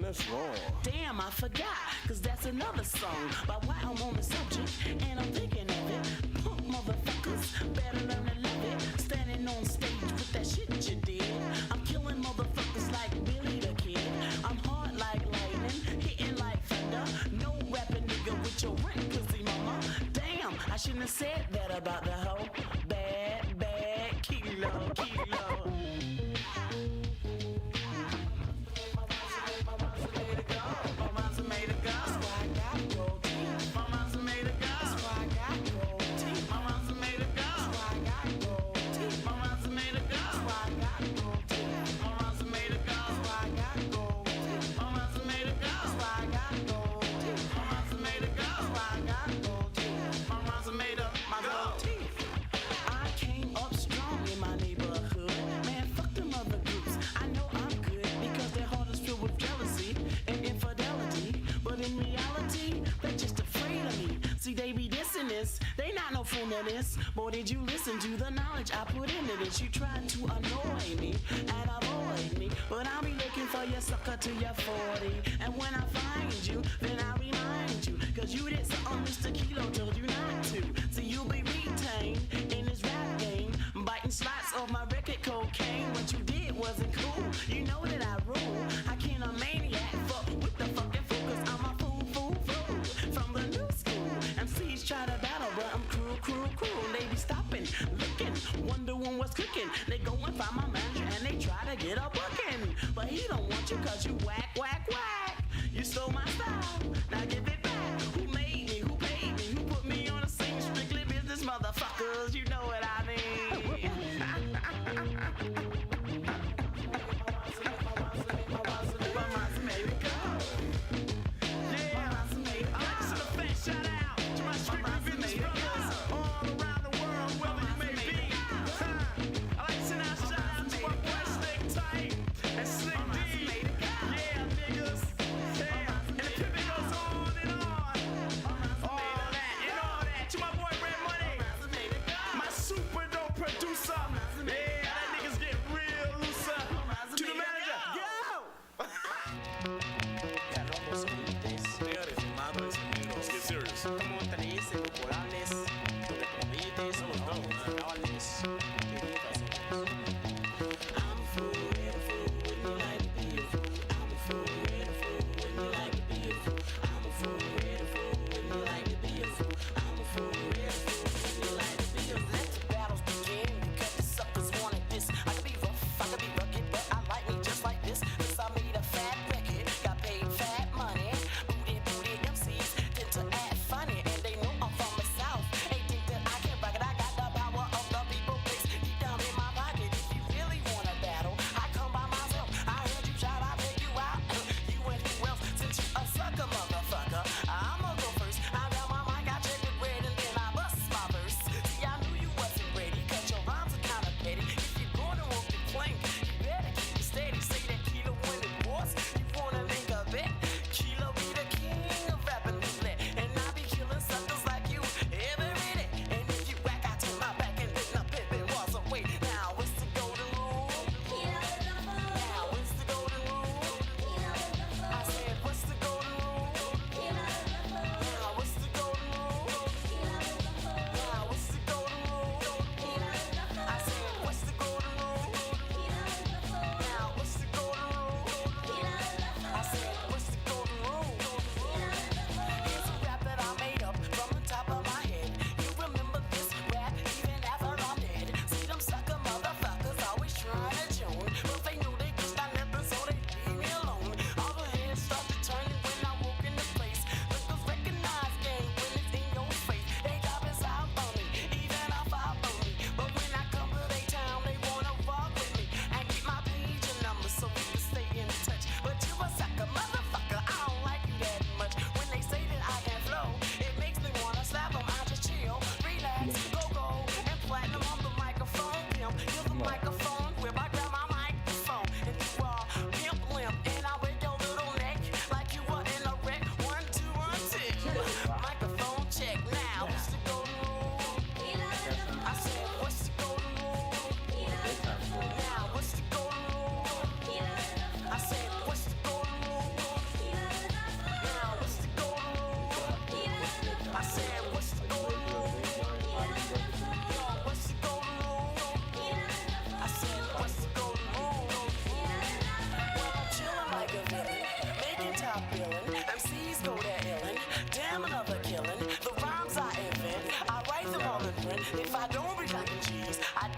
let's roll. Damn, I forgot, cause that's another song. But why I'm on the subject, and I'm thinking of it. Punk motherfuckers, better learn to love it. Standing on stage with that shit you did. I'm killing motherfuckers like Billy the Kid. I'm hard like lightning, hitting like thunder. No rapping nigga with your rent, pussy mama. Damn, I shouldn't have said that about the hoe. Bad, bad, kilo, kilo. They not no fool of this. Boy, did you listen to the knowledge I put into this? You tried to annoy me and avoid me, but I'll be looking for your sucker till you're 40. And when I find you, then I'll remind you, cause you did something Mr. Kilo told you not to. So you'll be retained in this rap game, biting slots of my record cocaine. What you did wasn't cool. You know that I rule. I can't a maniac fuck with the fucking fool, cause I'm a fool from the new school. MCs try to battle, but I'm cruel. They be stopping, looking, wondering what's cooking. They go and find my manager and they try to get a booking, but he don't want you cause you whack. You stole my style, now give it back. Who made me, who paid me, who put me on the scene? Strictly business motherfuckers, you know what I mean.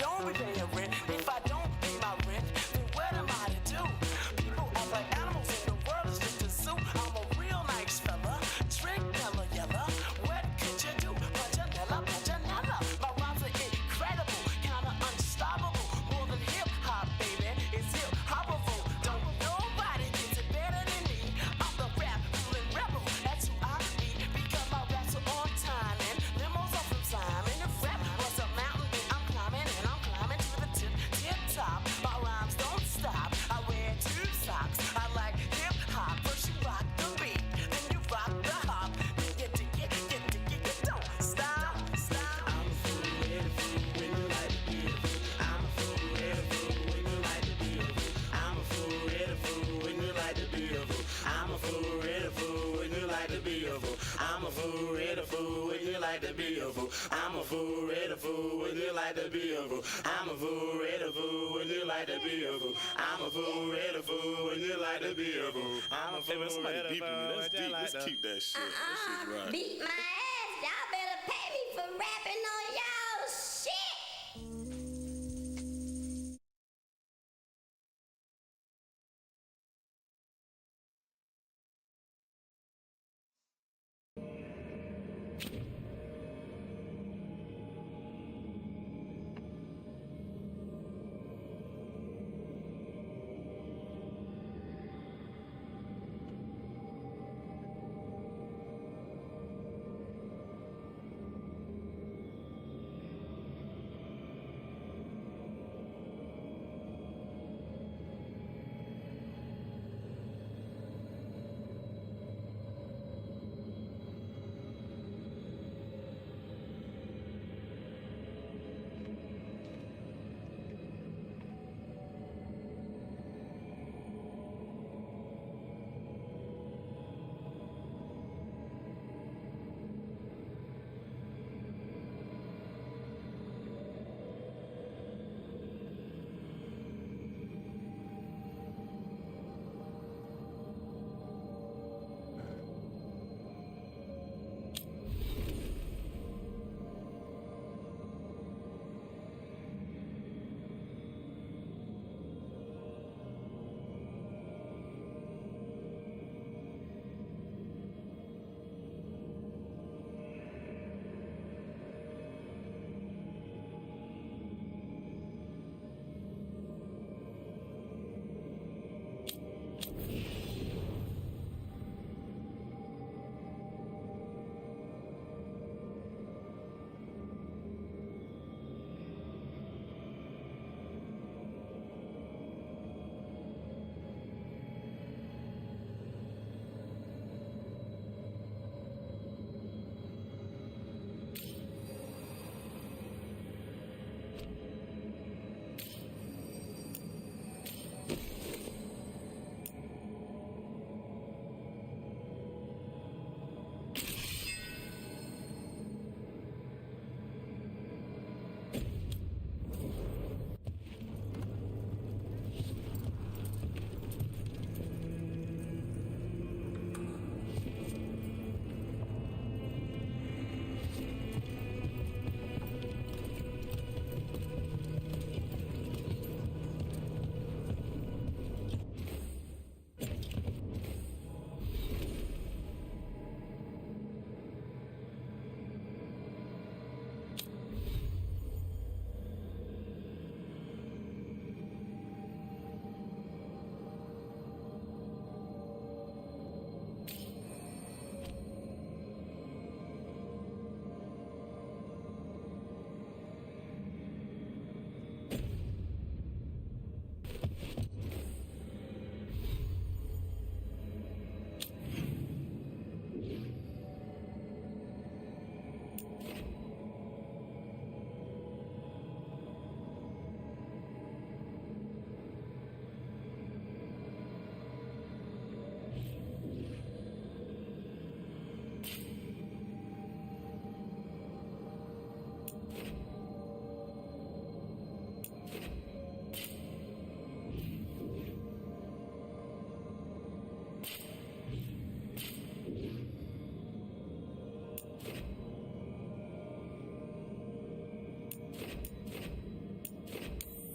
don't be paying rent. If I don't pay my rent, then what am I to do? People act like animals and the world is just a zoo. I'm a real nice fella, drink yellow yellow. What could you do? Punchinella, punchinella. My rhymes are incredible, kinda unstoppable. More than hip hop, baby, it's hip hopable. Don't nobody gets it better than me. I'm the rap ruling rebel. That's who I be because my raps are on time and limos are from Simon. If rap was a mountain, then I'm climbing and I'm climbing to the tip top. My rhymes don't stop. I wear two socks. I like hip hop. First you rock the beat, then you rock the hop. Then get to get, don't stop. I'm a fool, ready fool when you like to be a fool. I'm a fool, ready fool when you like to be a fool. I'm a fool, ready fool when you like to be a fool. I'm a fool, ready fool when you like to be a fool. I'm a fool, ready fool when you like to be a fool. I'm a fool, ready fool when you like to be a fool. I'm a fool, ready fool when you like to be a fool. I'm a fool, ready fool when you like to be a fool. I'm a fool, ready fool. That's deep. Let's keep that shit. That shit's right. Beat my ass. Y'all better pay me for rapping on y'all shit.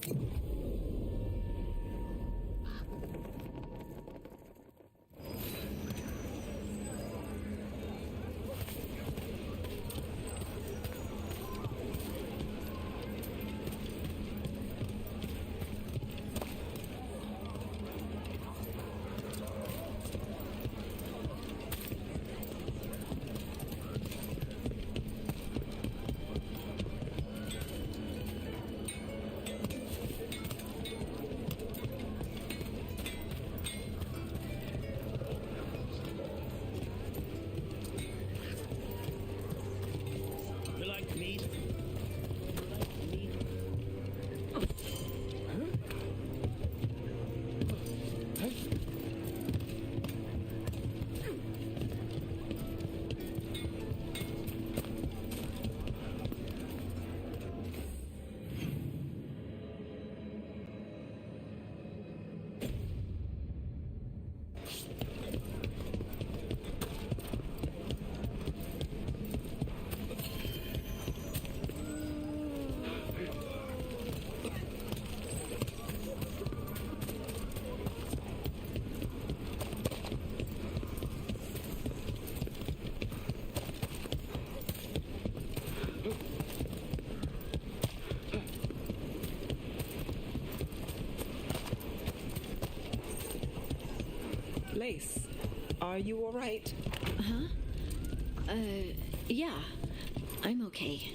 You like meat? Lace, are you all right? Yeah, I'm okay.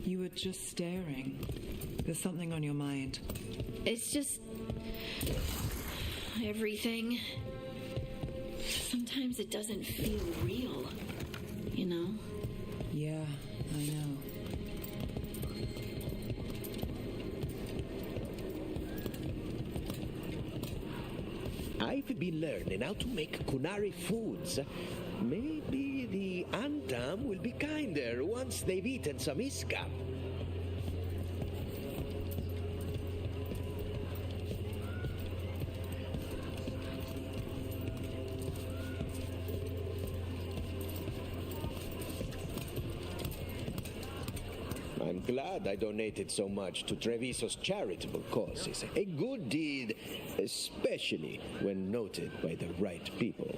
You were just staring. There's something on your mind. It's just everything. Sometimes it doesn't feel real, you know? Yeah, I know. I've been learning how to make Kunari foods. Maybe the Antam will be kinder once they've eaten some Iskab. I'm glad I donated so much to Treviso's charitable causes. A good deed, especially when noted by the right people.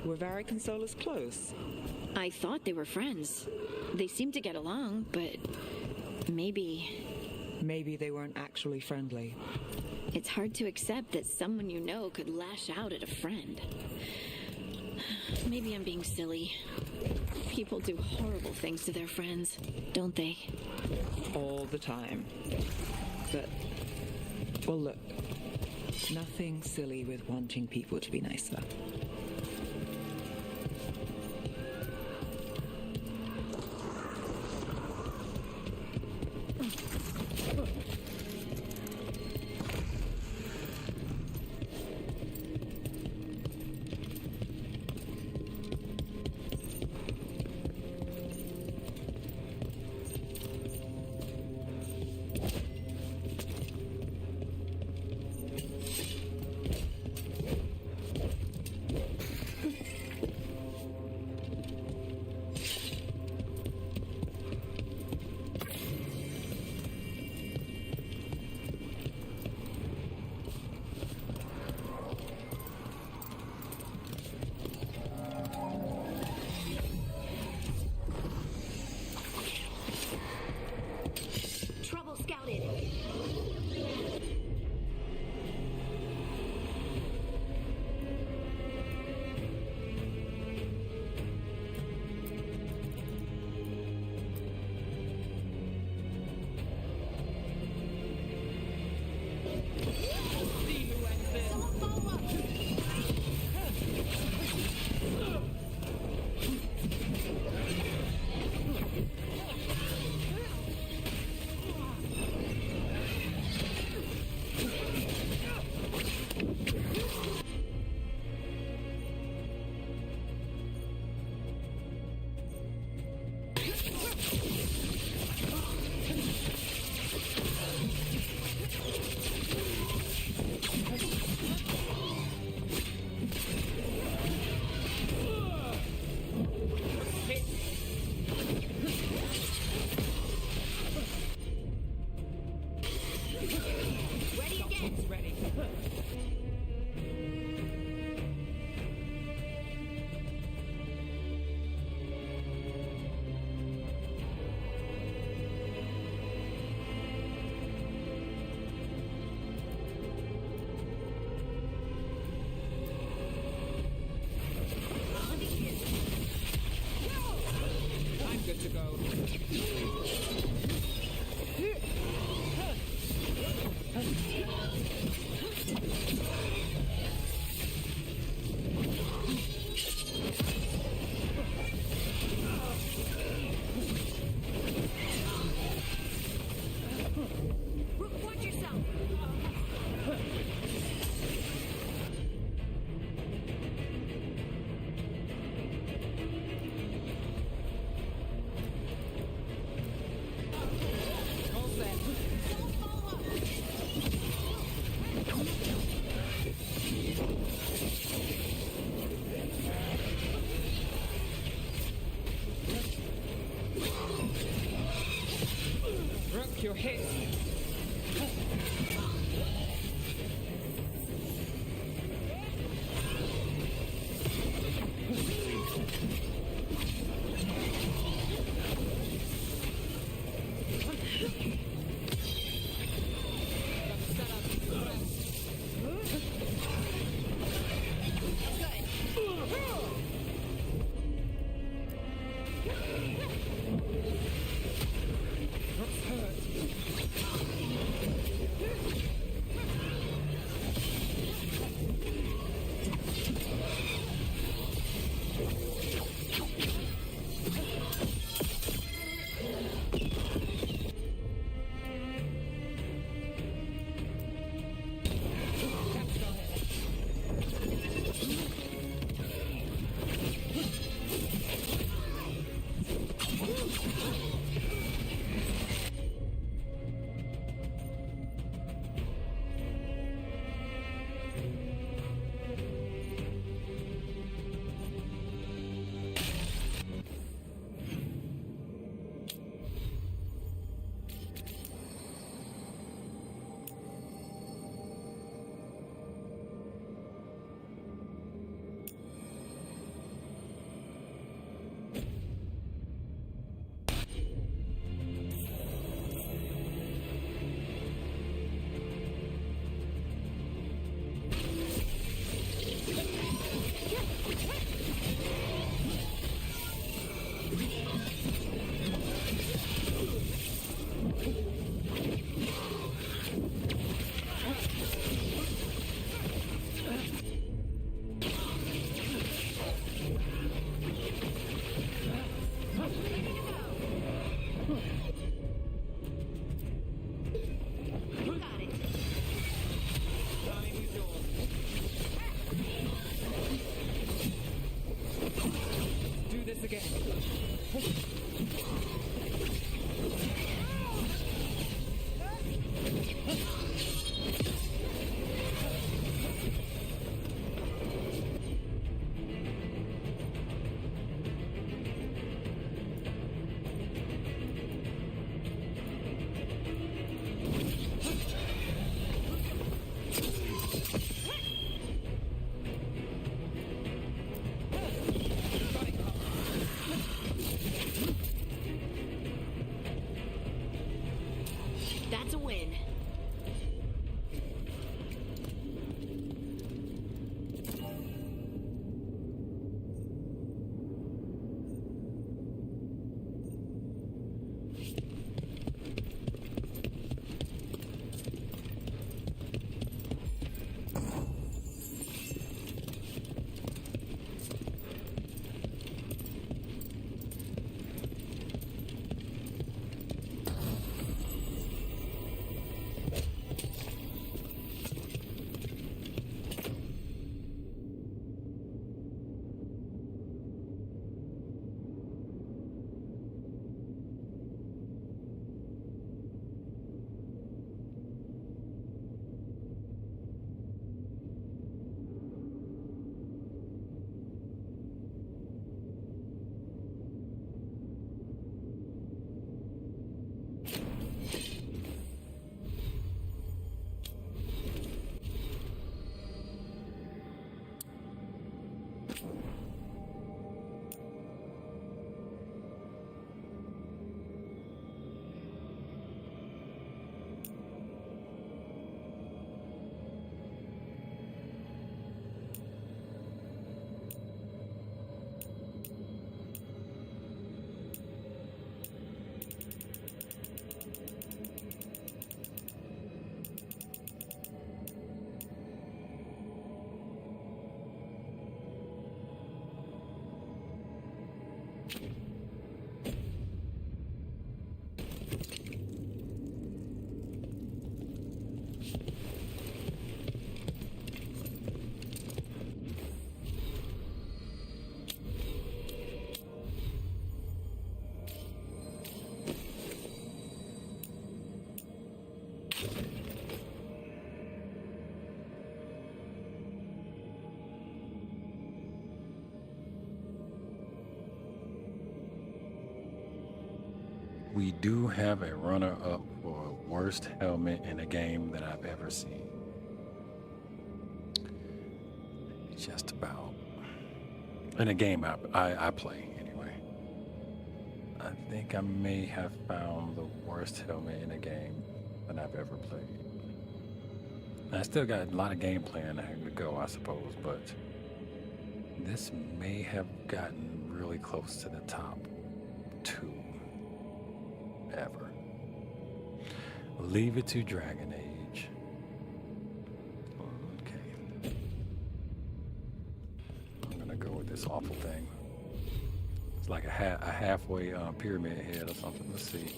Were Varric and Solus close? I thought they were friends. They seemed to get along, but maybe... Maybe they weren't actually friendly. It's hard to accept that someone you know could lash out at a friend. Maybe I'm being silly. People do horrible things to their friends, don't they? All the time. But, well, look. Nothing silly with wanting people to be nicer. We do have a runner-up for worst helmet in a game that I've ever seen. Just about. In a game I play, anyway. I think I may have found the worst helmet in a game that I've ever played. I still got a lot of gameplay in there to go, I suppose, but this may have gotten really close to the top 2 ever. Leave it to Dragon Age. Okay. I'm gonna go with this awful thing. It's like a halfway pyramid head or something. Let's see.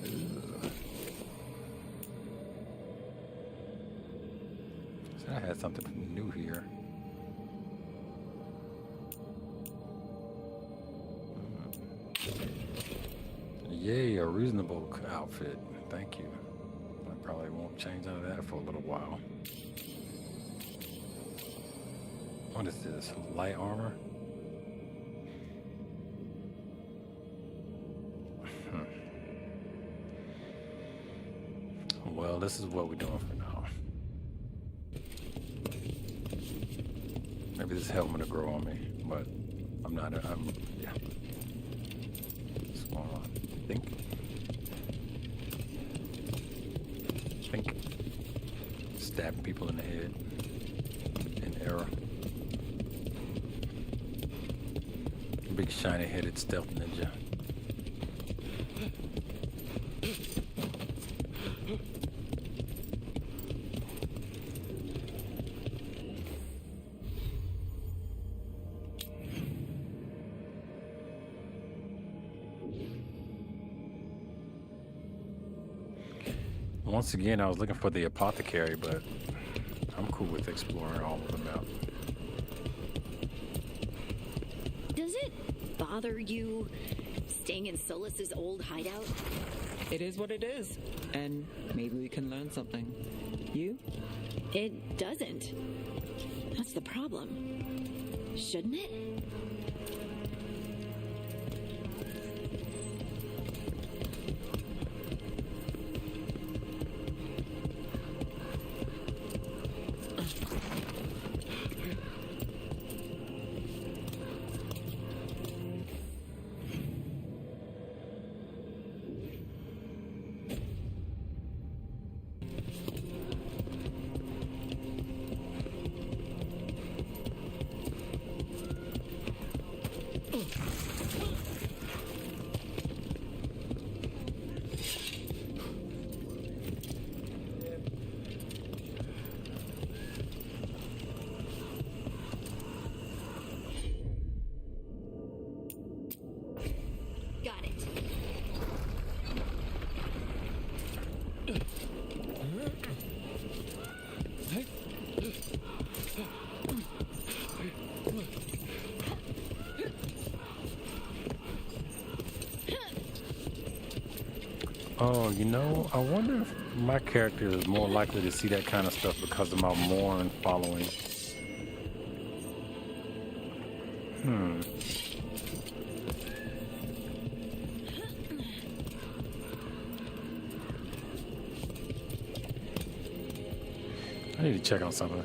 Ugh. So I had something new here. Yay, a reasonable outfit. Thank you. I probably won't change out of that for a little while. What is this? Light armor? Well, this is what we're doing for now. Maybe this helmet will grow on me, but yeah. What's going on? Think. Stabbing people in the head. In error. Big shiny headed stealth ninja. Once again, I was looking for the apothecary, but I'm cool with exploring all of the map. Does it bother you staying in Solus's old hideout? It is what it is. And maybe we can learn something. You? It doesn't. That's the problem. Shouldn't it? Got it. Oh, you know, I wonder if my character is more likely to see that kind of stuff because of my Morn following. I need to check on something.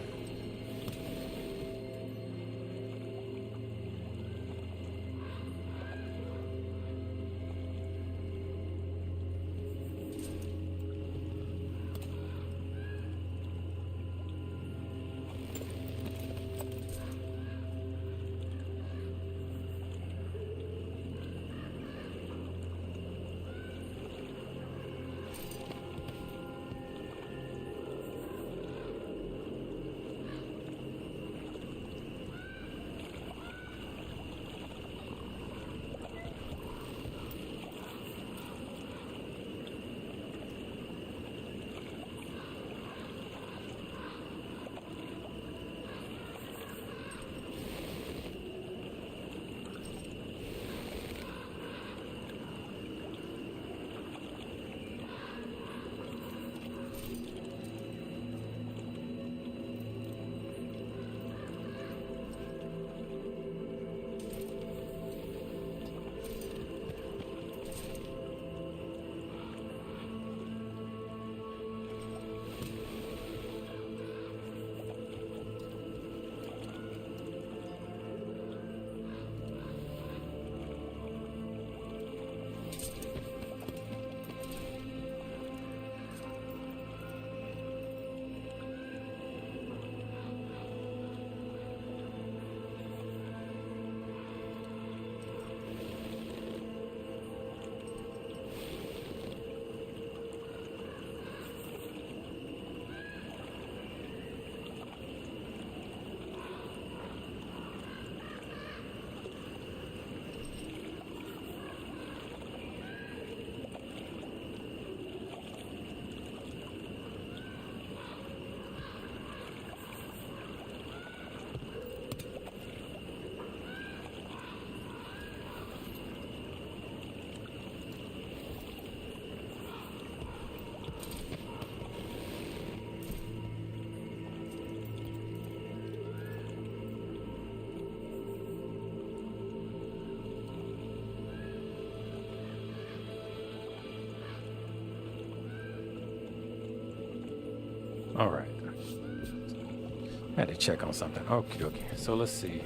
Had to check on something. Okay, okay. So let's see.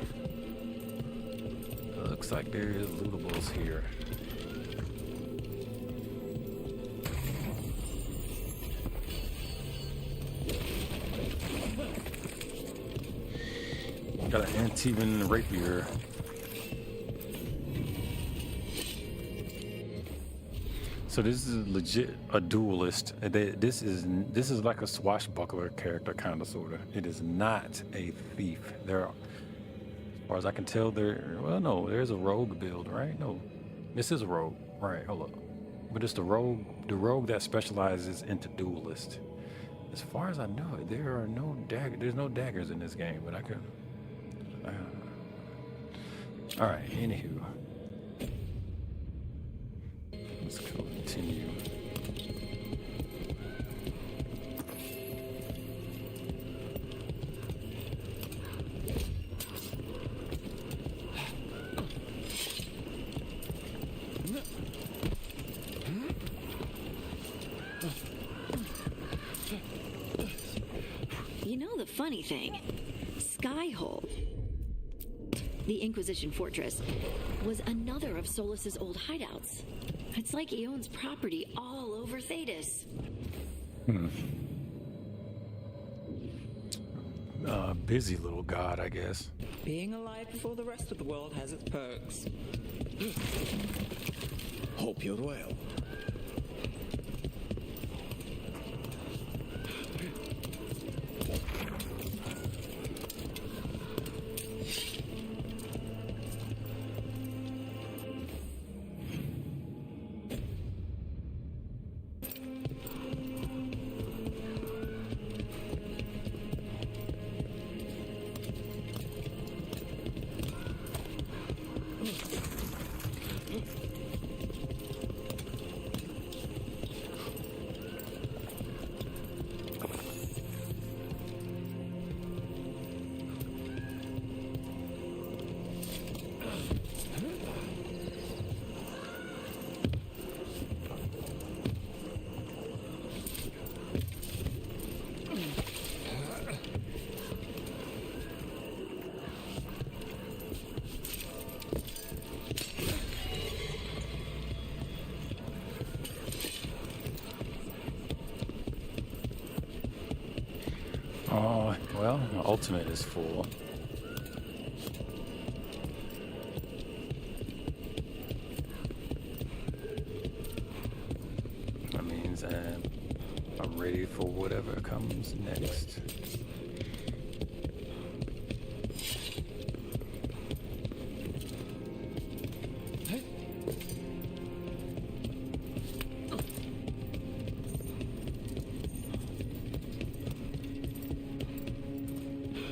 Looks like there is lootables here. Got an anti-venom rapier. So this is legit a duelist. This is like a swashbuckler character, kind of, sort of. It is not a thief. There, as far as I can tell, well, no, there's a rogue build, right? No, this is a rogue, right? Hold up, but it's the rogue that specializes into duelist. As far as I know, there are no There's no daggers in this game, but I could. All right. Anywho. Let's continue. You know the funny thing? Skyhold, the Inquisition fortress, was another of Solus's old hideouts. It's like he owns property all over Thetis. Busy little god, I guess. Being alive before the rest of the world has its perks. Hope you're well. Oh, well, the ultimate is full. That means I'm ready for whatever comes next.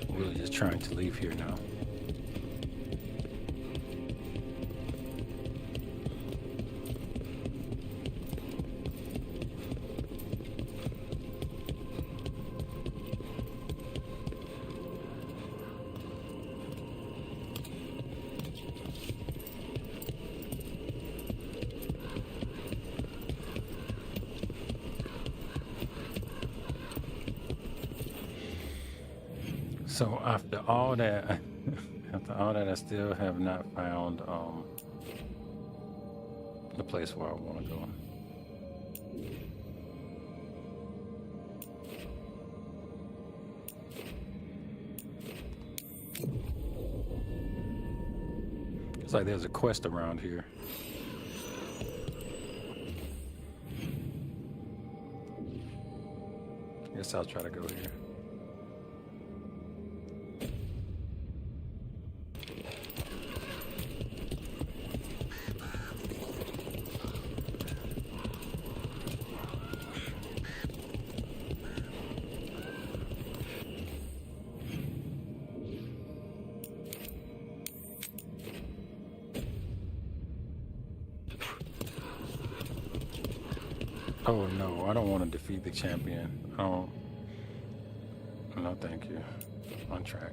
Really just trying to leave here now. So after all that, I still have not found the place where I want to go. It's like there's a quest around here. Guess I'll try to go here. Oh no, I don't want to defeat the champion. Oh, no thank you. On track.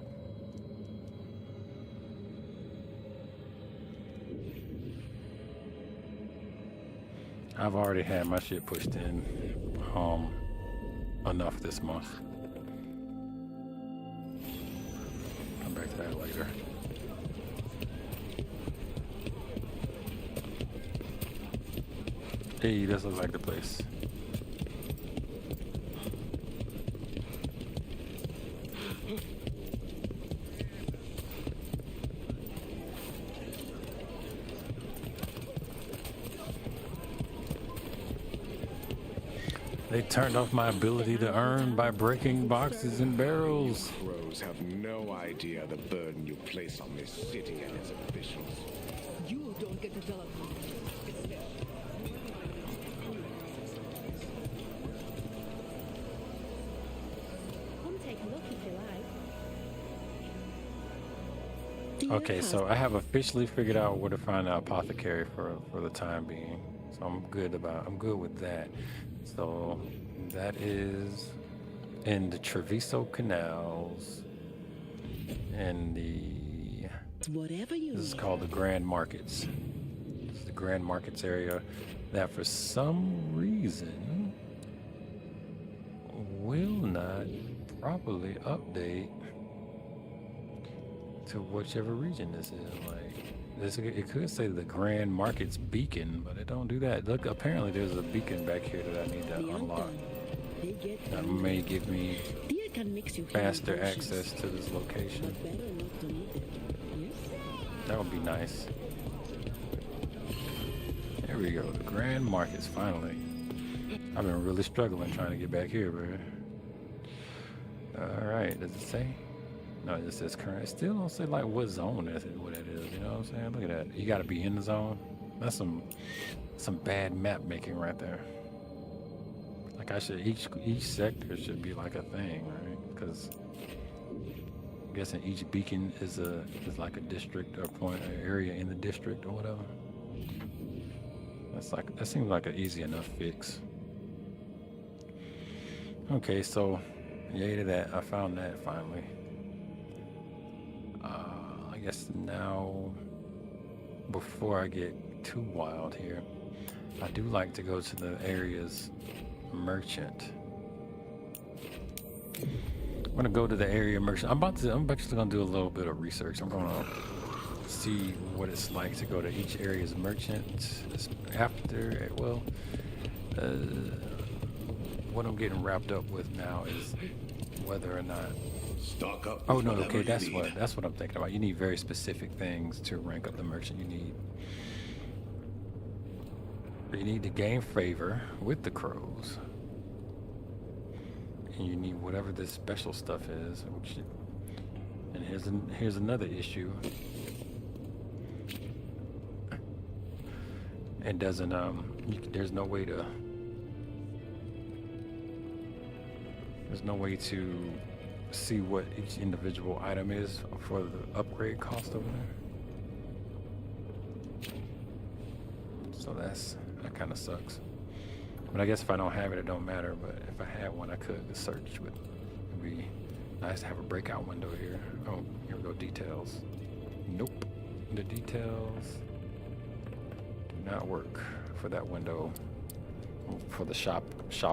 I've already had my shit pushed in enough this month. that later. Hey, this looks like the place. They turned off my ability to earn by breaking boxes and barrels. Crows have no idea the burden you place on this city and its officials. You don't get to tell us. Come take a look if you like. Okay, so I have officially figured out where to find the apothecary for the time being. So I'm good with that. So that is in the Treviso canals and Whatever you this is called the Grand Markets. This is the Grand Markets area that for some reason will not properly update to whichever region this is. It could say the Grand Markets beacon, but it don't do that. Look, apparently there's a beacon back here that I need to unlock. That may give me faster access to this location. That would be nice. There we go, the Grand Markets, finally. I've been really struggling trying to get back here, bro. Alright, does it say? No, it just says current. It still don't say like what zone what it is, you know what I'm saying? Look at that. You gotta be in the zone. That's some bad map making right there. Like each sector should be like a thing, right? Because I'm guessing each beacon is like a district or point or area in the district or whatever. That seems like an easy enough fix. Okay, so yay to that. I found that finally. I guess now, before I get too wild here, I do like to go to the area's merchant. I'm gonna go to the area merchant. I'm actually gonna do a little bit of research. I'm gonna see what it's like to go to each area's merchant after. Well, what I'm getting wrapped up with now is whether or not. Stock up. Oh no, okay, that's what I'm thinking about. You need very specific things to rank up the merchant. You need to gain favor with the crows. And you need whatever this special stuff is, and here's another issue. It doesn't there's no way to see what each individual item is for the upgrade cost over there. So that kind of sucks. But I guess if I don't have it, it don't matter. But if I had one, I could search. It'd be nice to have a breakout window here. Oh, here we go, details. Nope, the details do not work for that window for the shop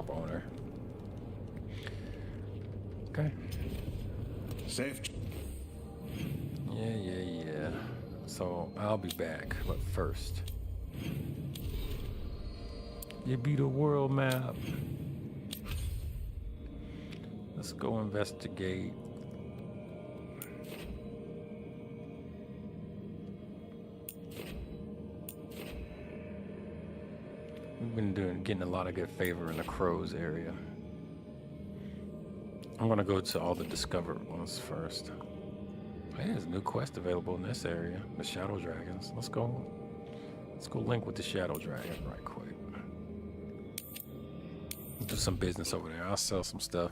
owner. Okay. Safe. Yeah. So I'll be back, but first, it be the world map. Let's go investigate. We've been getting a lot of good favor in the crows area. I'm gonna go to all the discovered ones first. Hey, there's a new quest available in this area, the Shadow Dragons. Let's go link with the Shadow Dragon right quick. Let's do some business over there. I'll sell some stuff.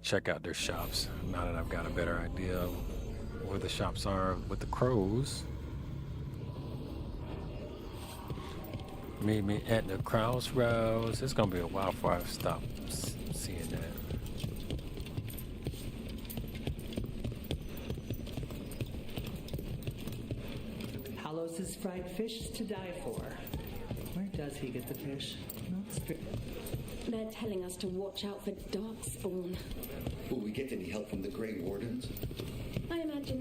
Check out their shops. Now that I've got a better idea of where the shops are with the crows. Meet me at the crossroads. It's gonna be a while before I stop seeing that. Halos's fried fish is to die for. Where does he get the fish? Not strict. They're telling us to watch out for DarkSpawn. Will we get any help from the Grey Wardens? I imagine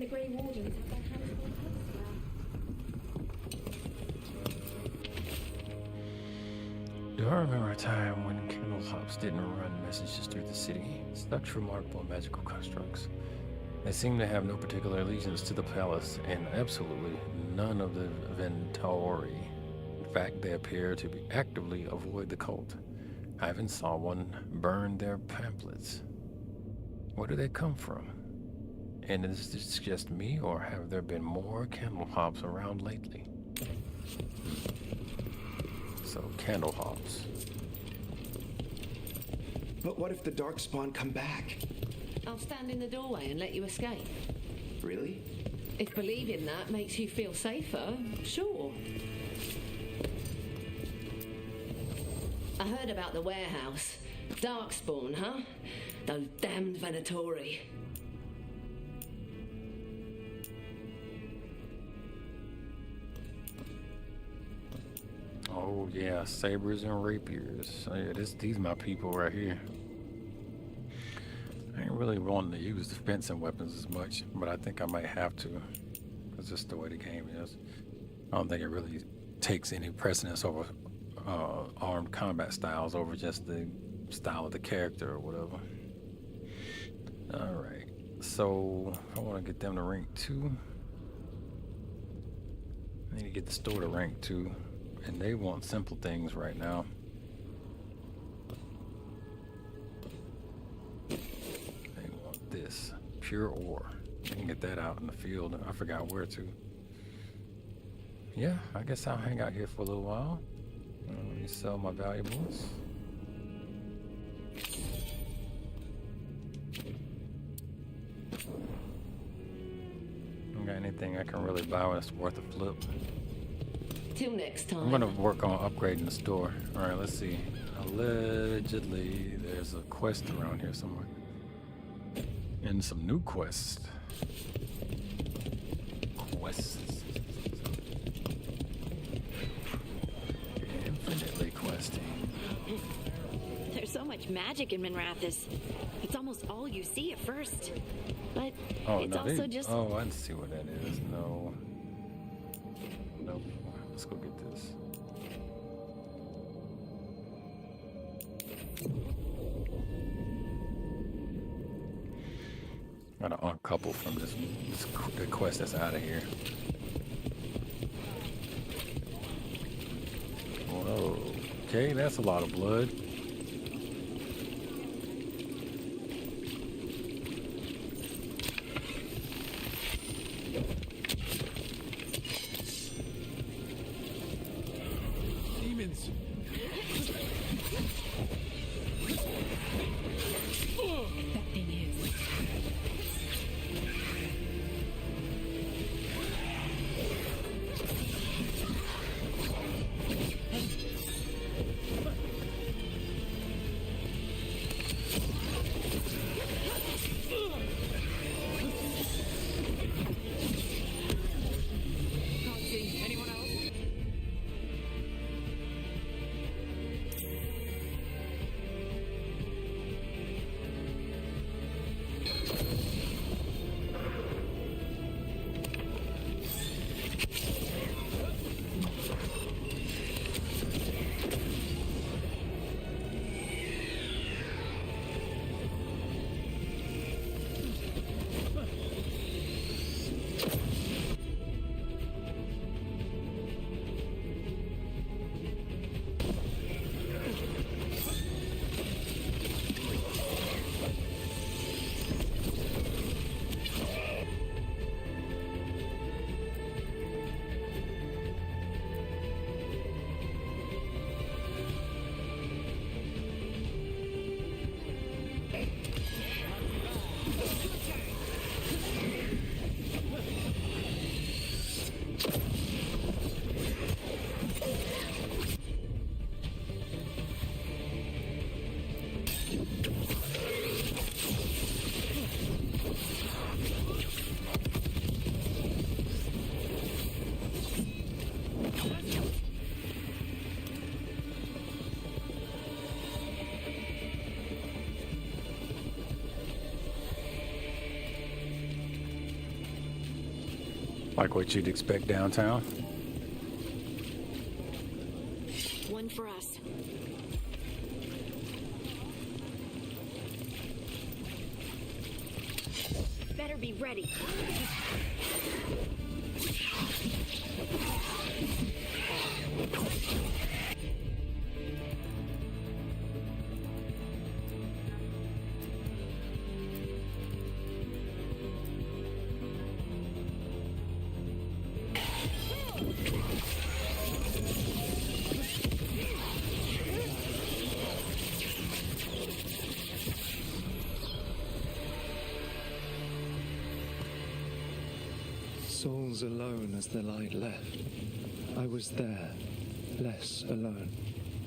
Do I remember a time when candle hops didn't run messages through the city? Such remarkable magical constructs. They seem to have no particular allegiance to the palace and absolutely none of the Ventori. In fact, they appear to be actively avoid the cult. I even saw one burn their pamphlets. Where do they come from? And is this just me, or have there been more candle hops around lately? So, candle hops. But what if the DarkSpawn come back? I'll stand in the doorway and let you escape. Really? If believing that makes you feel safer, sure. I heard about the warehouse. DarkSpawn, huh? Those damned Venatori. Oh yeah, sabers and rapiers. Oh, yeah, these my people right here. I ain't really wanting to use the fencing weapons as much, but I think I might have to, because that's the way the game is. I don't think it really takes any precedence over armed combat styles over just the style of the character or whatever. Alright, so I want to get them to rank 2. I need to get the store to rank 2, and they want simple things right now. They want this pure ore. I can get that out in the field. I forgot where to. Yeah, I guess I'll hang out here for a little while. Let me sell my valuables. Got anything I can really buy that's worth a flip? Till next time. I'm gonna work on upgrading the store. All right, let's see. Allegedly, there's a quest around here somewhere, and some new quests. Infinitely questing. There's so much magic in Minrathis. It's almost all you see at first. But it's no, also just... Oh, I see what that is. No. Nope. Let's go get this. Gotta uncouple from this the quest that's out of here. Whoa. Okay, that's a lot of blood. Demons! That thing is. Can't see anyone else? Like what you'd expect downtown. One for us. be ready. Souls alone as the light left. I was there, less alone.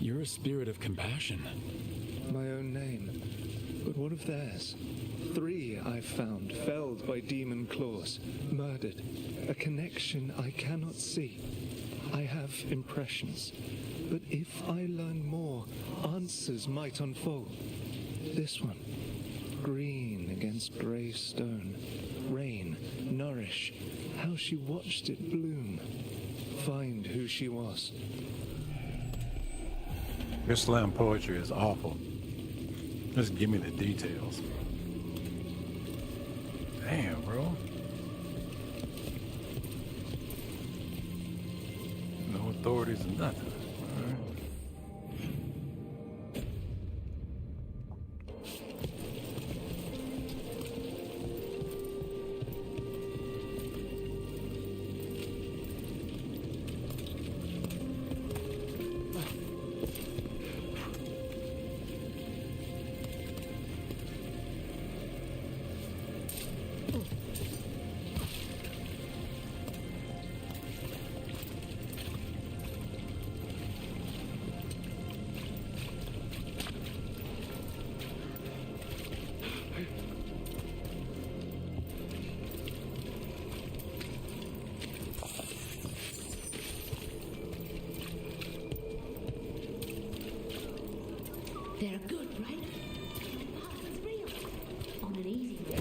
You're a spirit of compassion. My own name. But what of theirs? 3 I've found, felled by demon claws, murdered. A connection I cannot see. I have impressions. But if I learn more, answers might unfold. This one, green against grey stone. Rain, nourish, how she watched it bloom. Find who she was. Your slam poetry is awful. Just give me the details. Damn, bro. No authorities and nothing. All right. They're good, right? Oh, it's real. On an easy way.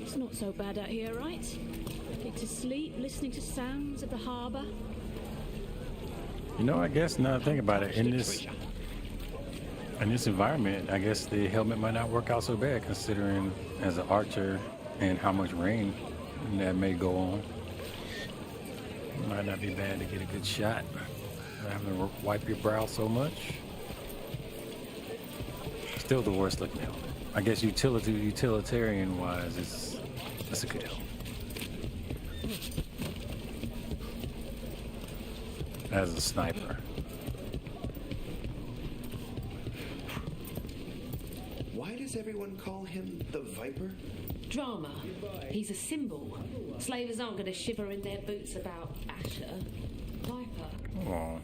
It's not so bad out here, right? Get to sleep, listening to sounds of the harbour. You know, I guess now that I think about it, in this environment, I guess the helmet might not work out so bad, considering as an archer and how much rain that may go on. It might not be bad to get a good shot. Not having to wipe your brow so much. Still the worst looking helmet. I guess utilitarian wise, that's a good helmet. As a sniper. Why does everyone call him the Viper? Drama. He's a symbol. Slavers aren't going to shiver in their boots about Asher. Viper. Aww.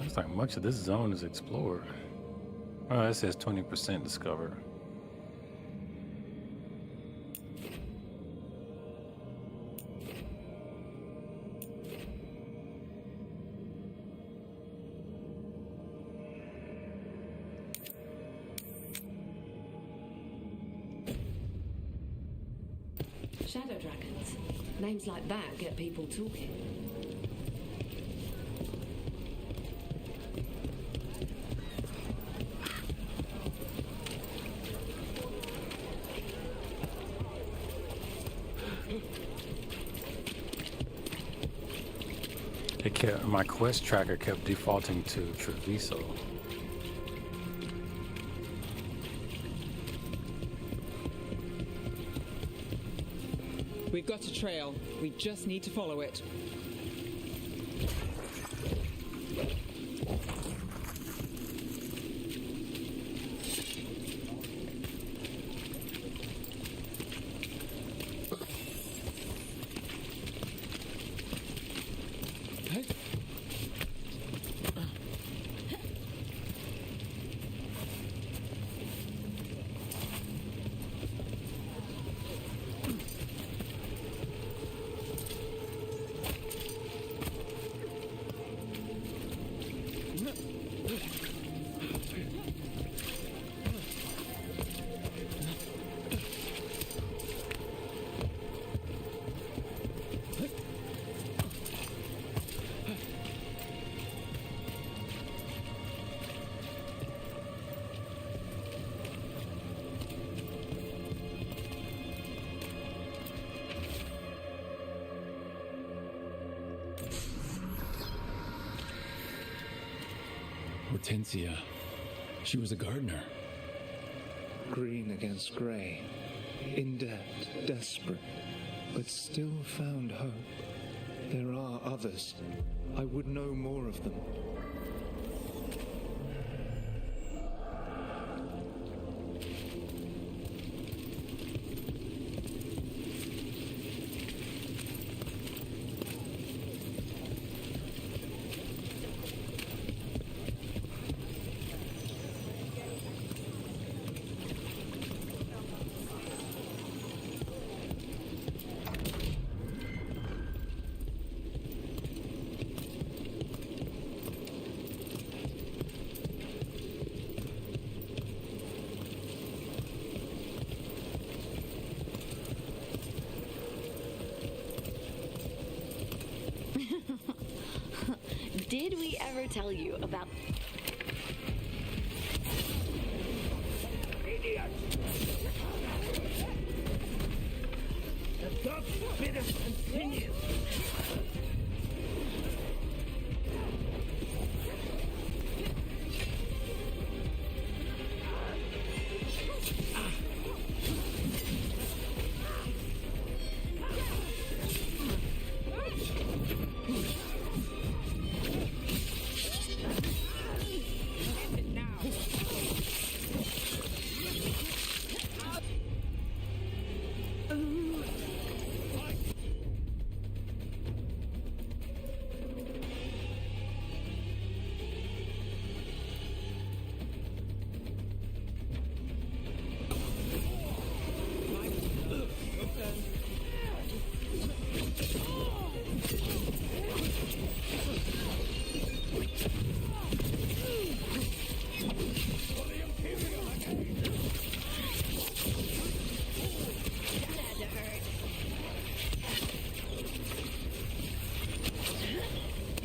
Looks like much of this zone is explored. Oh, it says 20% discovered. Names like that get people talking. My quest tracker kept defaulting to Treviso. We've got a trail. We just need to follow it. Hortensia. She was a gardener. Green against grey. In debt, desperate, but still found hope. There are others. I would know more of them. Did we ever tell you about... Idiot! The dog's bitterness continues.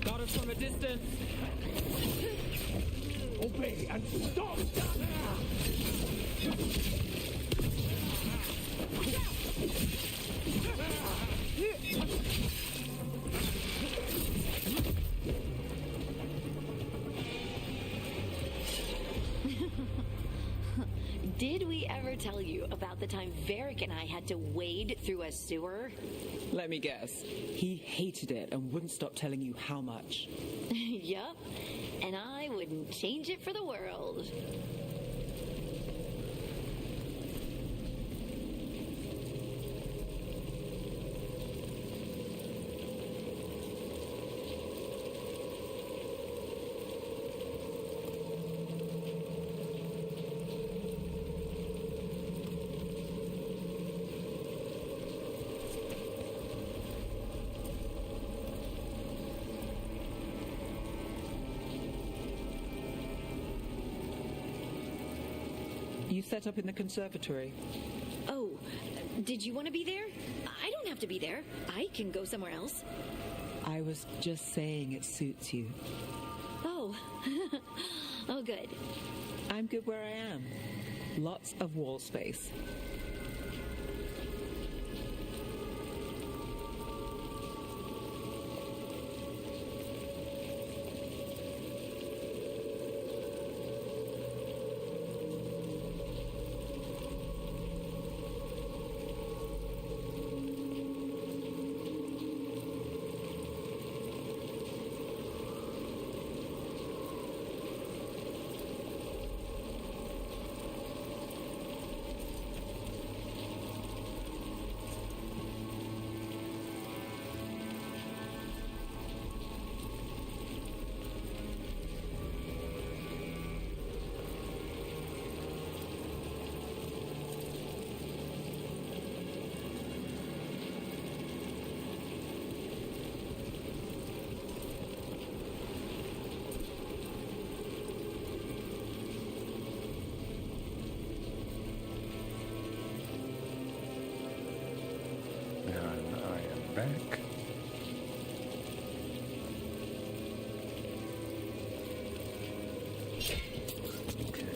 Got us from a distance. Obey and stop! Did we ever tell you about the time Varric and I had to wade through a sewer? Let me guess. He hated it and wouldn't stop telling you how much. Yup. And I wouldn't change it for the world. You set up in the conservatory. Oh, Did you want to be there? I don't have to be there. I can go somewhere else. I was just saying it suits you. Oh. Oh, good. I'm good where I am. Lots of wall space. Back. Okay.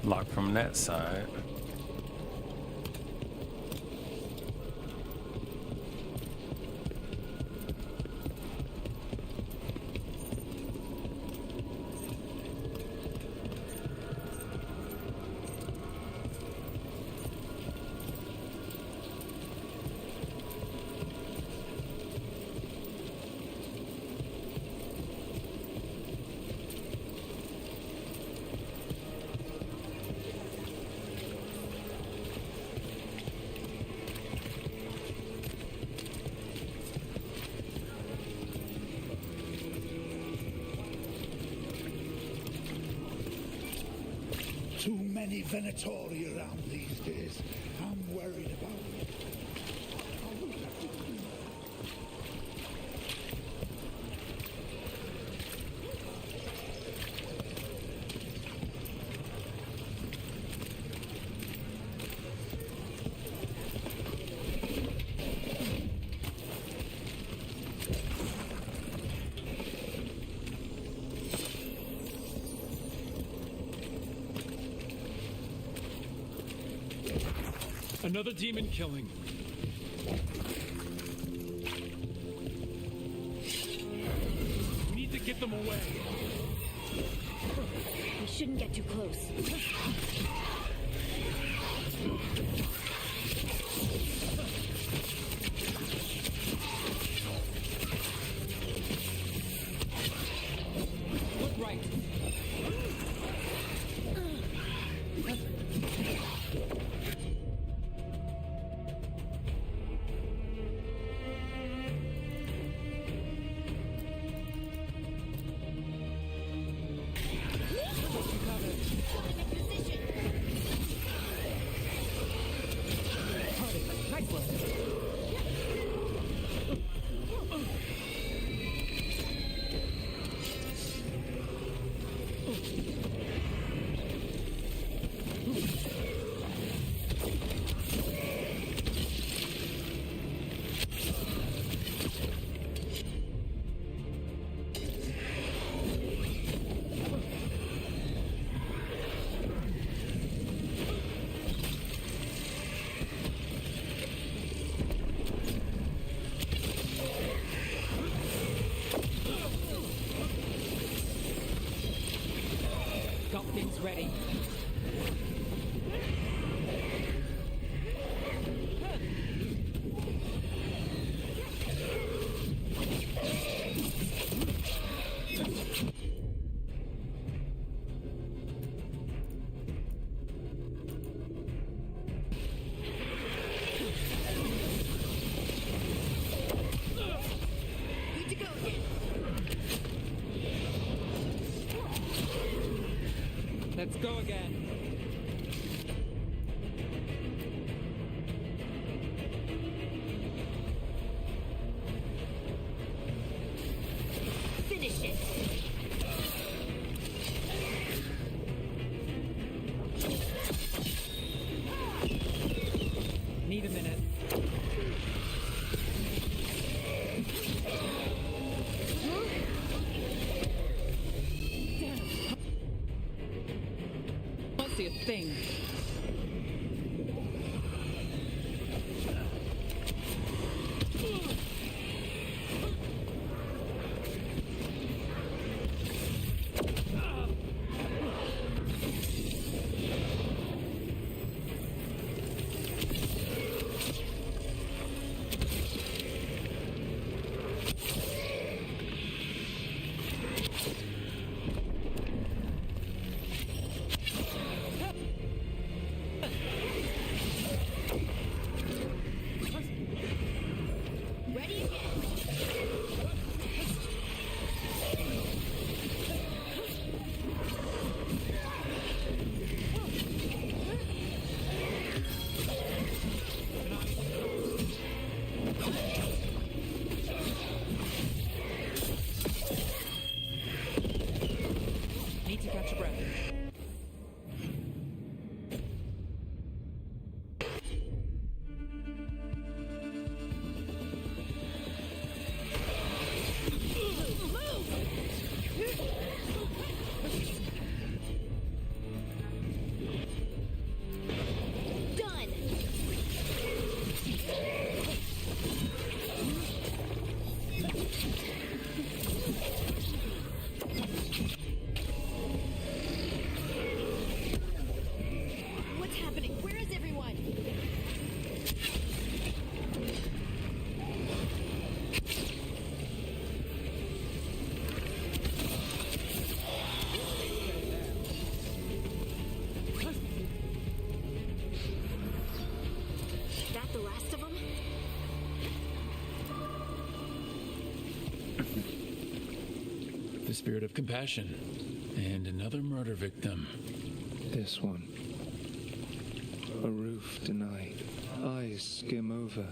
Lock from that side. Too many Venatori around these days. I'm worried about it. Another demon killing. We need to get them away. We shouldn't get too close. Look right. Got things ready. Good to go again. Let's go again. efficient. Need a minute. Can't see a thing. Ready again. Need to catch a breath. Done. What's happening? Where is everyone? That the last of them? The spirit of compassion. And another murder victim. This one. A roof denied. Eyes skim over.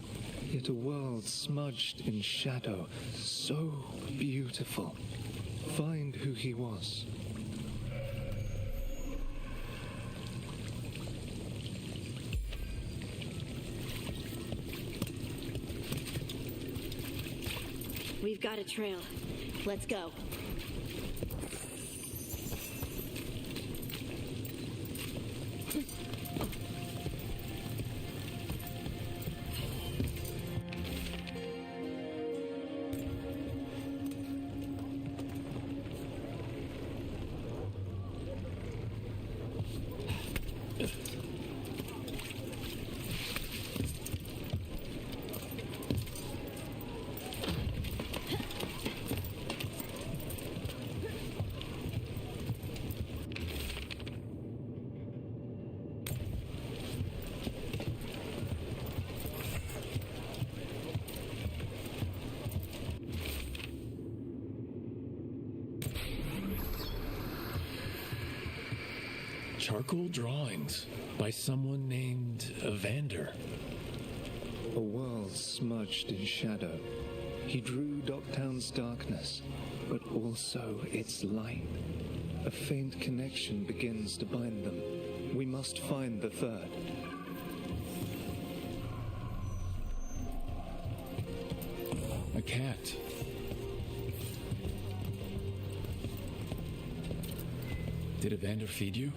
Yet a world smudged in shadow. So beautiful. Find who he was. We've got a trail. Let's go. Charcoal drawings by someone named Evander. A world smudged in shadow. He drew Docktown's darkness, but also its light. A faint connection begins to bind them. We must find the third. A cat. Did Evander feed you?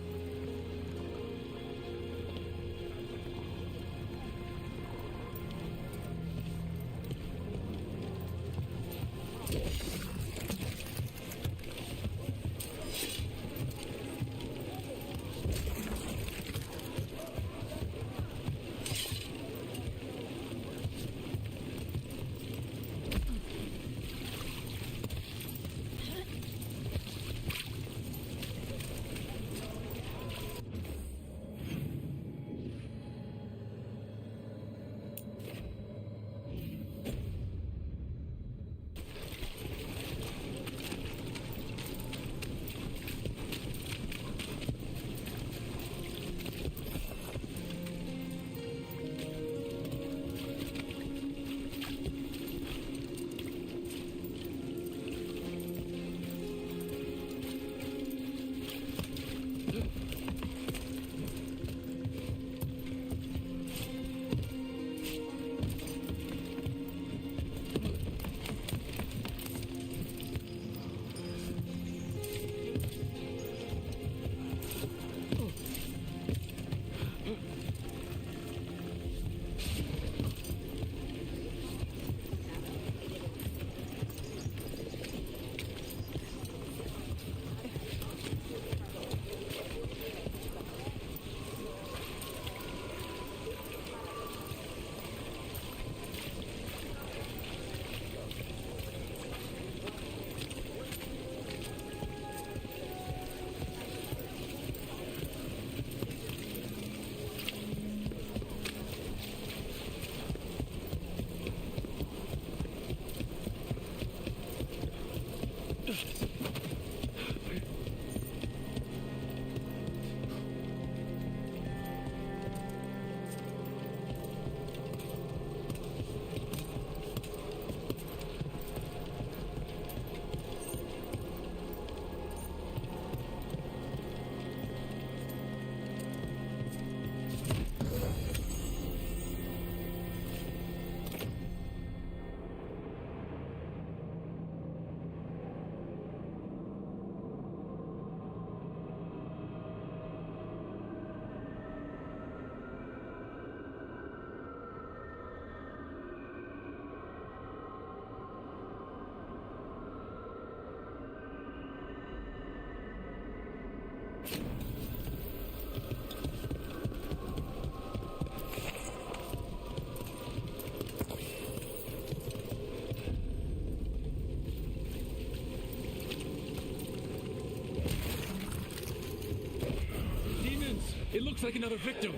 Demons! It looks like another victim.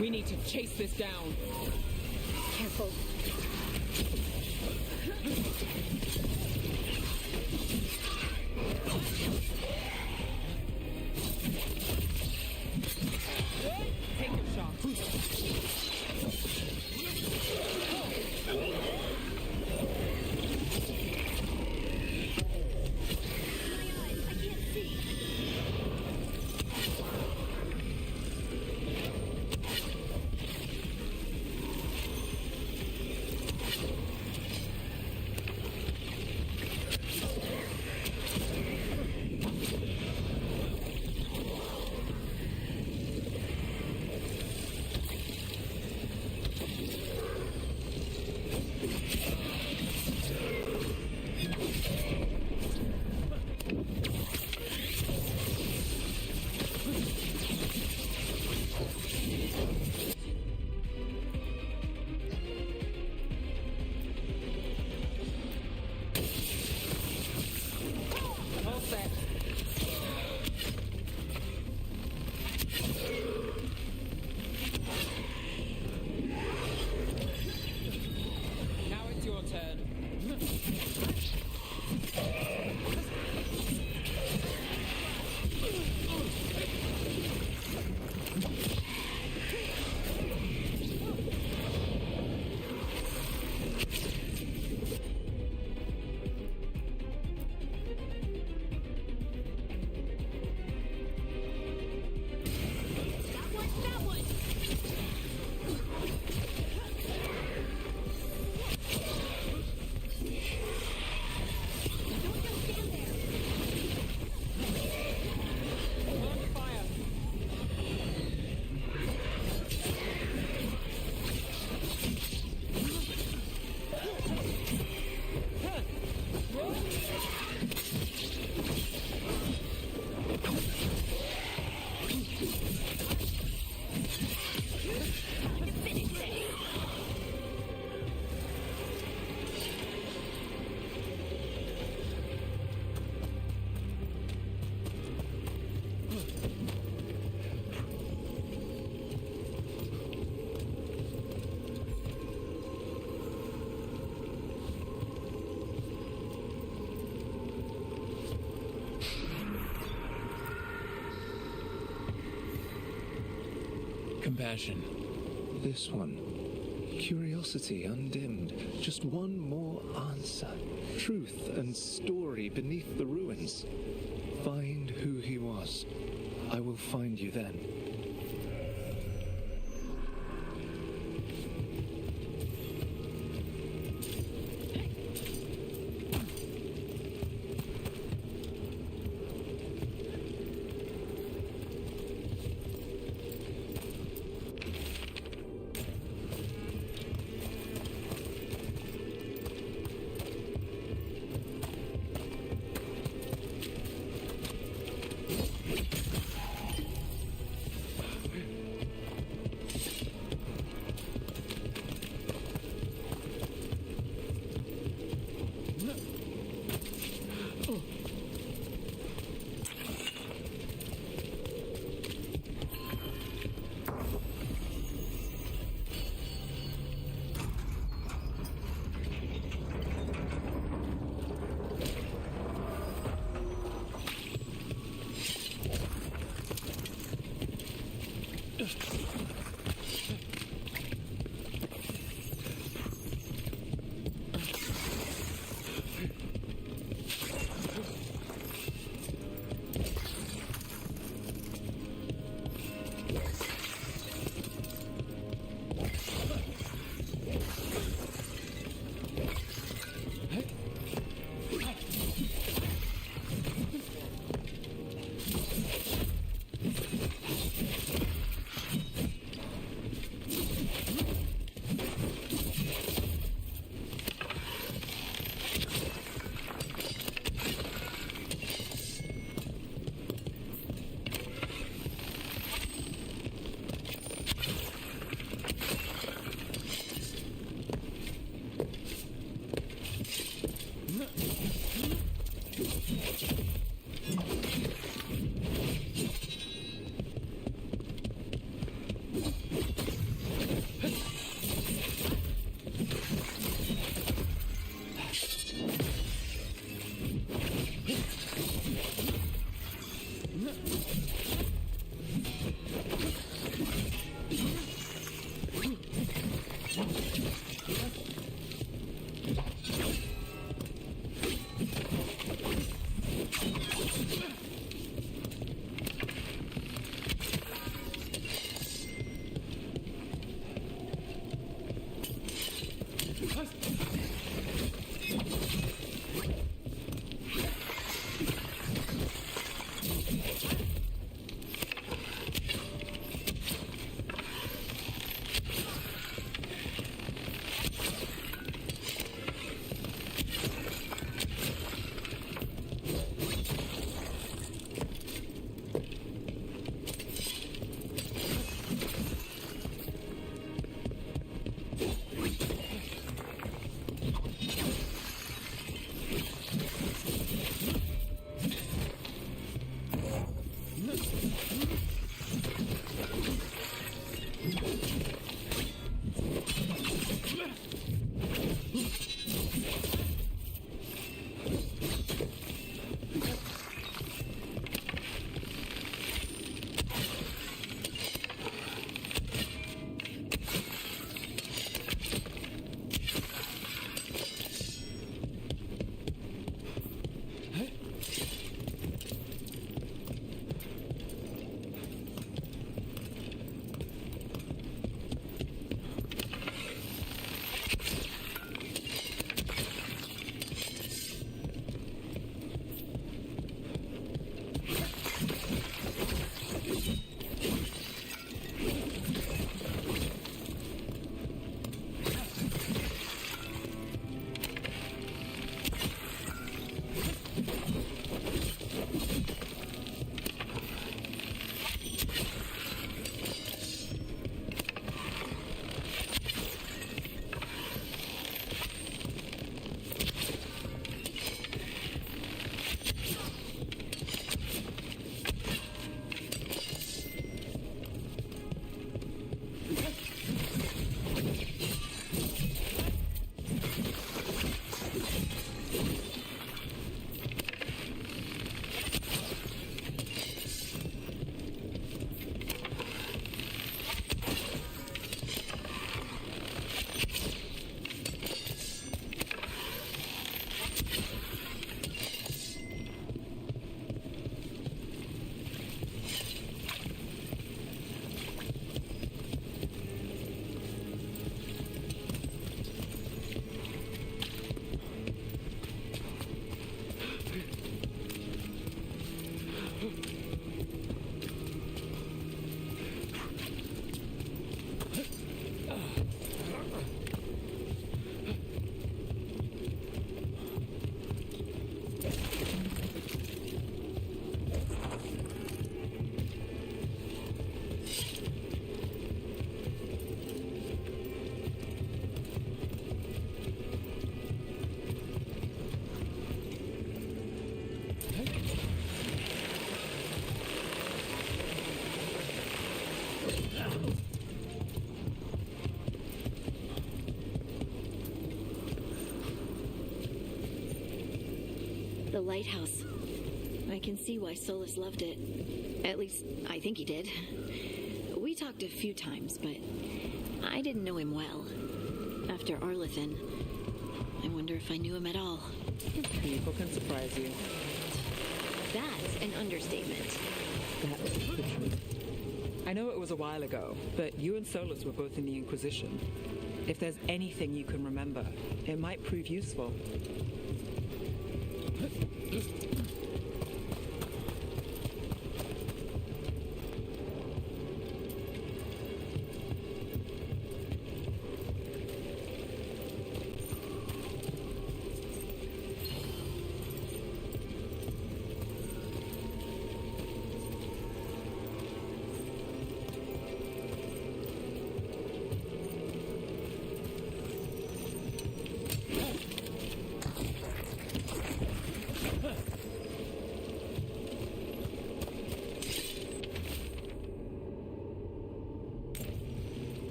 We need to chase this down. Careful. Take your shot. All set. Now it's your turn. Compassion. This one. Curiosity undimmed. Just one more answer. Truth and story beneath the ruins. Find who he was. I will find you then. The lighthouse. I can see why Solus loved it. At least, I think he did. We talked talked a few times, but I didn't know him well. After Arlethan, I wonder if I knew him at all. People can surprise you. That's an understatement. That's the truth. I know it was a while ago, but you and Solus were both in the Inquisition. If there's anything you can remember, it might prove useful.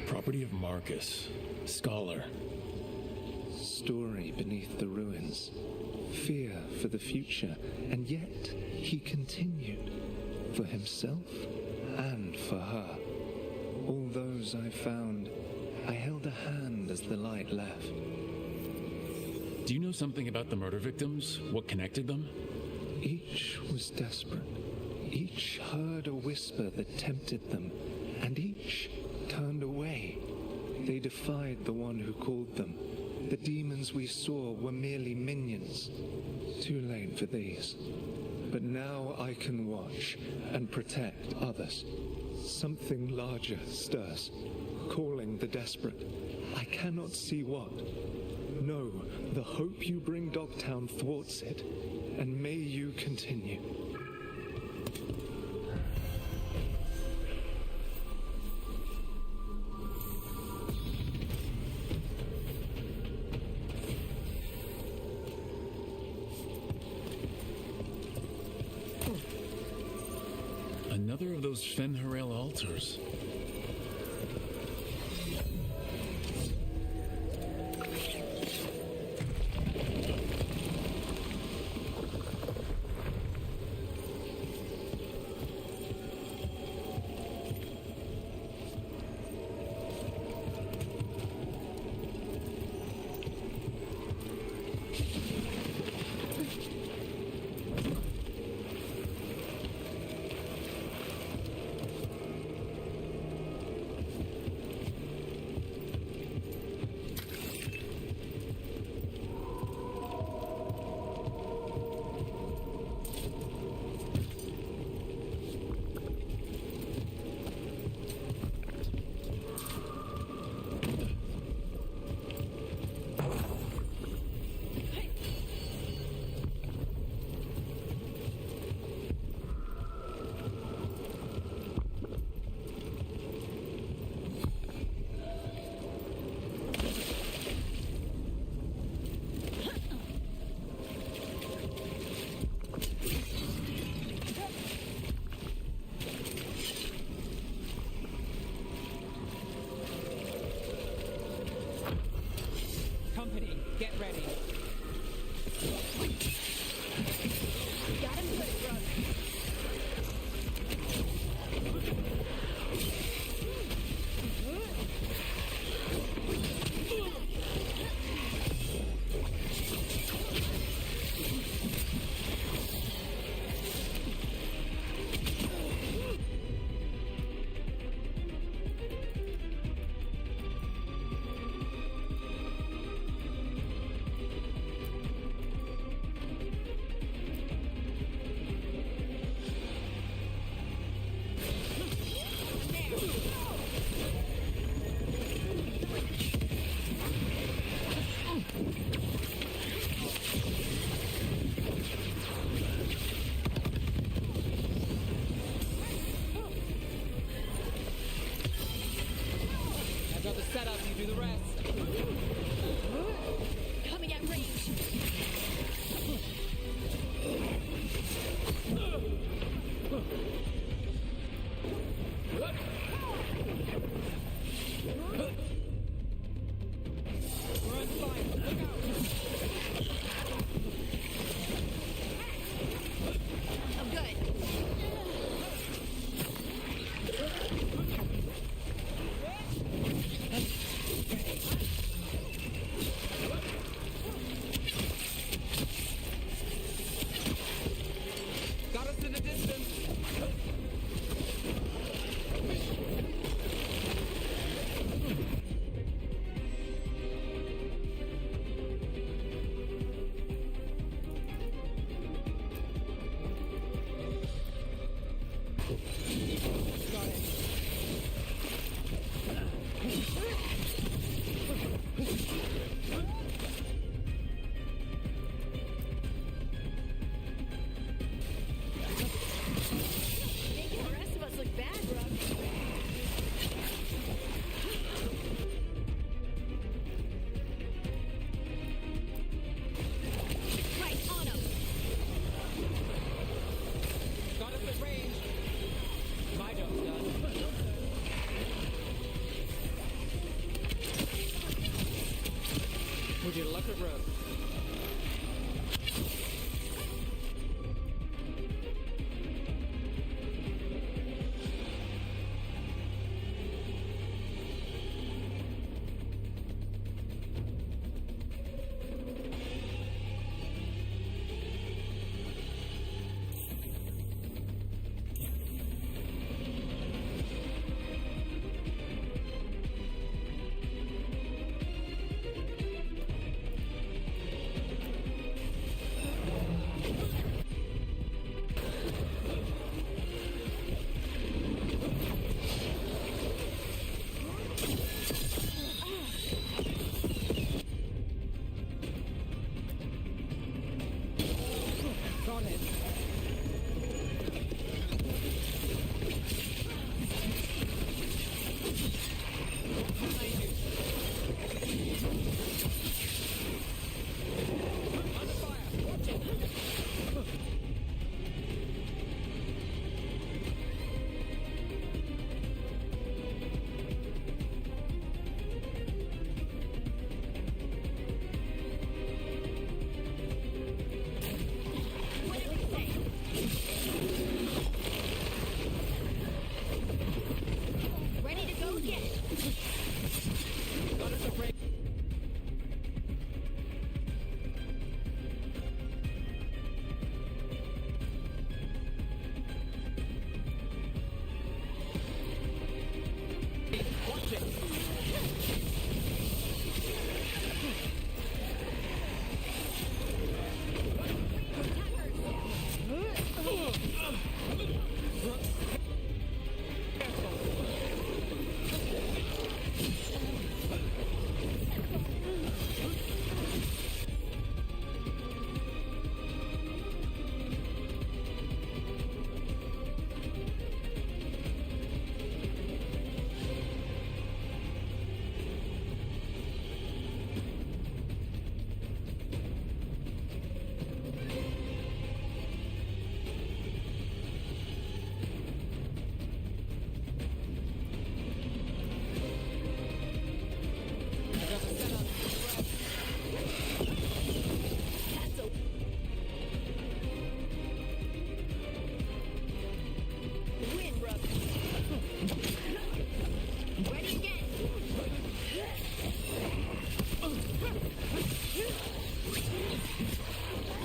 Property of Marcus, scholar. Story beneath the ruins. Fear for the future. And yet he continued. For himself and for her. All those I found, I held a hand as the light left. Do you know something about the murder victims? What connected them? Each was desperate. Each heard a whisper that tempted them. And each turned away. They defied the one who called them. The demons we saw were merely minions. Too late for these. But now I can watch and protect others. Something larger stirs, calling the desperate. I cannot see what. No, the hope you bring Dogtown thwarts it, and may you continue. Another of those Fen'Harel altars. Making the rest of us look bad, Rook. Right on him. Got us at range. My job's done. Would you look at Rook? Got it. Under fire. Watch it. What did they say? Ready to go again. Got us at range. Watch it. Win, Rook. Ready again.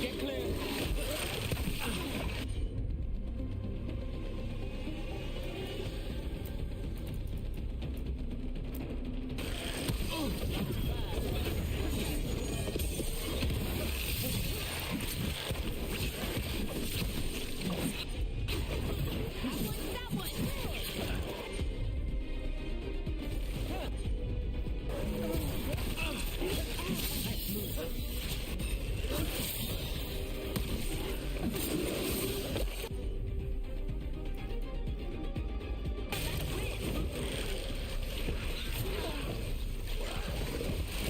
Get clear. That one.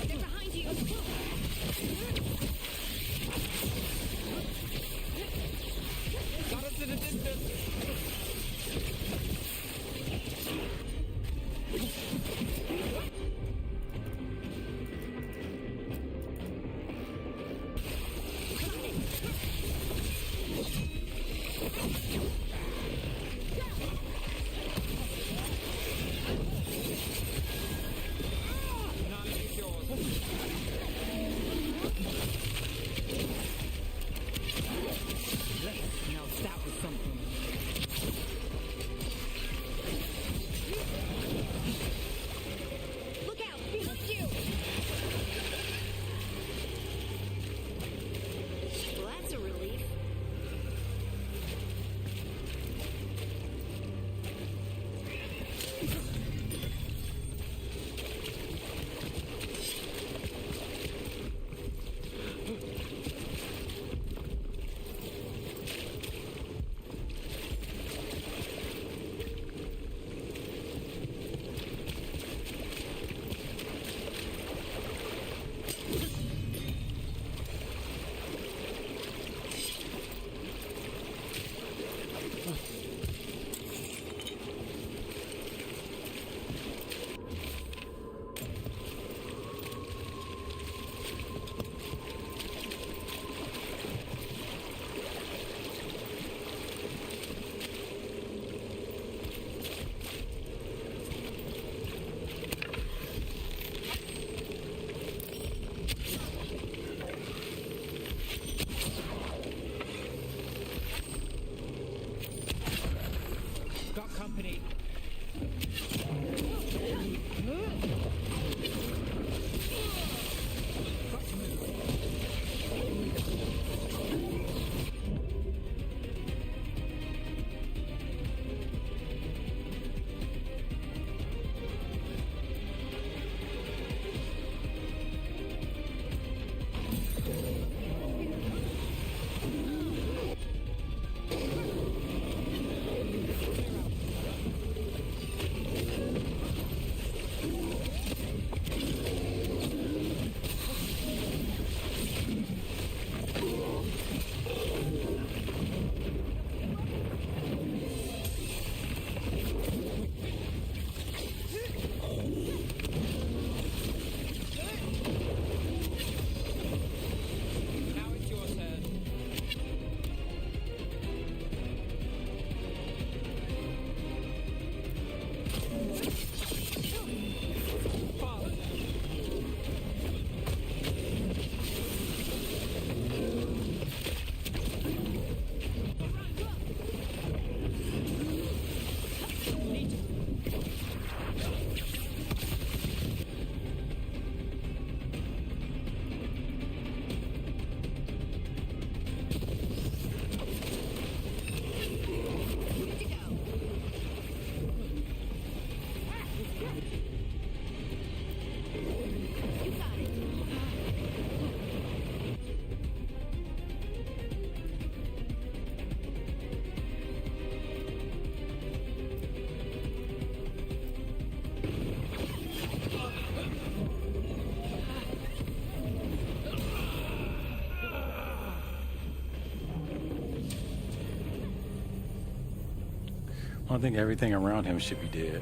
They're behind you. Got us in a distance. None is yours. Now that was something. Look out! Behind you! Well, that's a I think everything around him should be dead.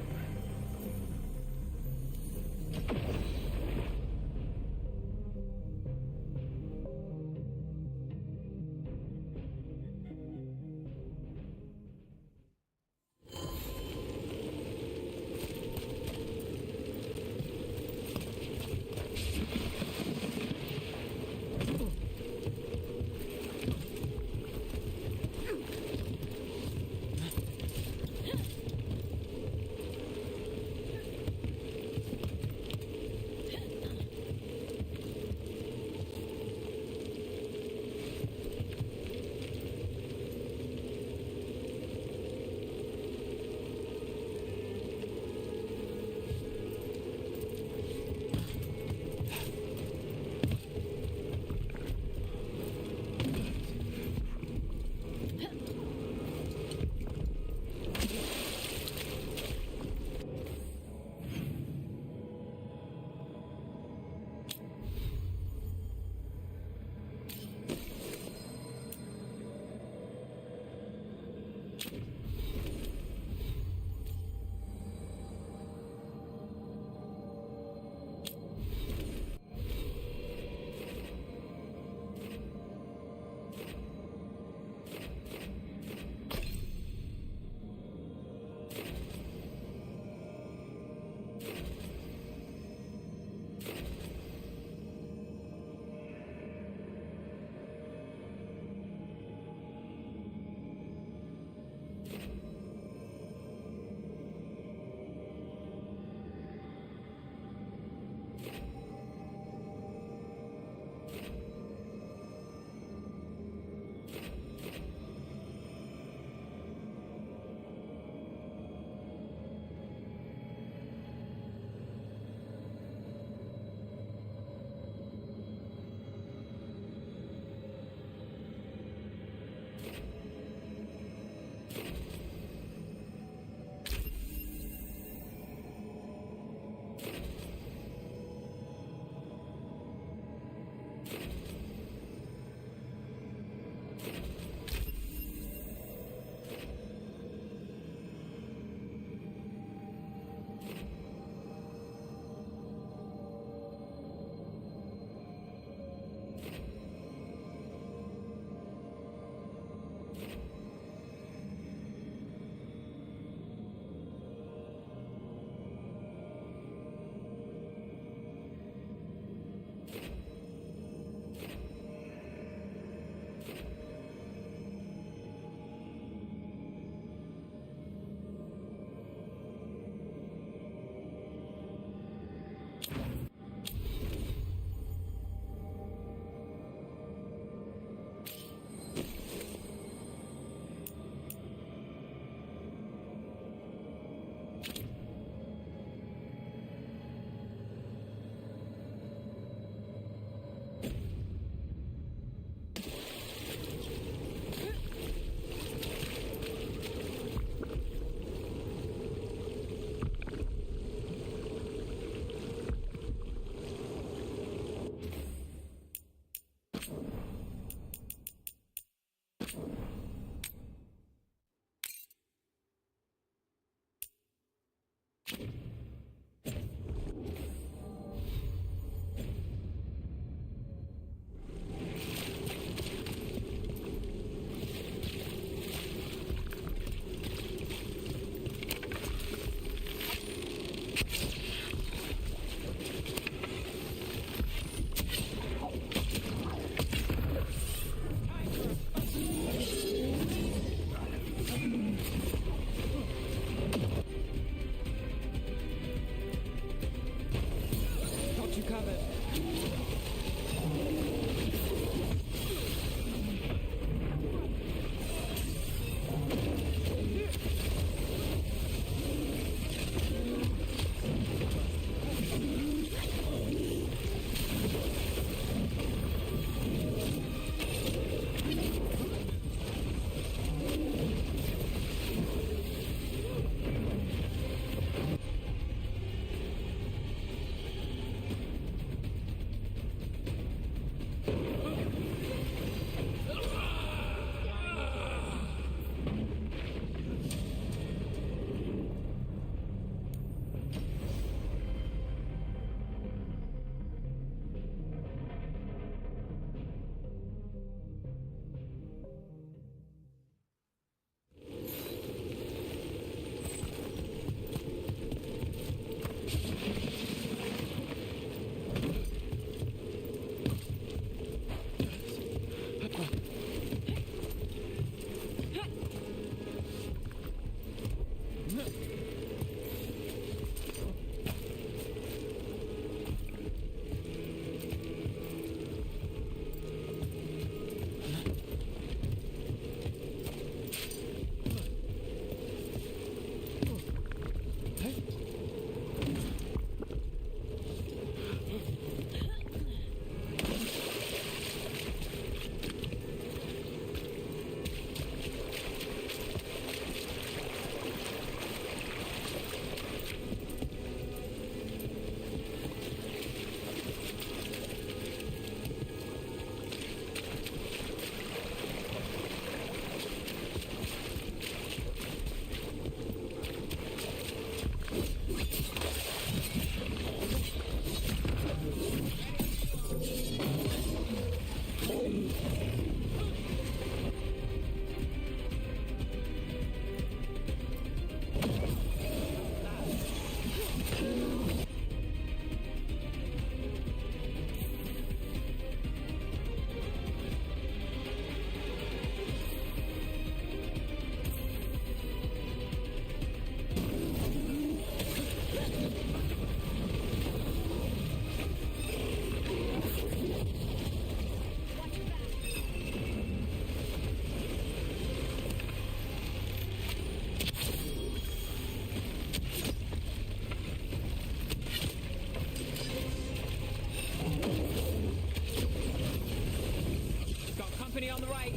company on the right.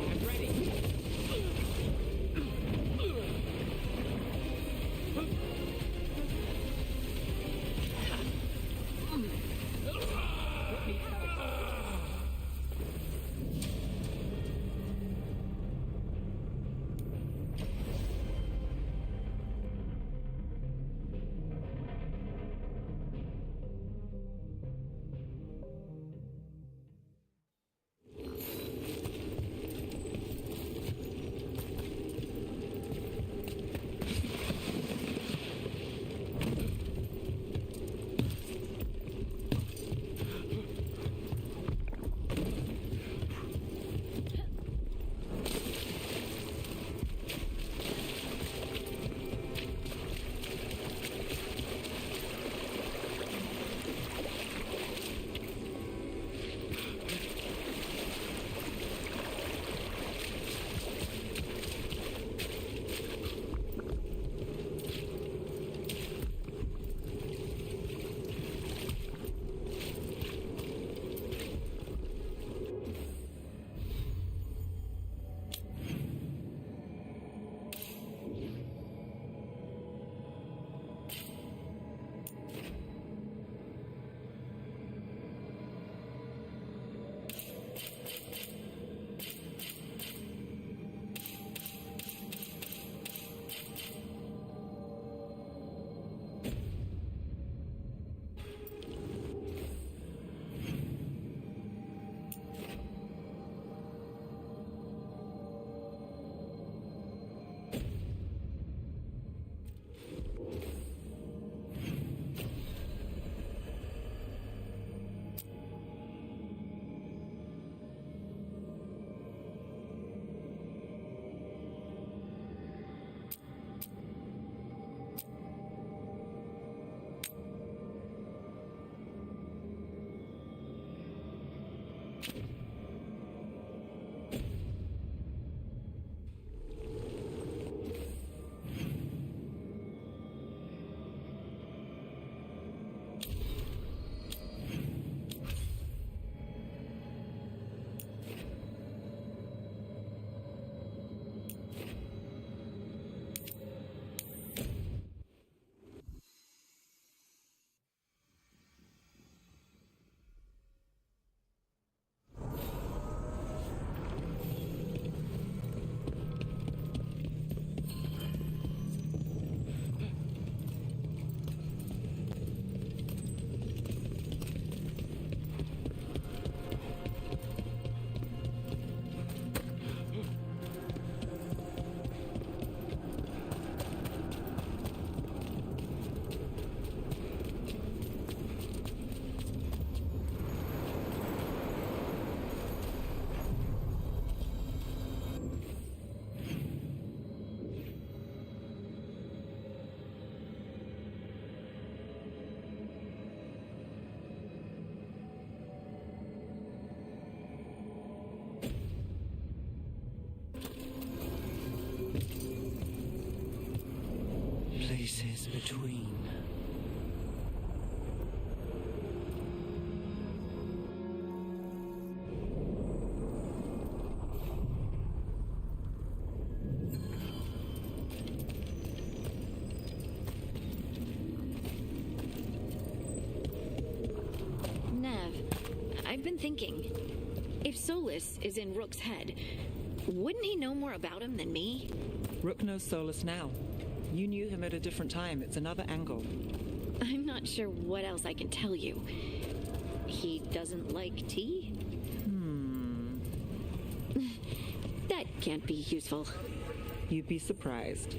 I'm ready. Places between. Nev, I've been thinking. If Solus is in Rook's head, wouldn't he know more about him than me? Rook knows Solus now. You knew him at a different time. It's another angle. I'm not sure what else I can tell you. He doesn't like tea? That can't be useful. You'd be surprised.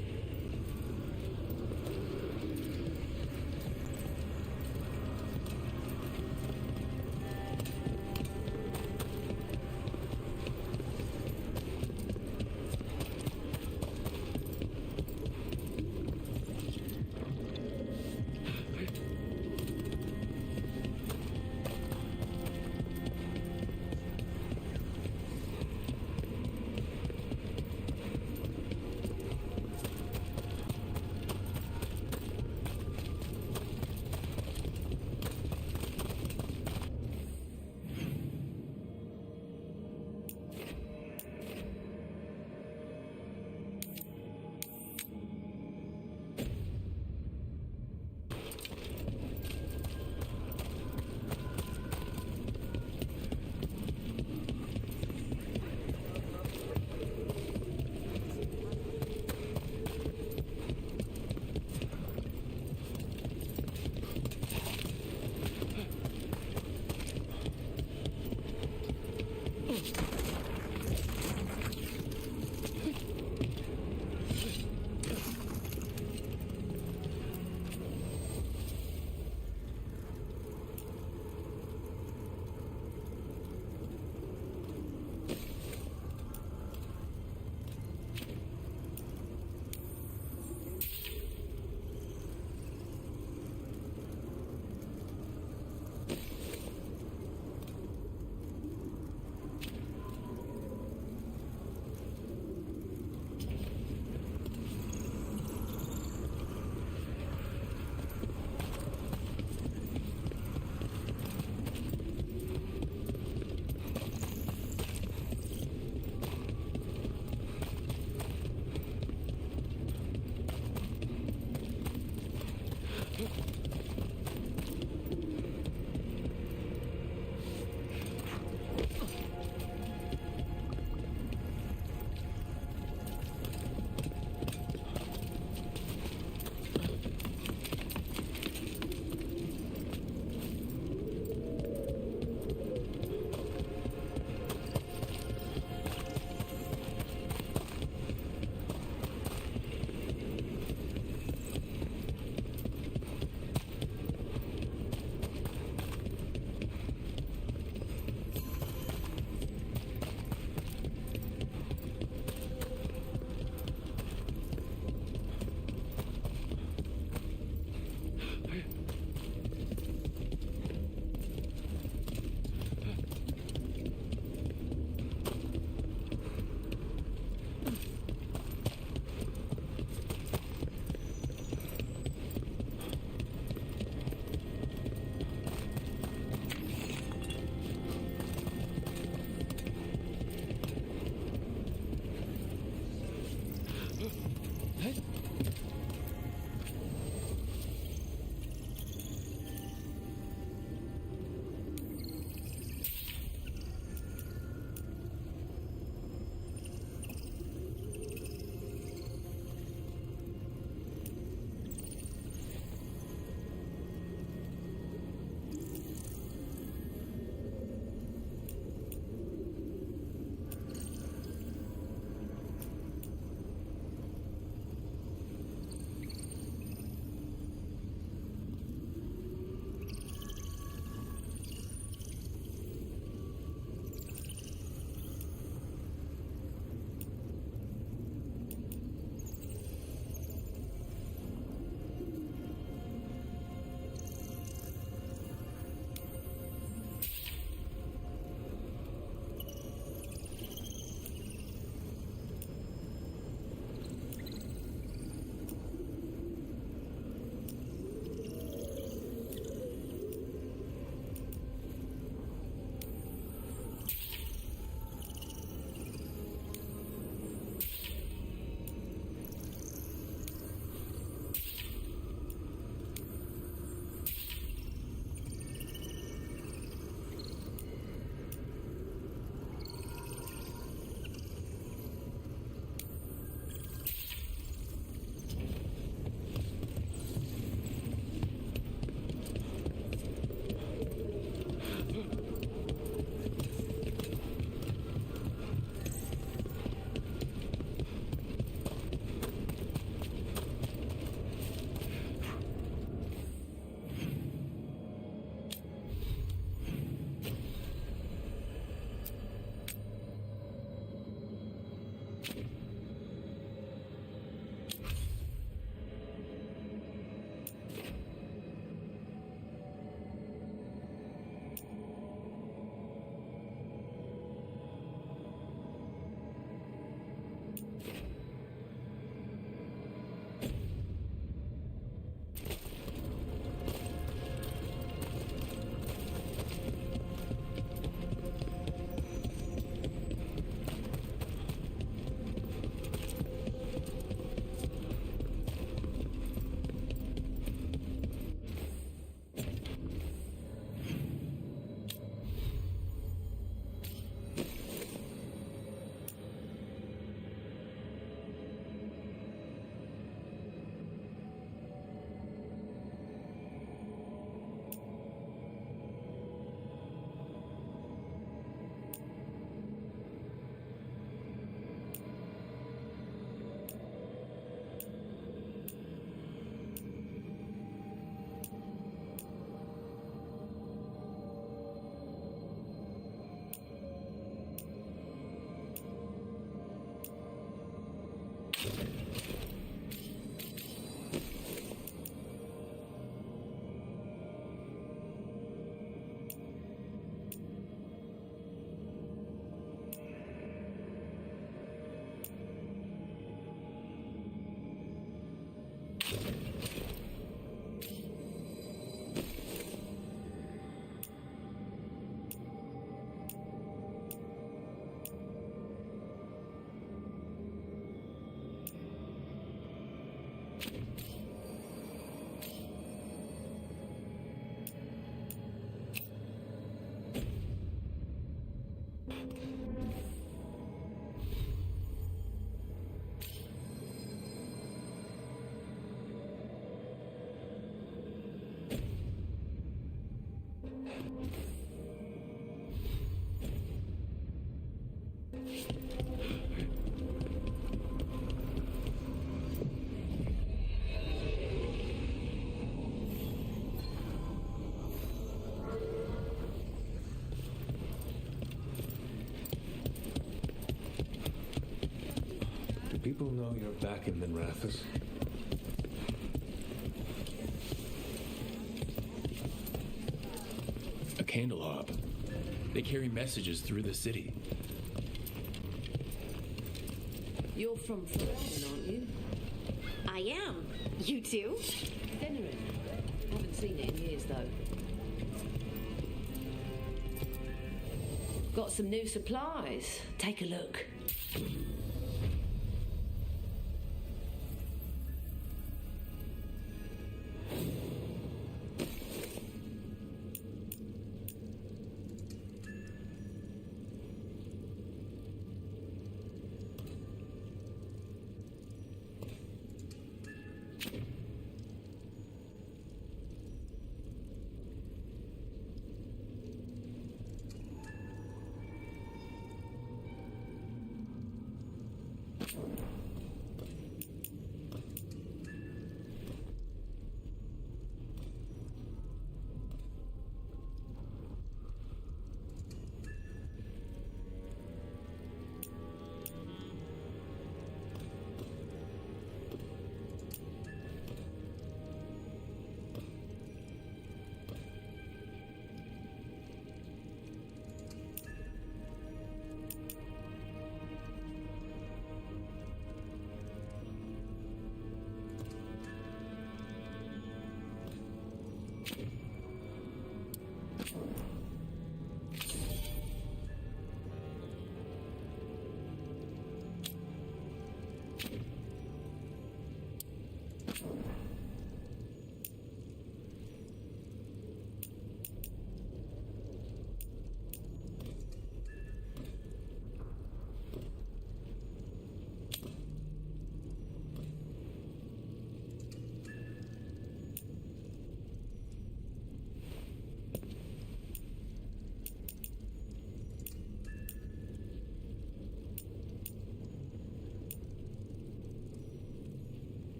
know you're back in Minrathous? A candle hop. They carry messages through the city. You're from Florida, aren't you? I am. You too? Venerin. Haven't seen it in years, though. Got some new supplies. Take a look.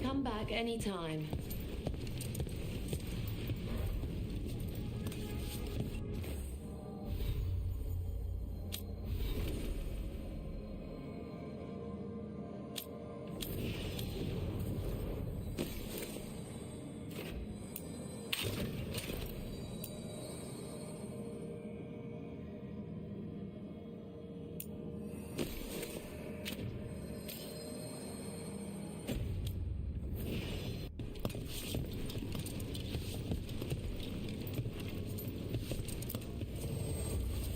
Come back anytime.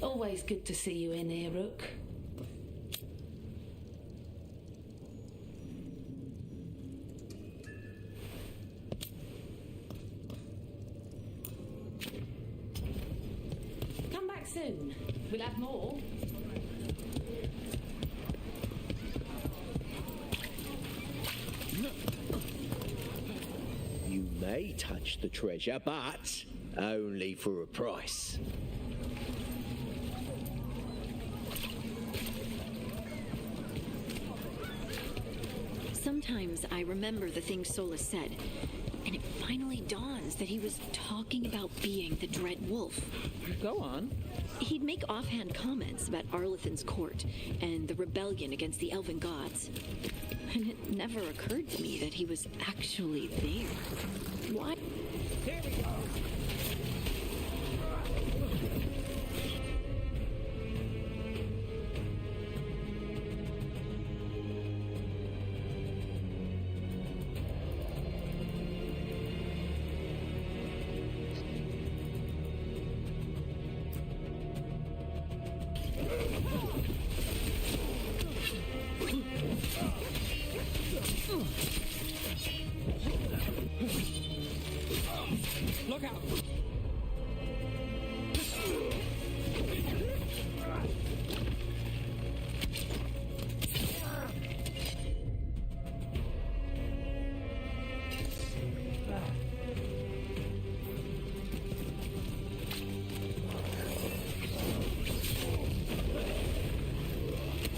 Always good to see you in here, Rook. Come back soon. We'll have more. You may touch the treasure, but only for a price. Sometimes I remember the things Solus said, and it finally dawns that he was talking about being the Dread Wolf. Go on. He'd make offhand comments about Arlethan's court and the rebellion against the elven gods. And it never occurred to me that he was actually there. Why? Here we go. Look out!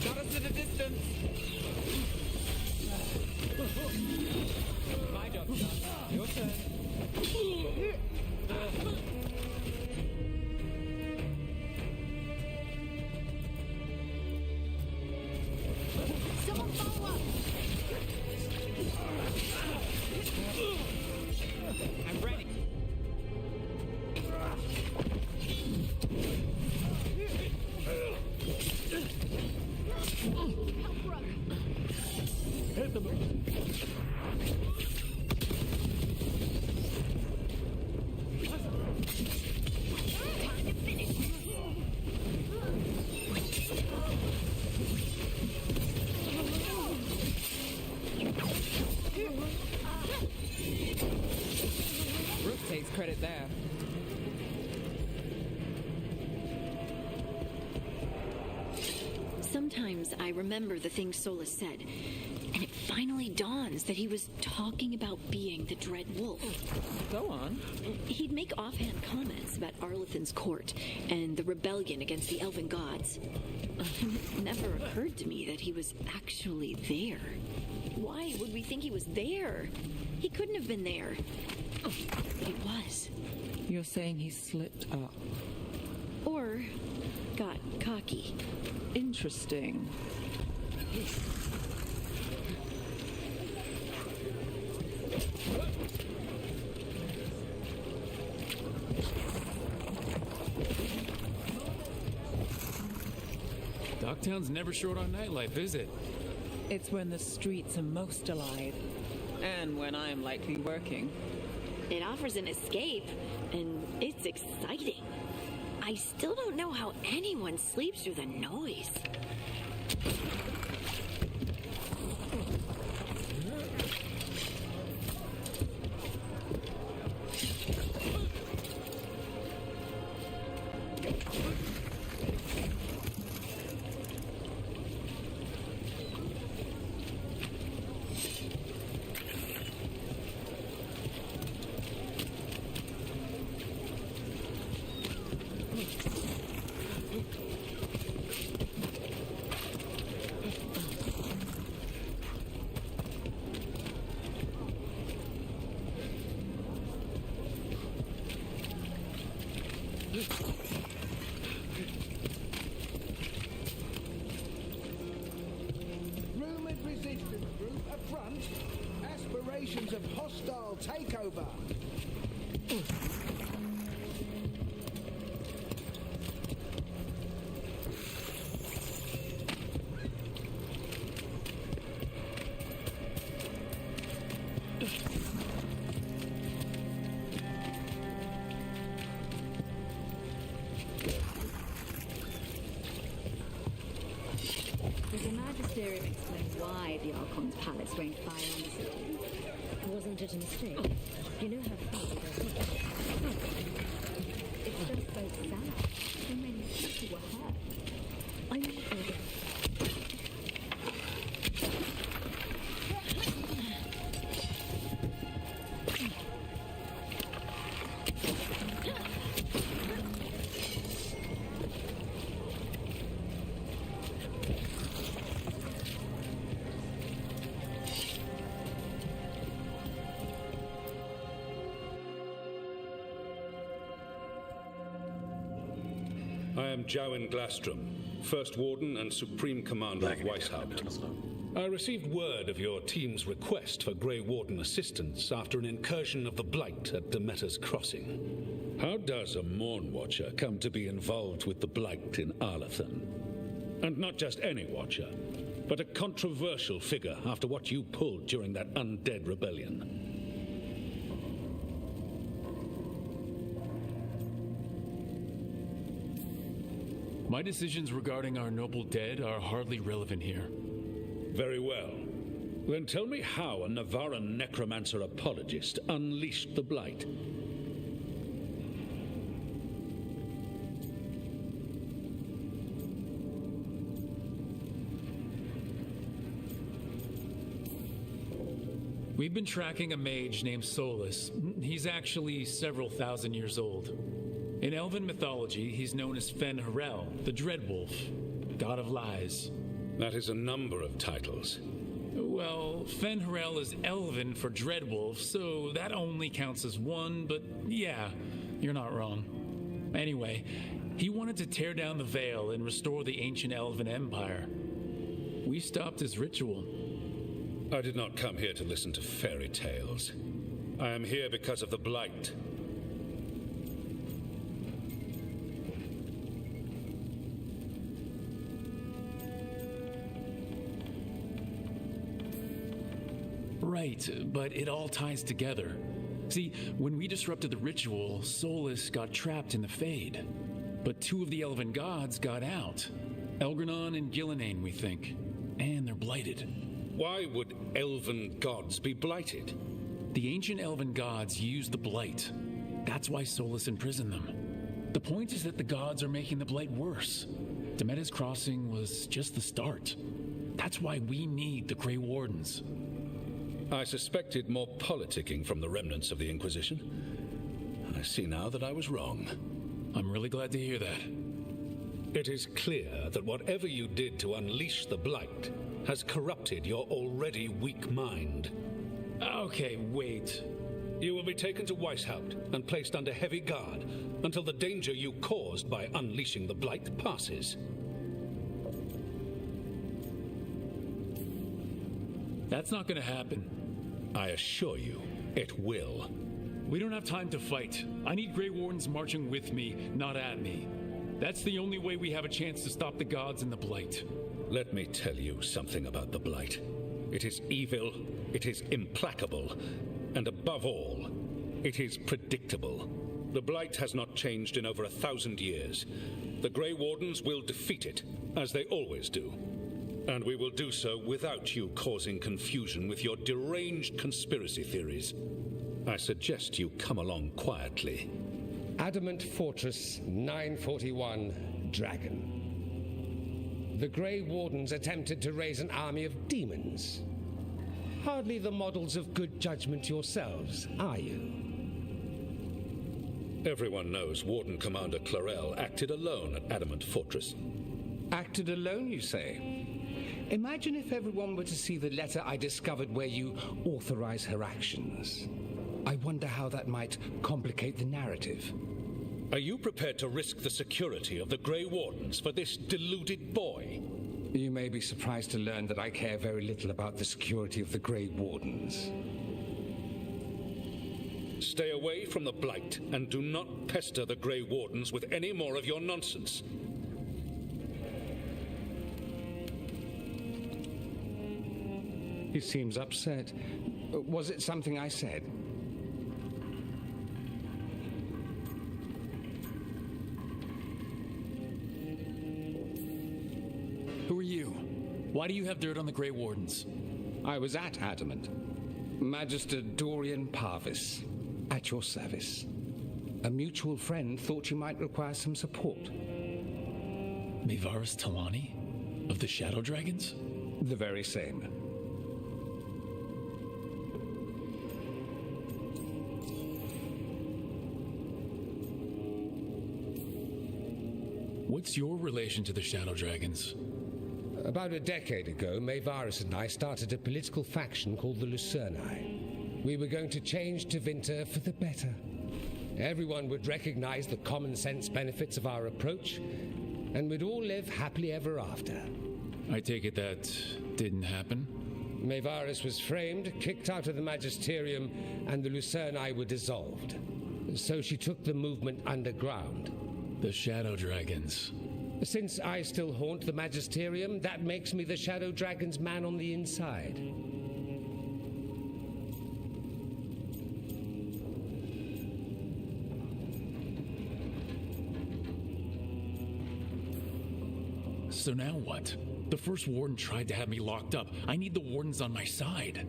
Got us at a distance. My job, son. Your turn. Someone follow up! I'm ready. Hit them. Rook takes credit there. Sometimes I remember the things Solus said, and it finally dawns that he was talking about being the Dread Wolf. Go on. He'd make offhand comments about Arlethan's court and the rebellion against the elven gods. It never occurred to me that he was actually there. Why would we think he was there? He couldn't have been there. He was. You're saying he slipped up. Or got cocky. Interesting. Dogtown's never short on nightlife, is it? It's when the streets are most alive. And when I'm likely working. It offers an escape, and it's exciting. I still don't know how anyone sleeps through the noise. Rumored resistance group up front. Aspirations of hostile takeover. Does the Magisterium explain why the Archon's palace rained fire on the city? Wasn't it a mistake? You know how far it is. It's just so sad. So many people were hurt. I mean, am Jowen Glastrom, First Warden and Supreme Commander of Weishaupt. I received word of your team's request for Grey Warden assistance after an incursion of the Blight at Demeter's Crossing. How does a Morn Watcher come to be involved with the Blight in Arlathan? And not just any Watcher, but a controversial figure after what you pulled during that undead rebellion. My decisions regarding our noble dead are hardly relevant here. Very well. Then tell me how a Navaran necromancer apologist unleashed the Blight. We've been tracking a mage named Solus. He's actually several thousand years old. In Elven mythology, he's known as Fen Harel, the Dreadwolf, god of lies. That is a number of titles. Well, Fen Harel is Elven for Dreadwolf, so that only counts as one, but yeah, you're not wrong. Anyway, he wanted to tear down the Veil and restore the ancient Elven Empire. We stopped his ritual. I did not come here to listen to fairy tales. I am here because of the Blight. Right, but it all ties together. See, when we disrupted the ritual, Solus got trapped in the Fade. But two of the Elven gods got out. Elgranon and Gillinane, we think. And they're blighted. Why would Elven gods be blighted? The ancient Elven gods used the Blight. That's why Solus imprisoned them. The point is that the gods are making the Blight worse. Demeter's Crossing was just the start. That's why we need the Grey Wardens. I suspected more politicking from the remnants of the Inquisition. I see now that I was wrong. I'm really glad to hear that. It is clear that whatever you did to unleash the Blight has corrupted your already weak mind. Okay, wait. You will be taken to Weishaupt and placed under heavy guard until the danger you caused by unleashing the Blight passes. That's not gonna happen. I assure you, it will. We don't have time to fight. I need Grey Wardens marching with me, not at me. That's the only way we have a chance to stop the gods and the Blight. Let me tell you something about the Blight. It is evil, it is implacable, and above all, it is predictable. The Blight has not changed in over 1,000 years. The Grey Wardens will defeat it, as they always do. And we will do so without you causing confusion with your deranged conspiracy theories. I suggest you come along quietly. Adamant Fortress 941 Dragon. The Grey Wardens attempted to raise an army of demons. Hardly the models of good judgment yourselves, are you? Everyone knows Warden Commander Clarel acted alone at Adamant Fortress. Acted alone, you say? Imagine if everyone were to see the letter I discovered where you authorize her actions. I wonder how that might complicate the narrative. Are you prepared to risk the security of the Grey Wardens for this deluded boy? You may be surprised to learn that I care very little about the security of the Grey Wardens. Stay away from the Blight and do not pester the Grey Wardens with any more of your nonsense. He seems upset. Was it something I said? Who are you? Why do you have dirt on the Grey Wardens? I was at Adamant. Magister Dorian Parvis, at your service. A mutual friend thought you might require some support. Mevaris Talani? Of the Shadow Dragons? The very same. What's your relation to the Shadow Dragons? About a decade ago, Mevaris and I started a political faction called the Lucerni. We were going to change Tevinter for the better. Everyone would recognize the common sense benefits of our approach, and we'd all live happily ever after. I take it that didn't happen? Maevaris was framed, kicked out of the Magisterium, and the Lucerni were dissolved. So she took the movement underground. The Shadow Dragons. Since I still haunt the Magisterium, that makes me the Shadow Dragon's man on the inside. So now what? The first warden tried to have me locked up. I need the wardens on my side.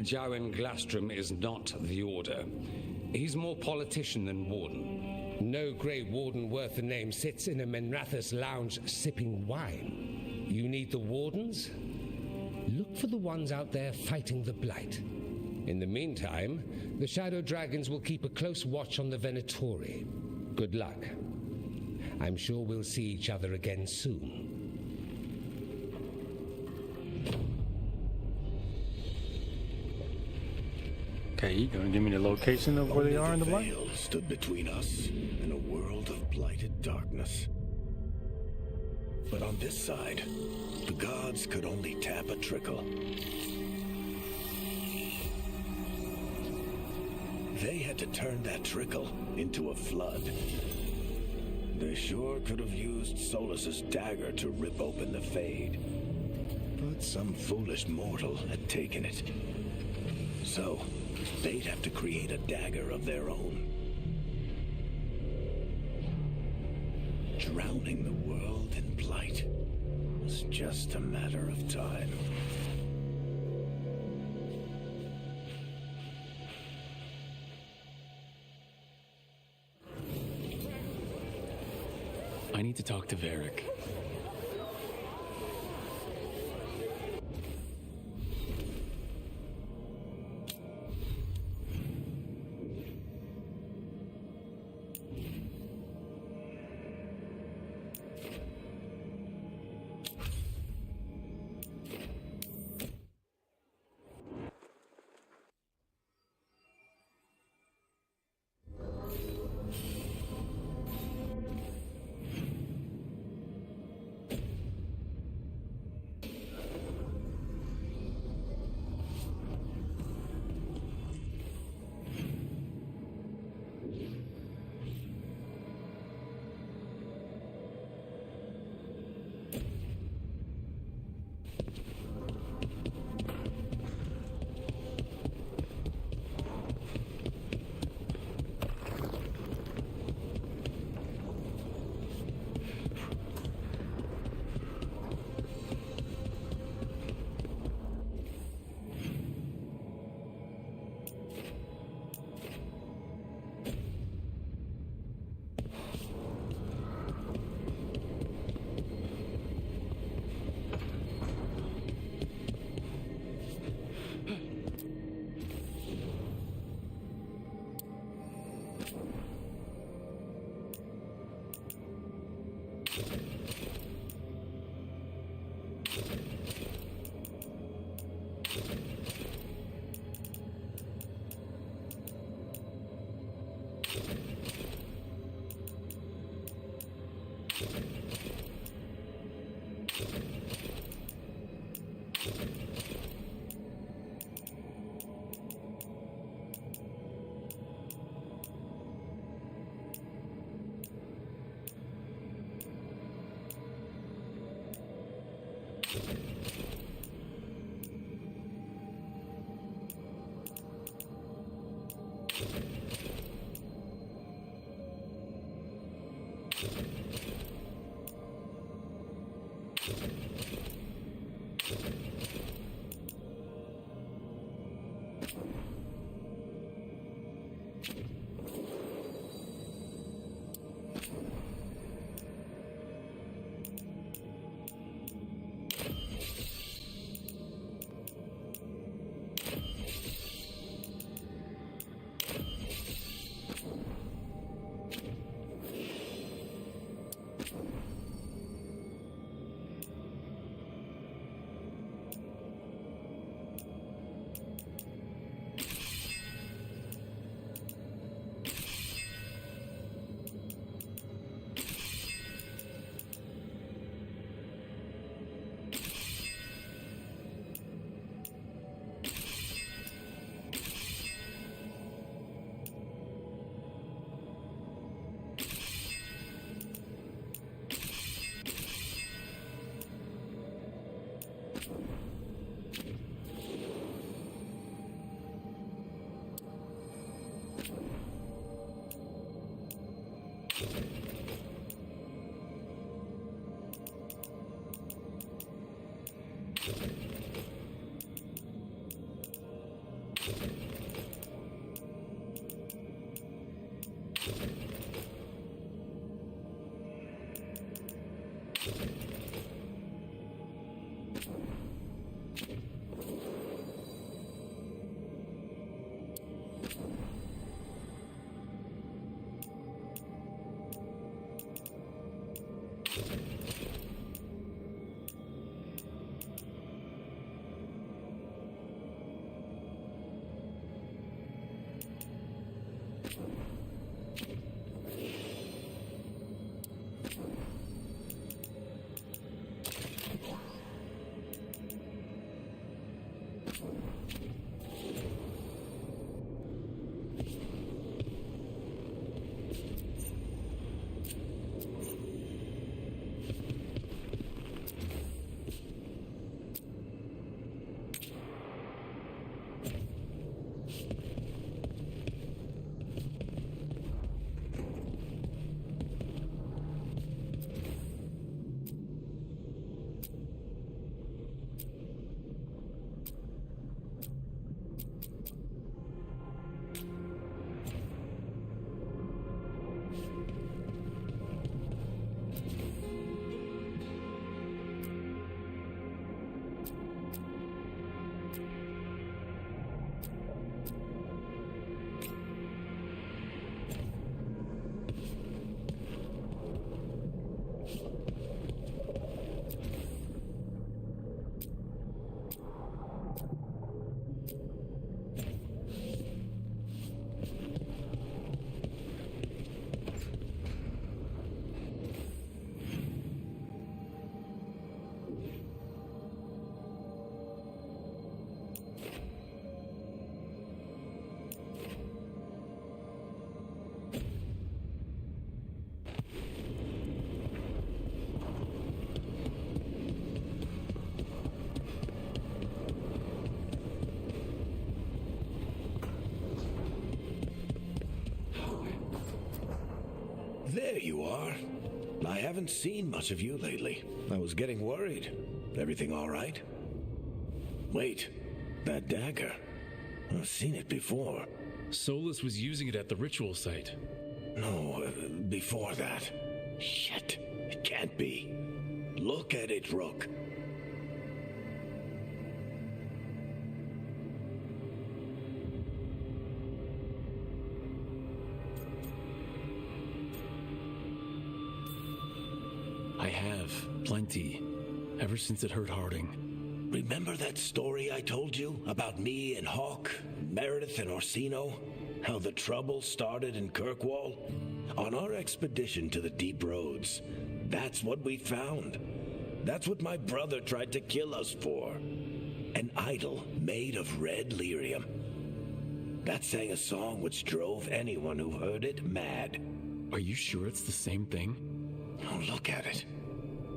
Jowen Glastrom is not the Order. He's more politician than warden. No Grey Warden worth the name sits in a Menrathus lounge sipping wine. You need the wardens? Look for the ones out there fighting the Blight. In the meantime, the Shadow Dragons will keep a close watch on the Venatori. Good luck. I'm sure we'll see each other again soon. Okay, you gonna give me the location of where they are in the Blight? Veil stood between us and a world of blighted darkness. But on this side, the gods could only tap a trickle. They had to turn that trickle into a flood. They sure could have used Solus's dagger to rip open the Fade. But some foolish mortal had taken it. So, they'd have to create a dagger of their own. Drowning the world in blight was just a matter of time. I need to talk to Varric. There you are. I haven't seen much of you lately. I was getting worried. Everything all right? Wait, that dagger. I've seen it before. Solus was using it at the ritual site. No, before that. Shit, it can't be. Look at it, Rook. I have, plenty, ever since it hurt Harding. Remember that story I told you about me and Hawk, Meredith and Orsino? How the trouble started in Kirkwall? On our expedition to the deep roads, that's what we found. That's what my brother tried to kill us for. An idol made of red lyrium. That sang a song which drove anyone who heard it mad. Are you sure it's the same thing? Oh, look at it.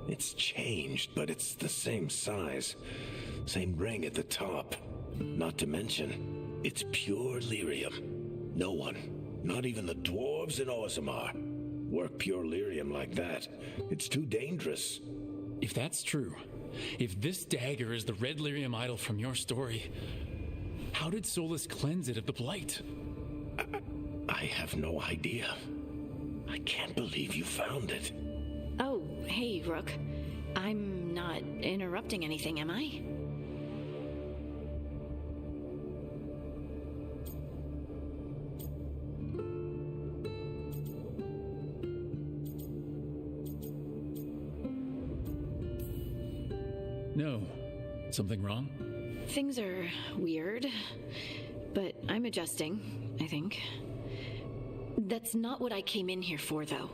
It's changed, but it's the same size. Same ring at the top. Not to mention, it's pure lyrium. No one, not even the dwarves in Orzammar, work pure lyrium like that. It's too dangerous. If that's true, if this dagger is the red lyrium idol from your story, how did Solus cleanse it of the blight? I have no idea. I can't believe you found it. Oh, hey, Rook. I'm not interrupting anything, am I? No. Something wrong? Things are weird, but I'm adjusting, I think. That's not what I came in here for, though.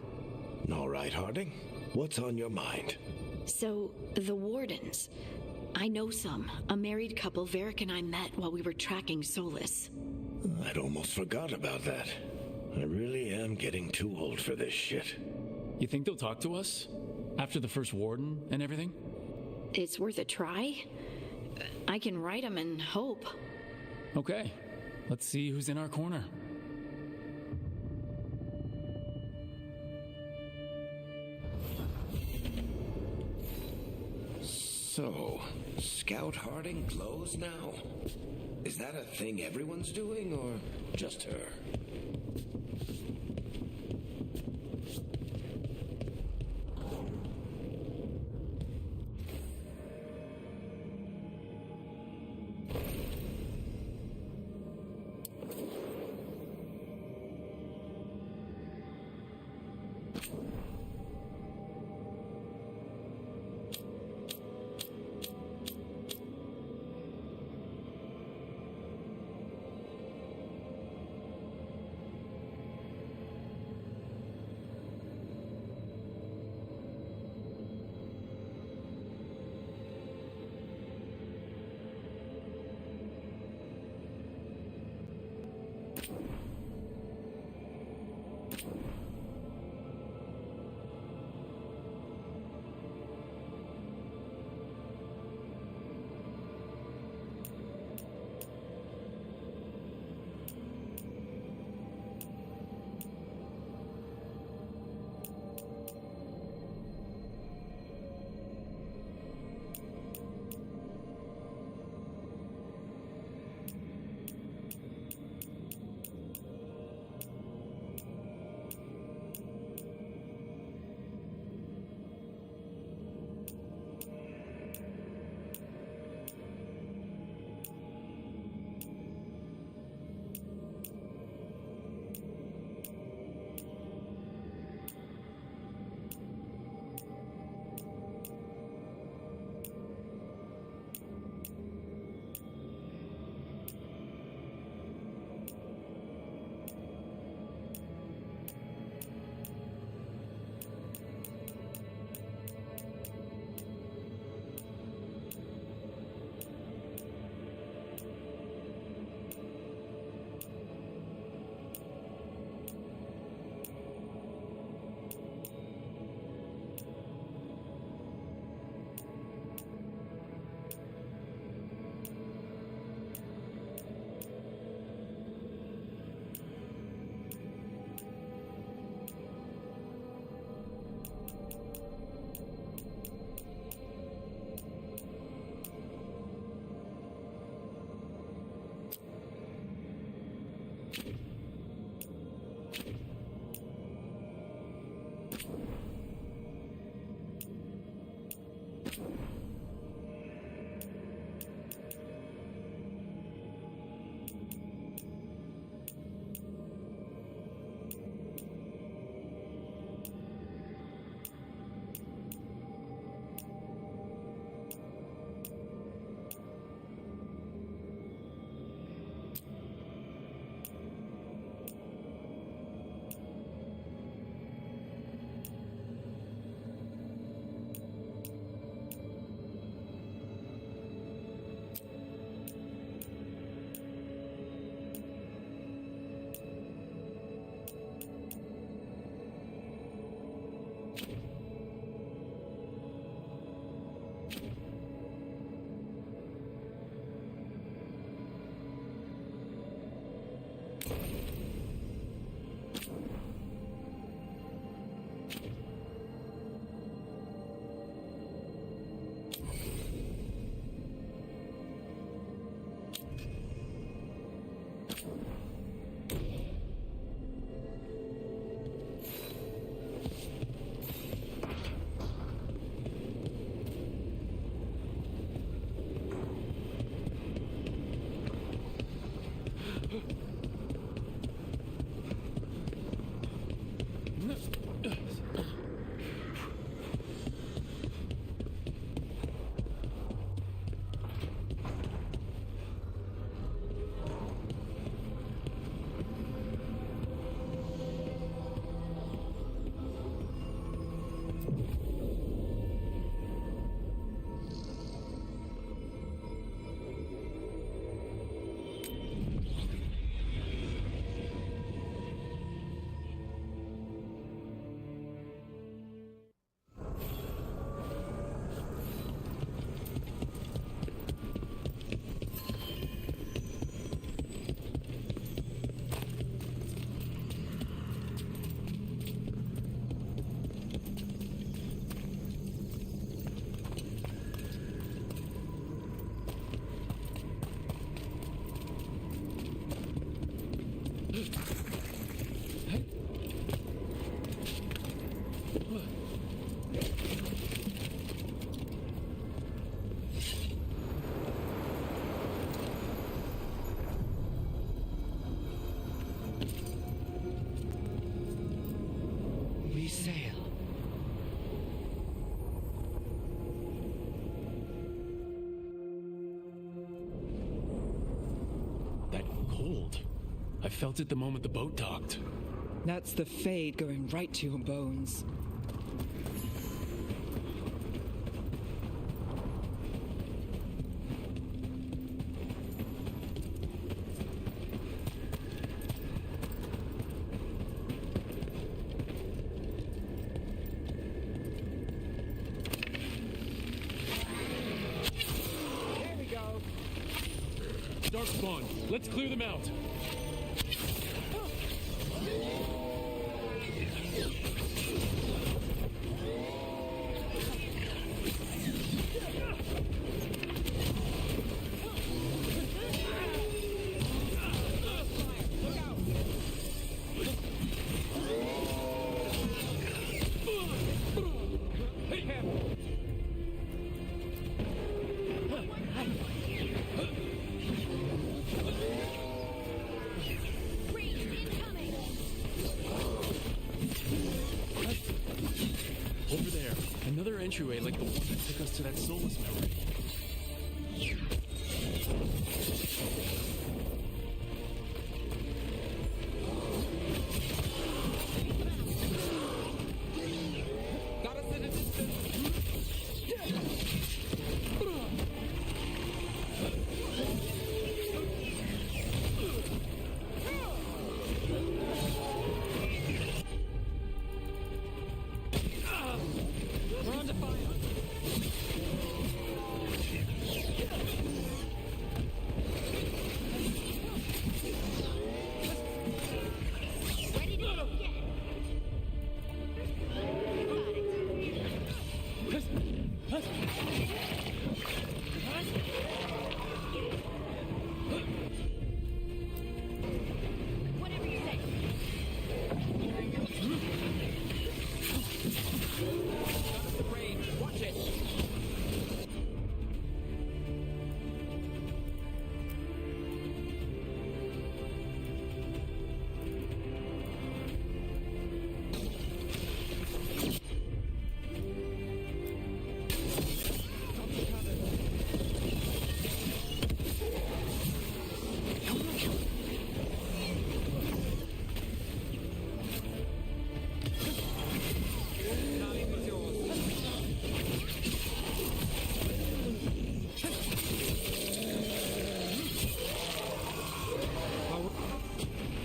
All right, Harding. What's on your mind? So, the Wardens. I know some. A married couple Varric and I met while we were tracking Solus. I'd almost forgot about that. I really am getting too old for this shit. You think they'll talk to us? After the first warden and everything? It's worth a try. I can write them and hope. Okay. Let's see who's in our corner. So, Scout Harding glows now? Is that a thing everyone's doing, or just her? That cold. I felt it the moment the boat docked. That's the Fade going right to your bones. There we go. DarkSpawn, let's clear them out. Over there, another entryway like the one that took us to that Solus memory. Got us in a distance. We're on to fire. Ready to go get whatever you say. Got us the range. Watch it. Time is yours.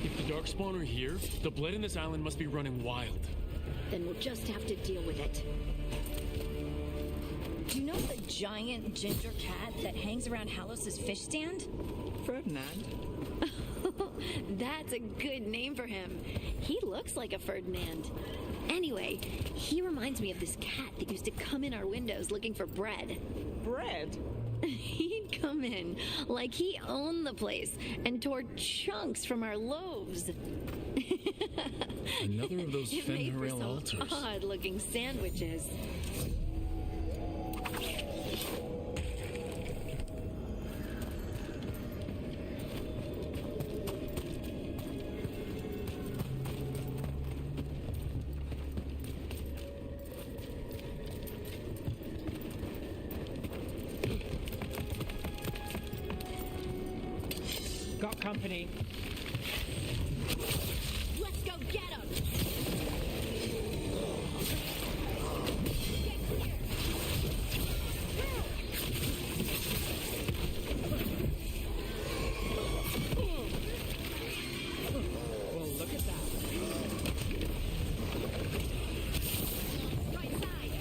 If the DarkSpawn are here, the blood in this island must be running wild. Then we'll just have to deal with it. Do you know the giant ginger cat that hangs around Halos's fish stand? Ferdinand. That's a good name for him. He looks like a Ferdinand. Anyway, he reminds me of this cat that used to come in our windows looking for bread. Bread? He'd come in like he owned the place and tore chunks from our loaves. Another of those It made for Fenrirel some altars. odd-looking sandwiches. Got company. Let's go get him! Well, look at that. Right side!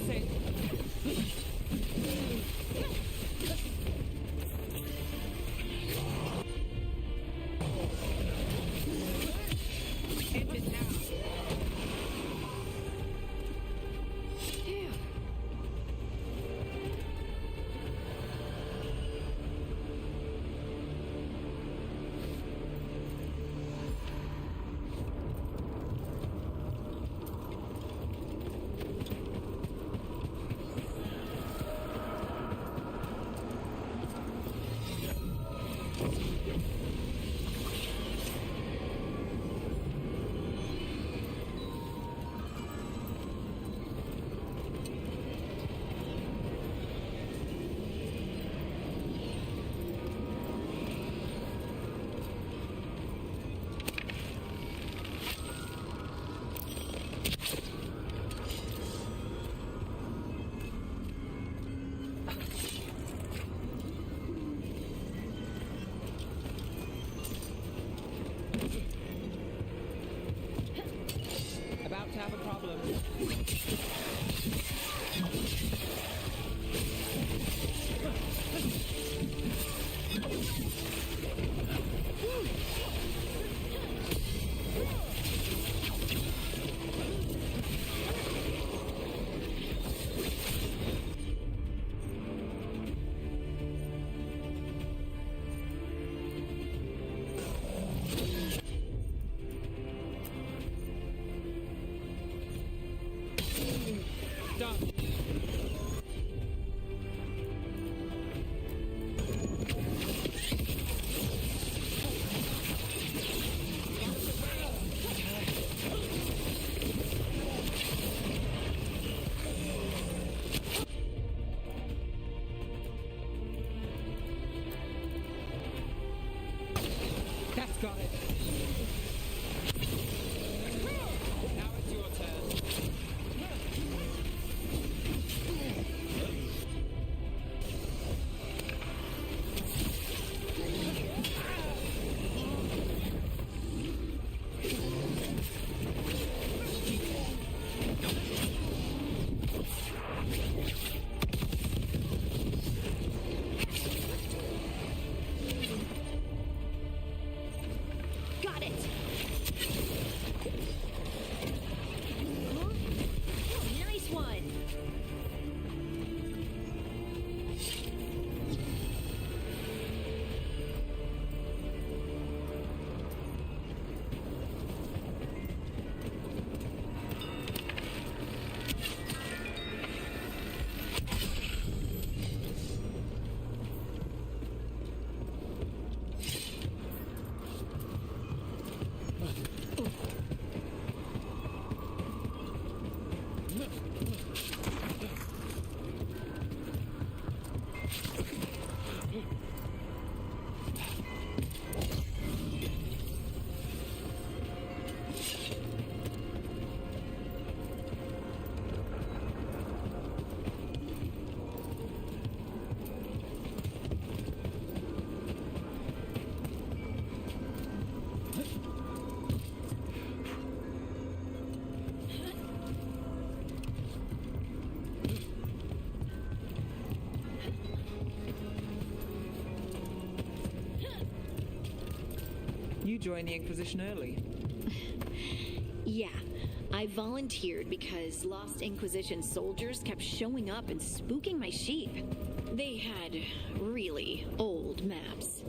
it. End it now. Phew. About to have a problem. Done. That's got it. Now it's your turn. Got it. Nice one. You joined the Inquisition early. Yeah, I volunteered because Lost Inquisition soldiers kept showing up and spooking my sheep. They had really old maps.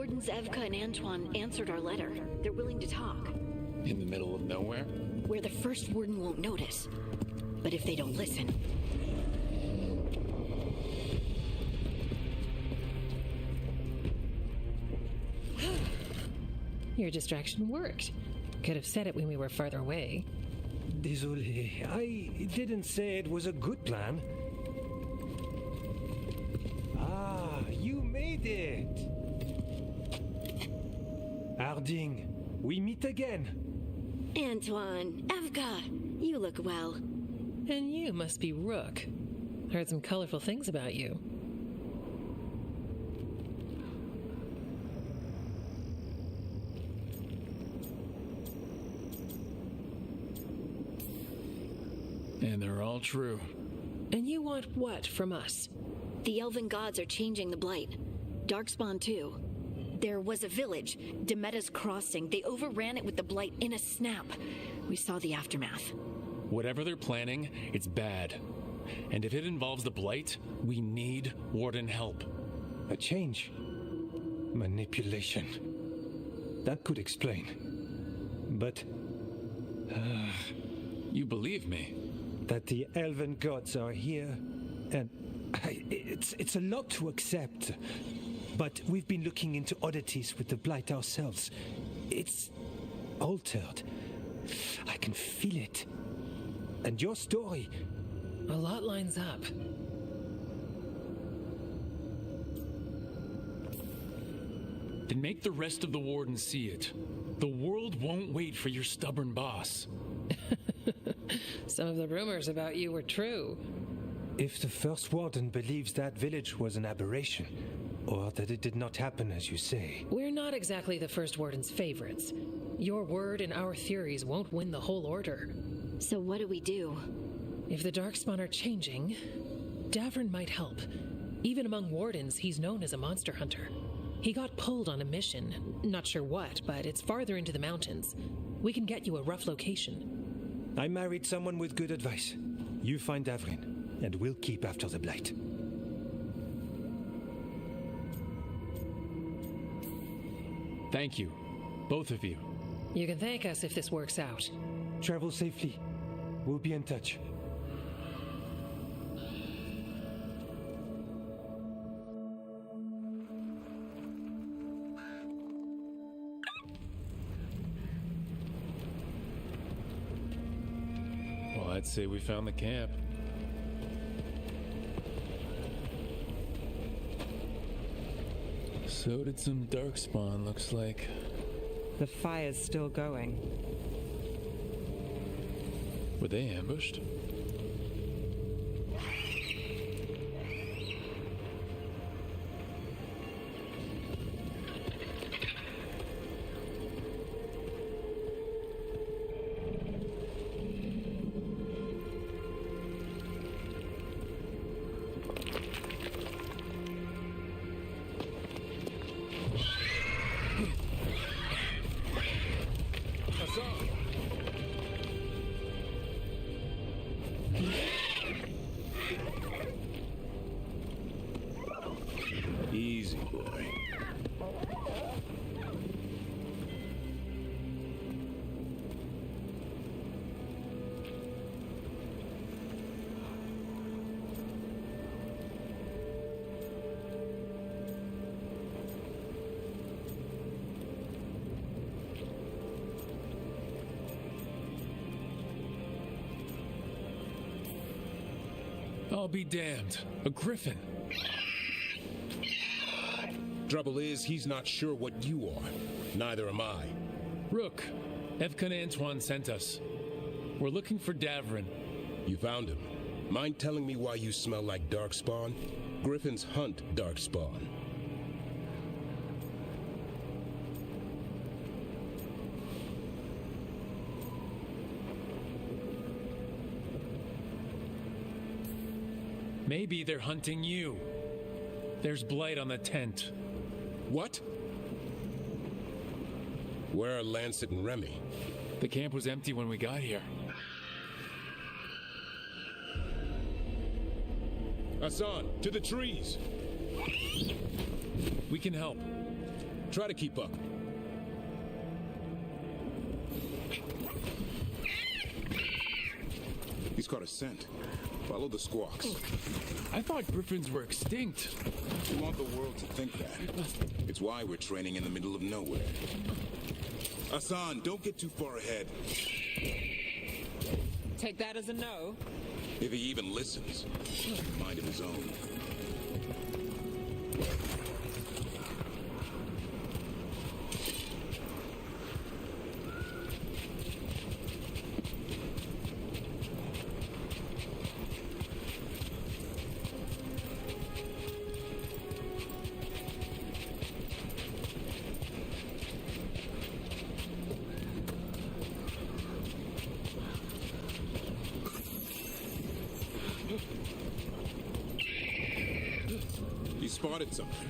Wardens Evka and Antoine answered our letter. They're willing to talk. In the middle of nowhere? Where the first warden won't notice. But if they don't listen... Your distraction worked. Could have said it when we were farther away. Désolé, I didn't say it was a good plan. Ah, you made it! Harding, we meet again. Antoine, Evka, you look well. And you must be Rook. Heard some colorful things about you. And they're all true. And you want what from us? The elven gods are changing the Blight. DarkSpawn too. There was a village, Demeta's Crossing. They overran it with the Blight in a snap. We saw the aftermath. Whatever they're planning, it's bad. And if it involves the Blight, we need Warden help. A change. Manipulation. That could explain. But... you believe me? That the elven gods are here, and it's a lot to accept. But we've been looking into oddities with the Blight ourselves. It's altered. I can feel it. And your story... A lot lines up. Then make the rest of the Wardens see it. The world won't wait for your stubborn boss. Some of the rumors about you were true. If the first warden believes that village was an aberration, or that it did not happen as you say... We're not exactly the first warden's favorites. Your word and our theories won't win the whole order. So what do we do? If the Darkspawn are changing, Davrin might help. Even among wardens, he's known as a monster hunter. He got pulled on a mission. Not sure what, but it's farther into the mountains. We can get you a rough location. I married someone with good advice. You find Davrin, and we'll keep after the Blight. Thank you, both of you. You can thank us if this works out. Travel safely. We'll be in touch. Well, I'd say we found the camp. So did some Darkspawn, looks like. The fire's still going. Were they ambushed? Easy, boy. I'll be damned. A griffin. Trouble is, he's not sure what you are. Neither am I. Rook, Evka and Antoine sent us. We're looking for Davrin. You found him. Mind telling me why you smell like Darkspawn? Griffins hunt Darkspawn. Maybe they're hunting you. There's blight on the tent. What? Where are Lancet and Remy? The camp was empty when we got here. Hassan, to the trees! We can help. Try to keep up. He's caught a scent. Follow the squawks. I thought griffins were extinct. We want the world to think that. It's why we're training in the middle of nowhere. Hassan, don't get too far ahead. Take that as a no. If he even listens. He's got a mind of his own. He spotted something.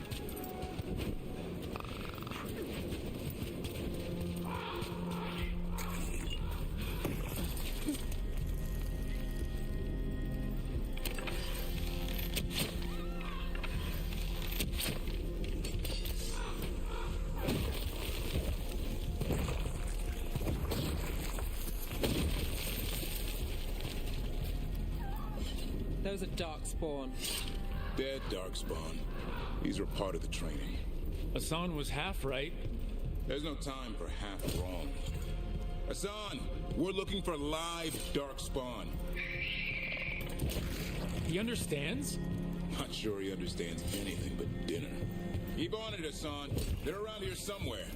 Those are DarkSpawn. Dead DarkSpawn. These are part of the training. Hassan was half right. There's no time for half wrong. Hassan, we're looking for live DarkSpawn. He understands? Not sure he understands anything but dinner. Keep on it, Hassan. They're around here somewhere.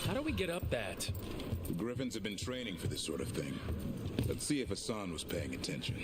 How do we get up that? The Griffins have been training for this sort of thing. Let's see if Hassan was paying attention.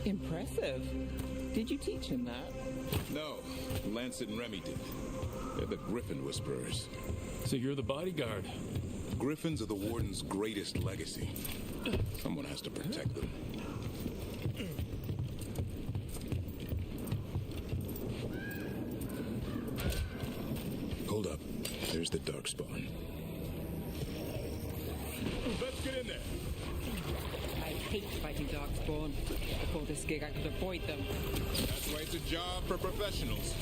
Impressive. Did you teach him that? No, Lancet and Remy did. They're the Griffin Whisperers. So you're the bodyguard. Griffins are the Warden's greatest legacy. Someone has to protect them. Hold up. There's the DarkSpawn. Let's get in there. I hate fighting DarkSpawn. Before this gig, I could avoid them. That's why it's a job for professionals.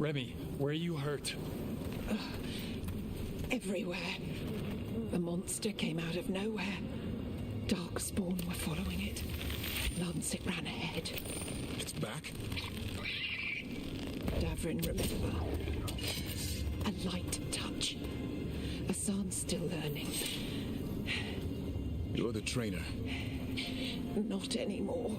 Remy, where are you hurt? Everywhere. The monster came out of nowhere. DarkSpawn were following it. Once it ran ahead. It's back? Davrin, remember. A light touch. Hassan's still learning. You're the trainer. Not anymore.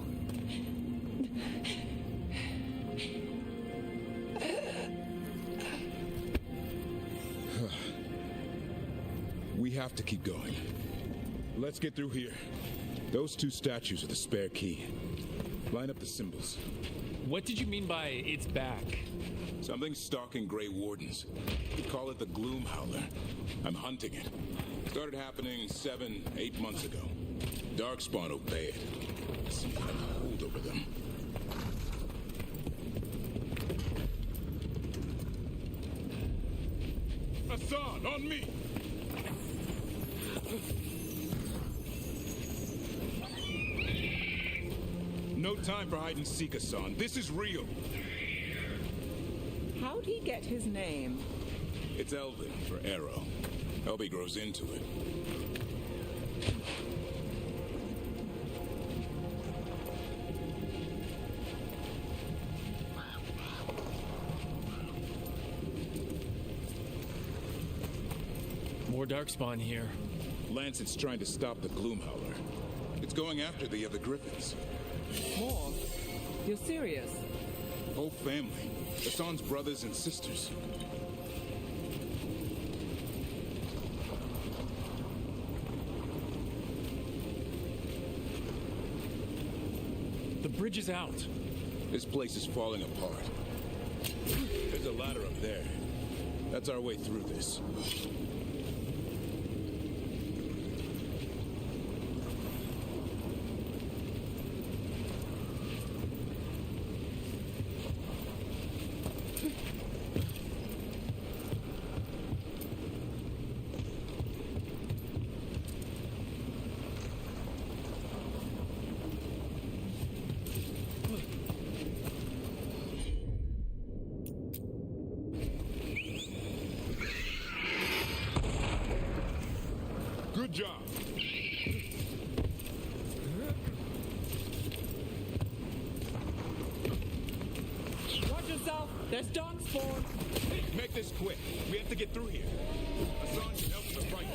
We have to keep going. Let's get through here. Those two statues are the spare key. Line up the symbols. What did you mean by it's back? Something's stalking Grey Wardens. We call it the Gloom Howler. I'm hunting it. Started happening 7, 8 months ago. DarkSpawn obey it. Some kind of hold over them. Hassan, on me! No time for hide and seek, Hassan. This is real. How'd he get his name? It's Elvin for Arrow. Elby grows into it. More DarkSpawn here. Lancet's trying to stop the Gloom Howler. It's going after the other Griffins. More? You're serious? Whole family. Hassan's brothers and sisters. The bridge is out. This place is falling apart. There's a ladder up there. That's our way through this. Good job. Watch yourself! There's DarkSpawn! Make this quick. We have to get through here. Hassan can help us fight.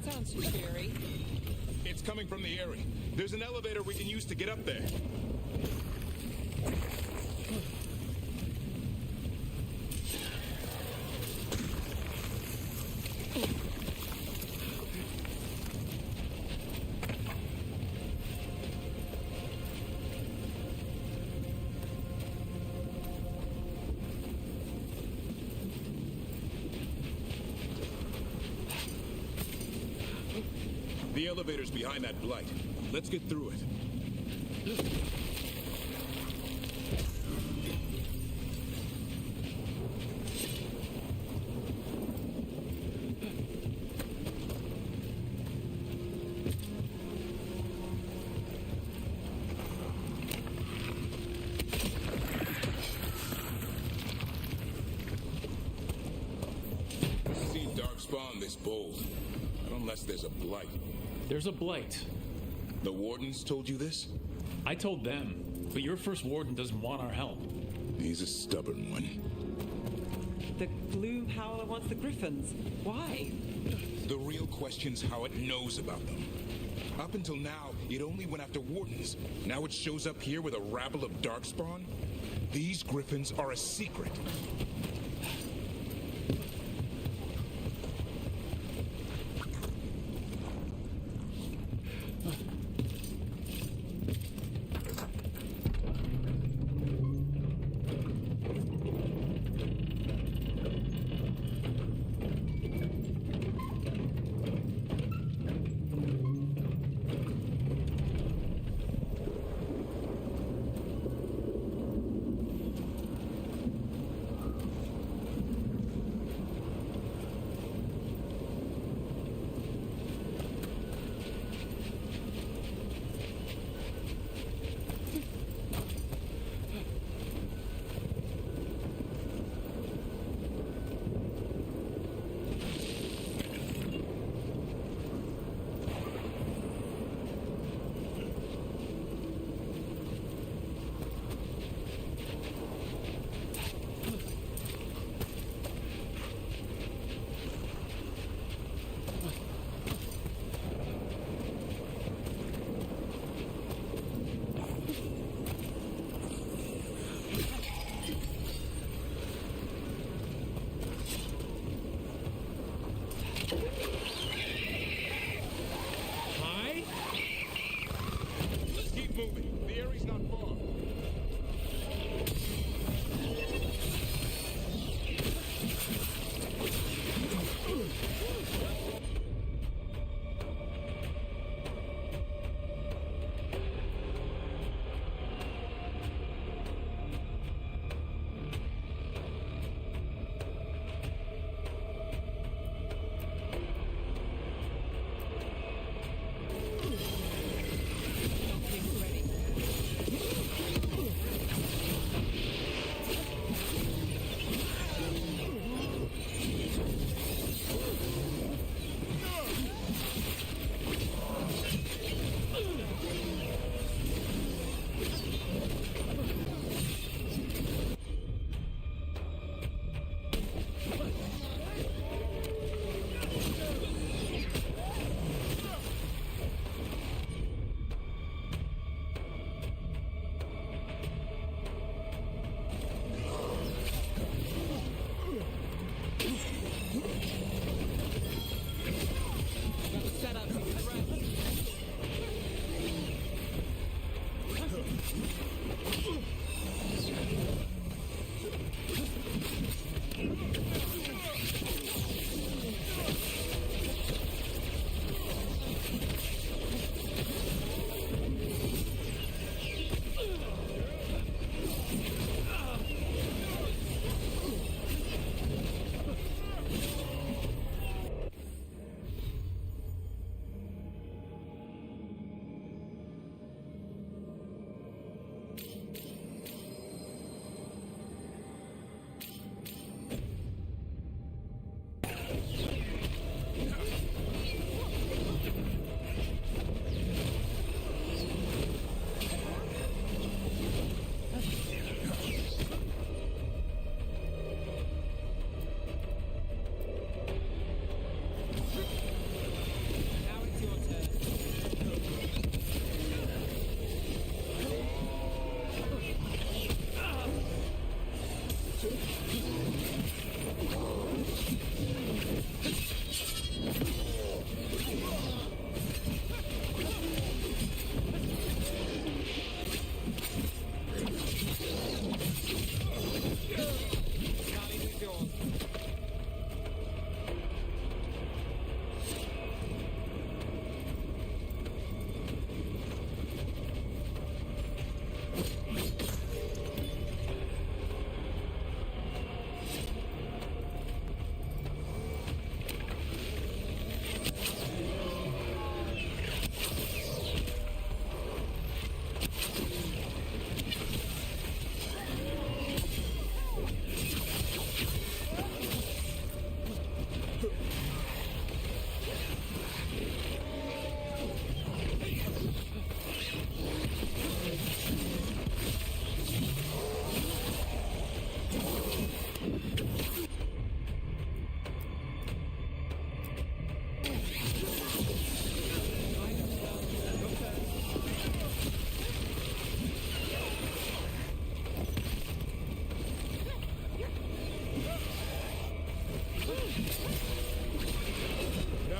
That sounds scary. It's coming from the area. There's an elevator we can use to get up there. The elevator's behind that blight. Let's get through it. Seen DarkSpawn this bold. Not unless there's a blight. There's a blight. The wardens told you this? I told them, but your first warden doesn't want our help. He's a stubborn one. The Gloom Howler wants the Griffins. Why? The real question's how it knows about them. Up until now, it only went after wardens. Now it shows up here with a rabble of DarkSpawn? These Griffins are a secret.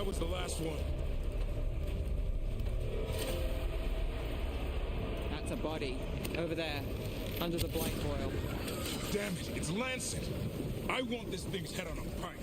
That was the last one. That's a body. Over there. Under the blight coil. Damn it, it's Lancet. I want this thing's head on a pike.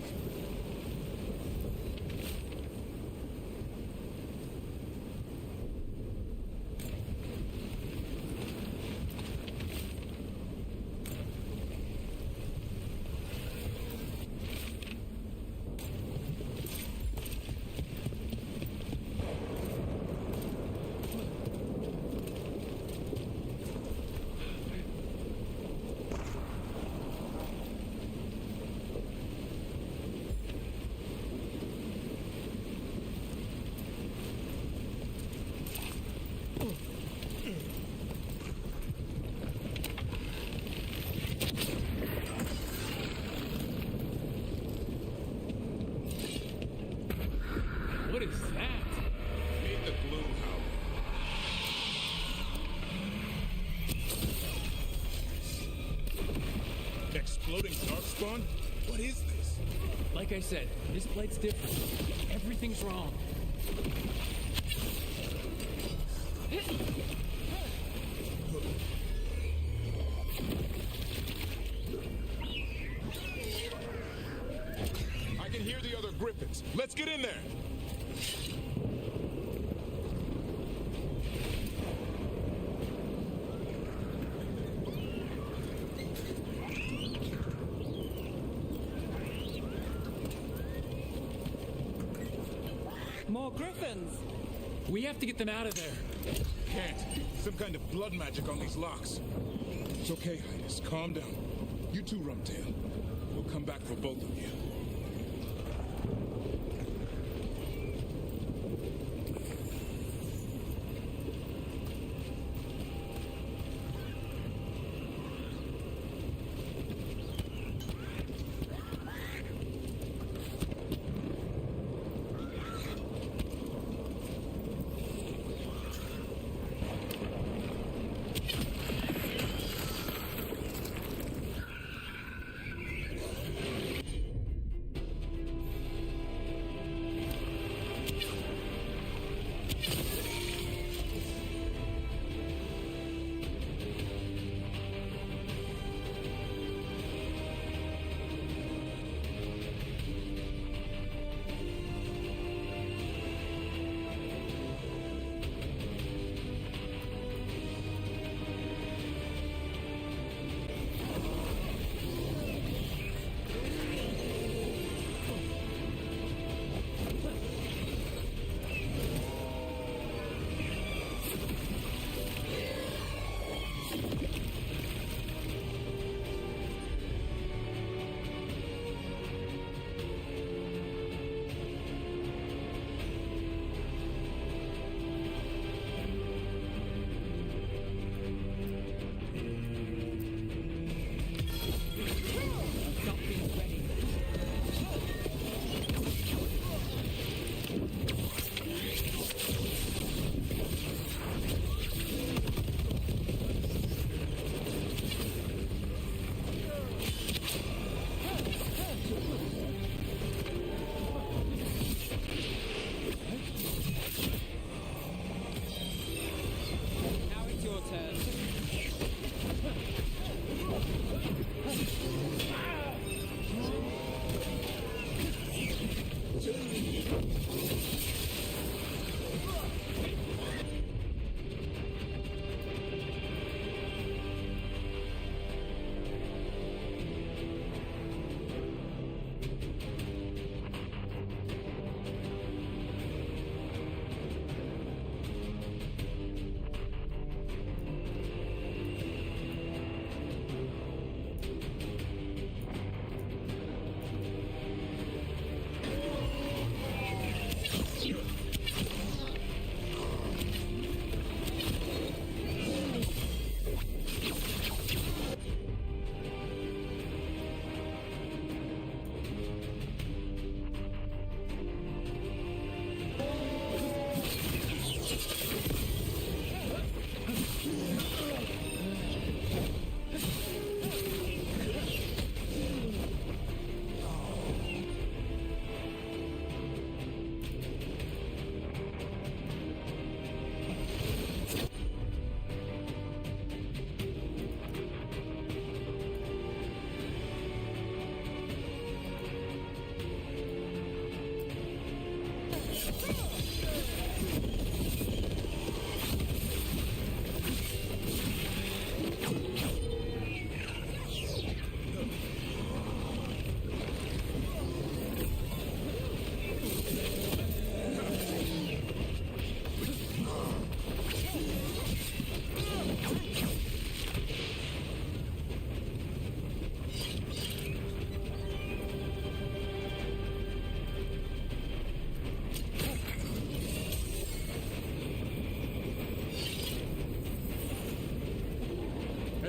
What is that? Meet the Gloom Howler. Exploding DarkSpawn? What is this? Like I said, this blight's different. Everything's wrong. I can hear the other Griffins. Let's get in there. More griffins! We have to get them out of there. Can't. Some kind of blood magic on these locks. It's okay, Highness. Calm down. You too, Rumtail. We'll come back for both of you.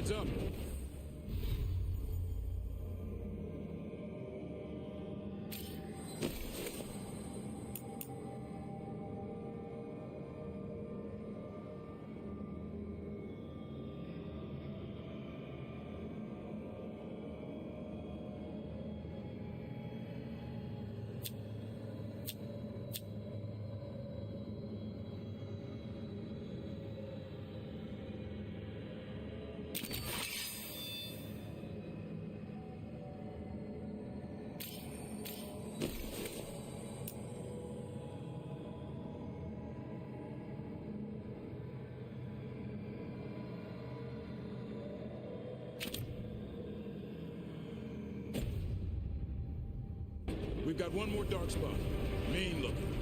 Heads up. We've got one more dark spot. Mean looking.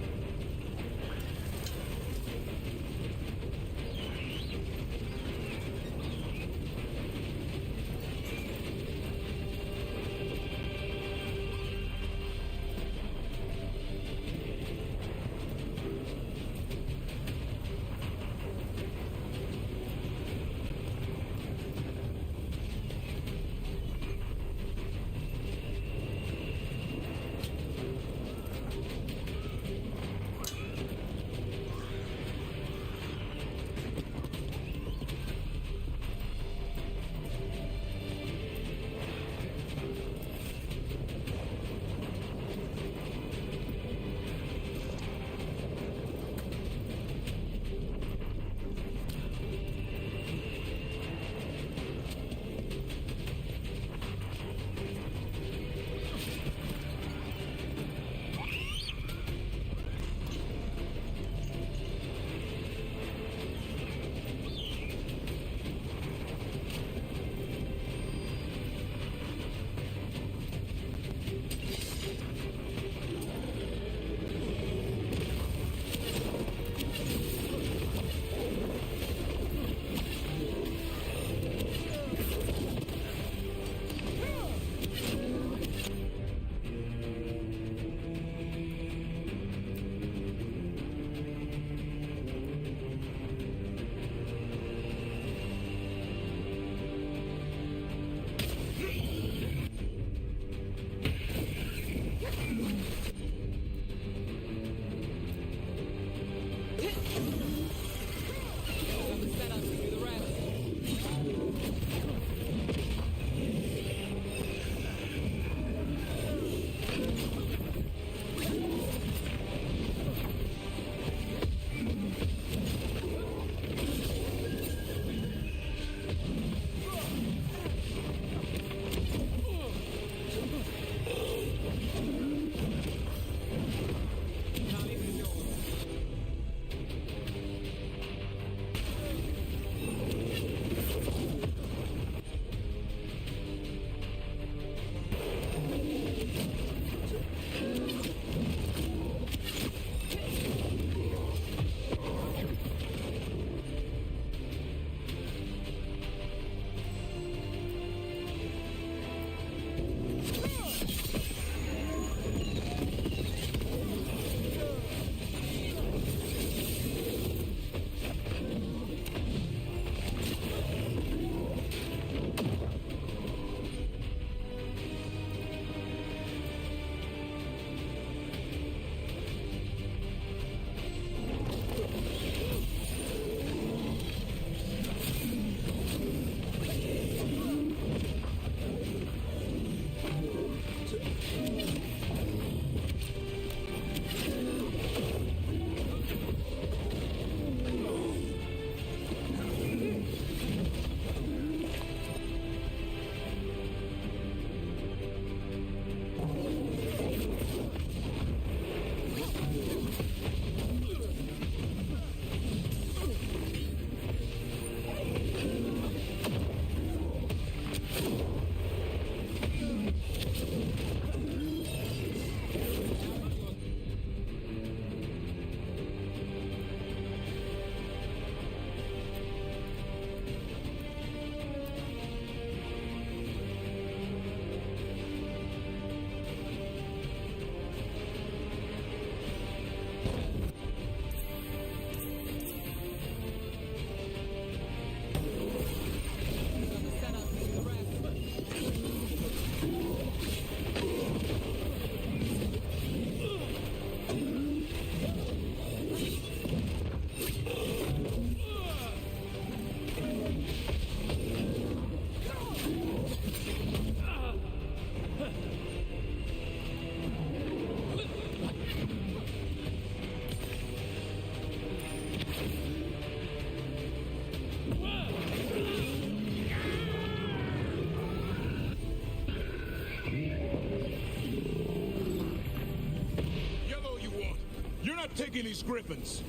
You're not taking these griffins.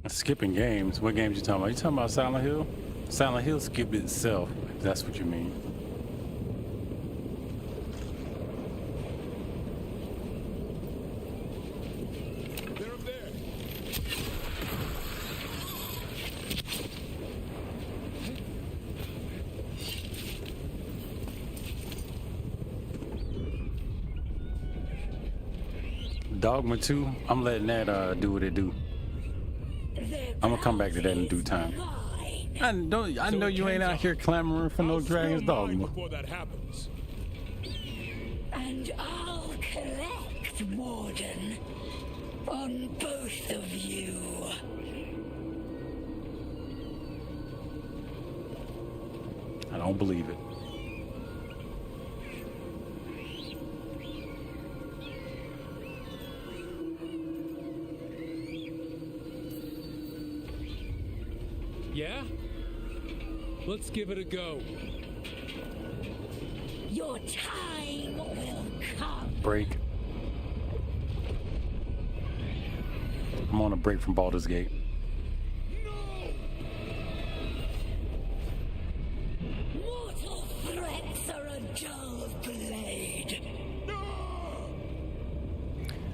Skipping games. What games you talking about? You talking about Silent Hill? Silent Hill skipped itself, if that's what you mean. They're up there. Dogma 2, I'm letting that do what it do. I'm gonna come back to that in due time. I know you ain't out here clamoring for no Dragon's Dogma. Before that happens. And I'll collect, Warden, on both of you. I don't believe it. Yeah? Let's give it a go. Your time will come. Break. I'm on a break from Baldur's Gate. Mortal threats are a dull blade.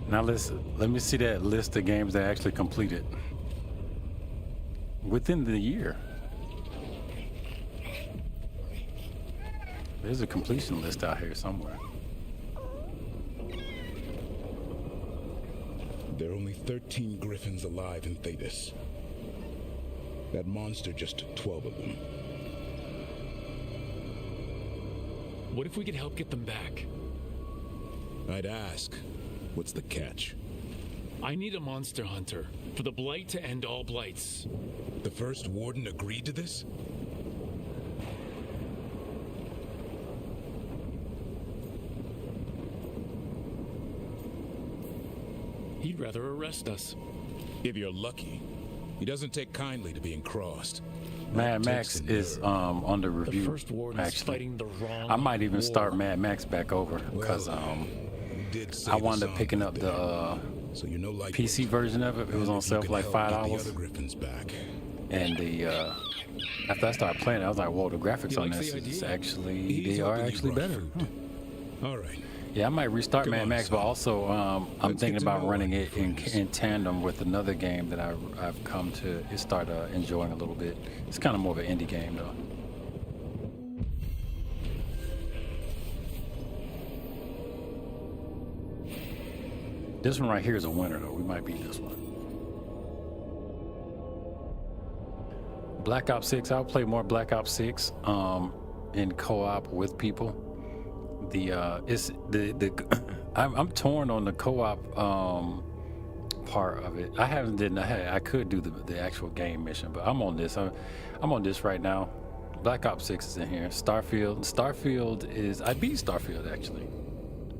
Now let me see that list of games that I actually completed within the year. There's a completion list out here somewhere. There are only 13 griffins alive in Thetis. That monster just took 12 of them. What if we could help get them back? I'd ask, what's the catch? I need a monster hunter for the Blight to end all blights. The first warden agreed to this? He'd rather arrest us. If you're lucky. He doesn't take kindly to being crossed. Mad Max is on the review. The first warden is actually, fighting the wrong I might even war. start Mad Max back over because I wound up picking up the so you know, like PC version of it. It was on sale for like $5. And the after I started playing, I was like, "Whoa, the graphics on this is actually they are actually better." All right. Yeah, I might restart Mad Max, but also I'm thinking about running it in tandem with another game that I've come to start enjoying a little bit. It's kind of more of an indie game, though. This one right here is a winner, though. We might beat this one. Black Ops 6. I'll play more Black Ops 6 in co-op with people. I'm torn on the co-op part of it. I could do the actual game mission, but I'm on this. I'm on this right now. Black Ops 6 is in here. Starfield is. I beat Starfield actually.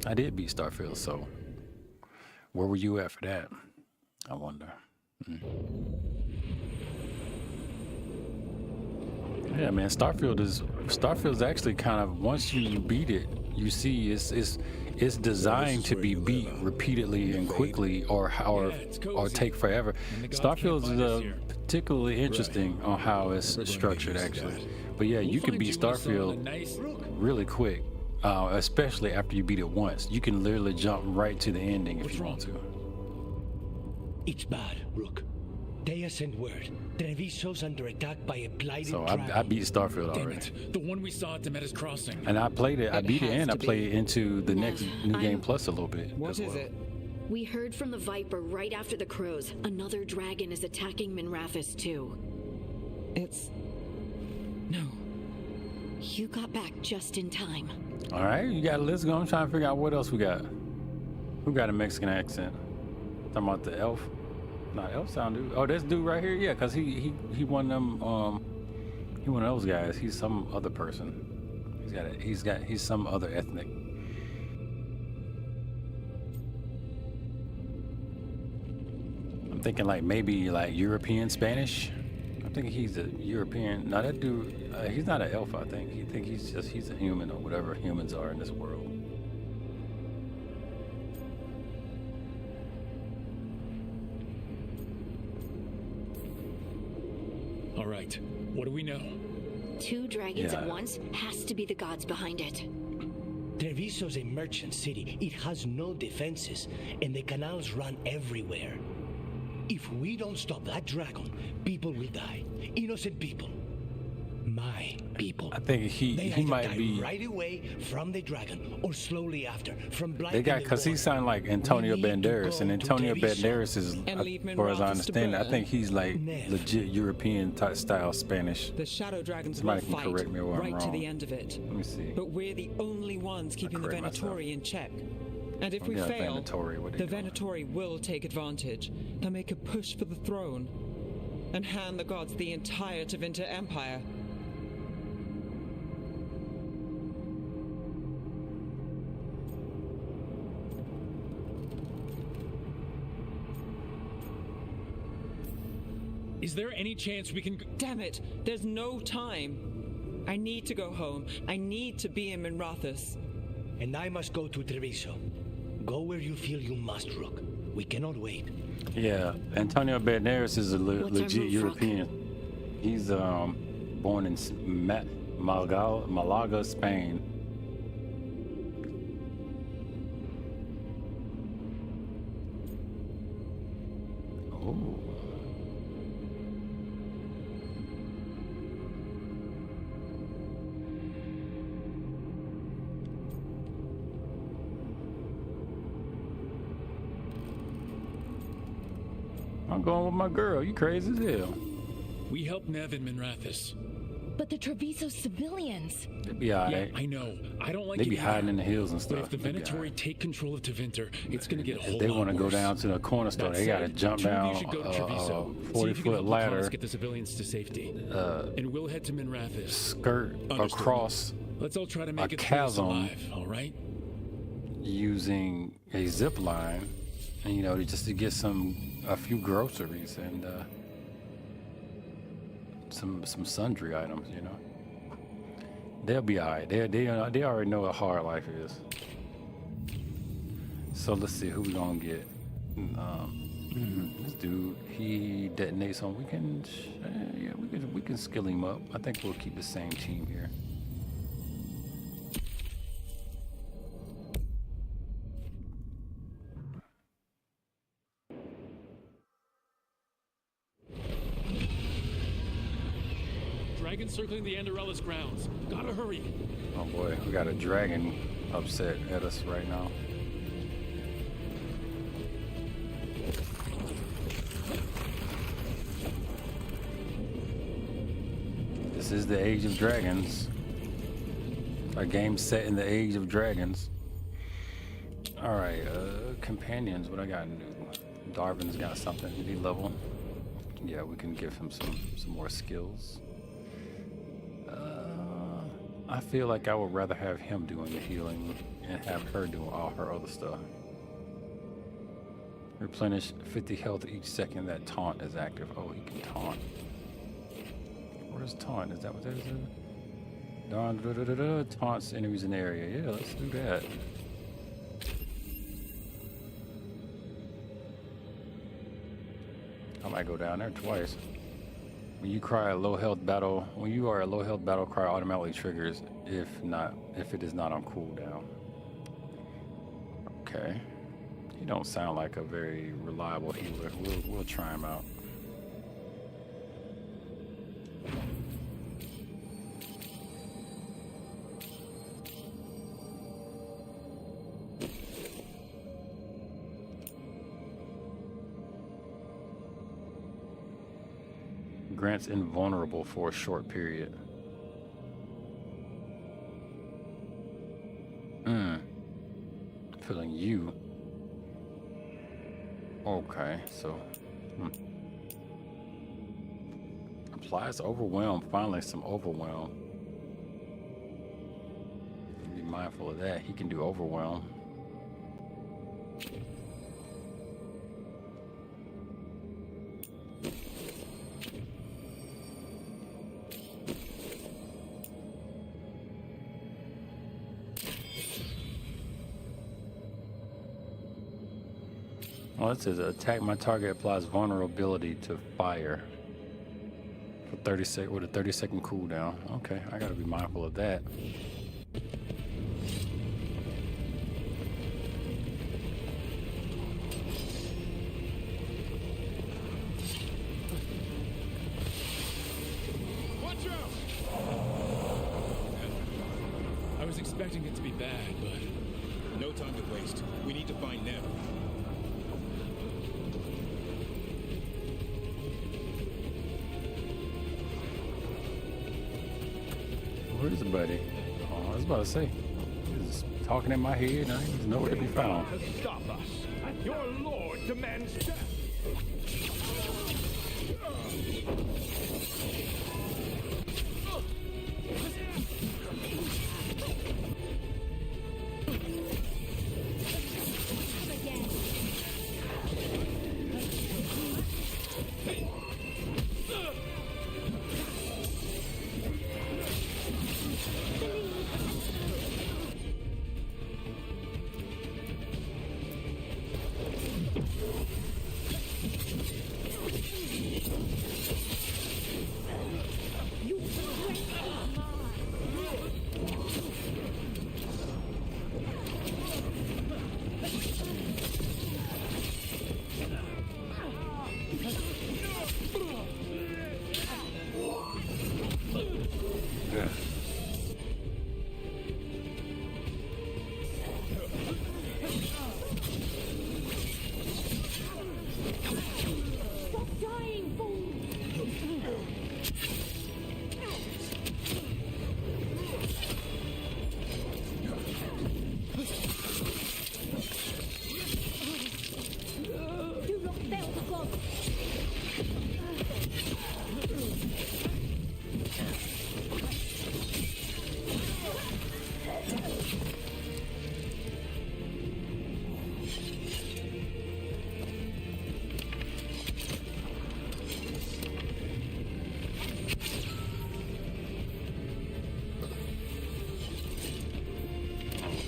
I did beat Starfield. So where were you at for that? I wonder. Yeah, man. Starfield's actually kind of, once you beat it, you see it's designed to be beat repeatedly and quickly or take forever. Starfield's particularly interesting on how it's structured actually. But yeah, you can beat Starfield really quick, especially after you beat it once. You can literally jump right to the ending if you want to. It's bad, Rook. Dea sent word. Treviso's under attack by a blighted dragon. I beat Starfield already. The one we saw at Demeter's Crossing. And I played it. I beat it and I played into the next New Game Plus a little bit. What is it? We heard from the Viper right after the crows. Another dragon is attacking Minrathous too. No. You got back just in time. All right, you got a list going. I'm trying to figure out what else we got. Who got a Mexican accent? Talking about the elf? Not elf sound dude. Oh, this dude right here. Yeah, cause he one of them. He one of those guys. He's some other person. He's some other ethnic. thinking like maybe like European Spanish. I'm thinking he's a European. Now that dude, he's not an elf. I think he's a human or whatever humans are in this world. All right, what do we know? 2 dragons at once has to be the gods behind it. Treviso's a merchant city. It has no defenses, and the canals run everywhere. If we don't stop that dragon, people will die. Innocent people. My people. I think he might be right away from the dragon, or slowly after from blight. They got because he sounded like Antonio Banderas, and Antonio Banderas is, as far as I understand, I think he's like legit European type style Spanish. The shadow dragons Somebody will can fight correct me where I'm right to wrong. the end of it. Let me see. But we're the only ones keeping the correct Venatori in check. And if we Yeah, fail, Venatori, what are the you doing? Venatori will take advantage. They'll make a push for the throne and hand the gods the entire Tevinter Empire. Is there any chance we can... Damn it! There's no time. I need to go home. I need to be in Minrathous. And I must go to Treviso. Go where you feel you must, Rook. We cannot wait. Yeah, Antonio Banderas is a What's our legit move, European. He's born in Malaga, Spain. Oh. I'm going with my girl. You crazy as hell. We helped Nev in Minrathous. But the Treviso civilians. They be alright. Yeah, I know. I don't like They it be either. hiding in the hills and But stuff. if the They be Venatori take control of Tevinter, it's going to get a whole If they lot want to go worse. down to the corner store, That they got to said, jump two of you down should go to a Treviso. See if you can 40-foot help ladder, Lacanis get the civilians to safety. and we'll head to Minrathous. skirt Understood. across Let's all try to make a it through this chasm alive, all right? using a zip line, and just to get a few groceries and some sundry items. They'll be alright. They already know what hard life is. So let's see who we gonna get. This dude, he detonates on. We can skill him up. I think we'll keep the same team here. Dragon circling the Anderella's grounds. Gotta hurry. Oh boy, we got a dragon upset at us right now. This is the Age of Dragons. A game set in the Age of Dragons. Alright, companions, what I got new? Darvin's got something. Did he level? Yeah, we can give him some more skills. I feel like I would rather have him doing the healing and have her doing all her other stuff. Replenish 50 health each second that taunt is active. Oh, he can taunt. Where's taunt? Is that what that is? Taunts enemies in the area. Yeah, let's do that. I might go down there twice. When you are a low health battle cry automatically triggers if it is not on cooldown. Okay. He don't sound like a very reliable healer. We'll try him out. Grants invulnerable for a short period. Feeling you. Okay, so applies overwhelm. Finally, some overwhelm. Be mindful of that. He can do overwhelm. Well, it says attack my target applies vulnerability to fire for 30 sec with a 30-second cooldown. Okay, I gotta be mindful of that. Watch out! I was expecting it to be bad, but no time to waste. We need to find Nev. Where's the buddy? Oh, I was about to say, he's talking in my head, and I he's nowhere to be found. To stop us. Your lord demands death.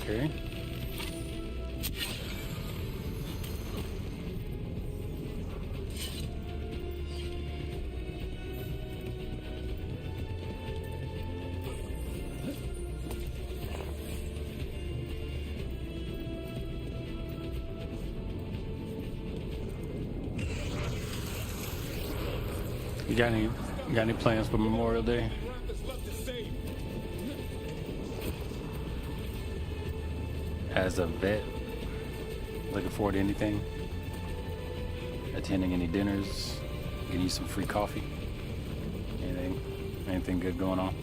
Okay. You got any plans for Memorial Day? As a vet, looking forward to anything? Attending any dinners? Getting you some free coffee? Anything good going on?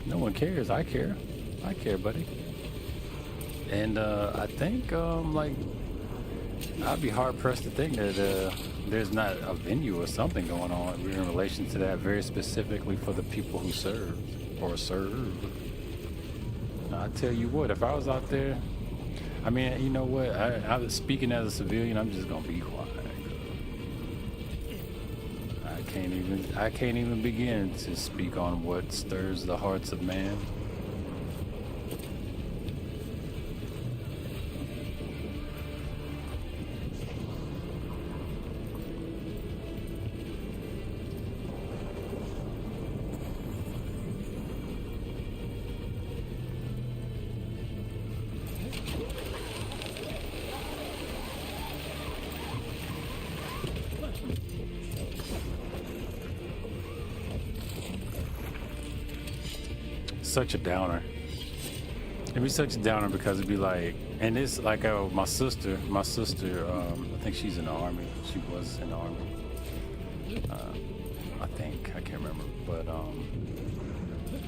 No one cares. I care. I care, buddy. And I think like I'd be hard pressed to think that there's not a venue or something going on in relation to that, very specifically for the people who serve or serve. I tell you what, if I was out there, I mean, you know what? I was speaking as a civilian. I'm just gonna be quiet. I can't even begin to speak on what stirs the hearts of man. Such a downer. It'd be such a downer because it'd be like, and it's like my sister, I think she's in the army. She was in the army. I can't remember, but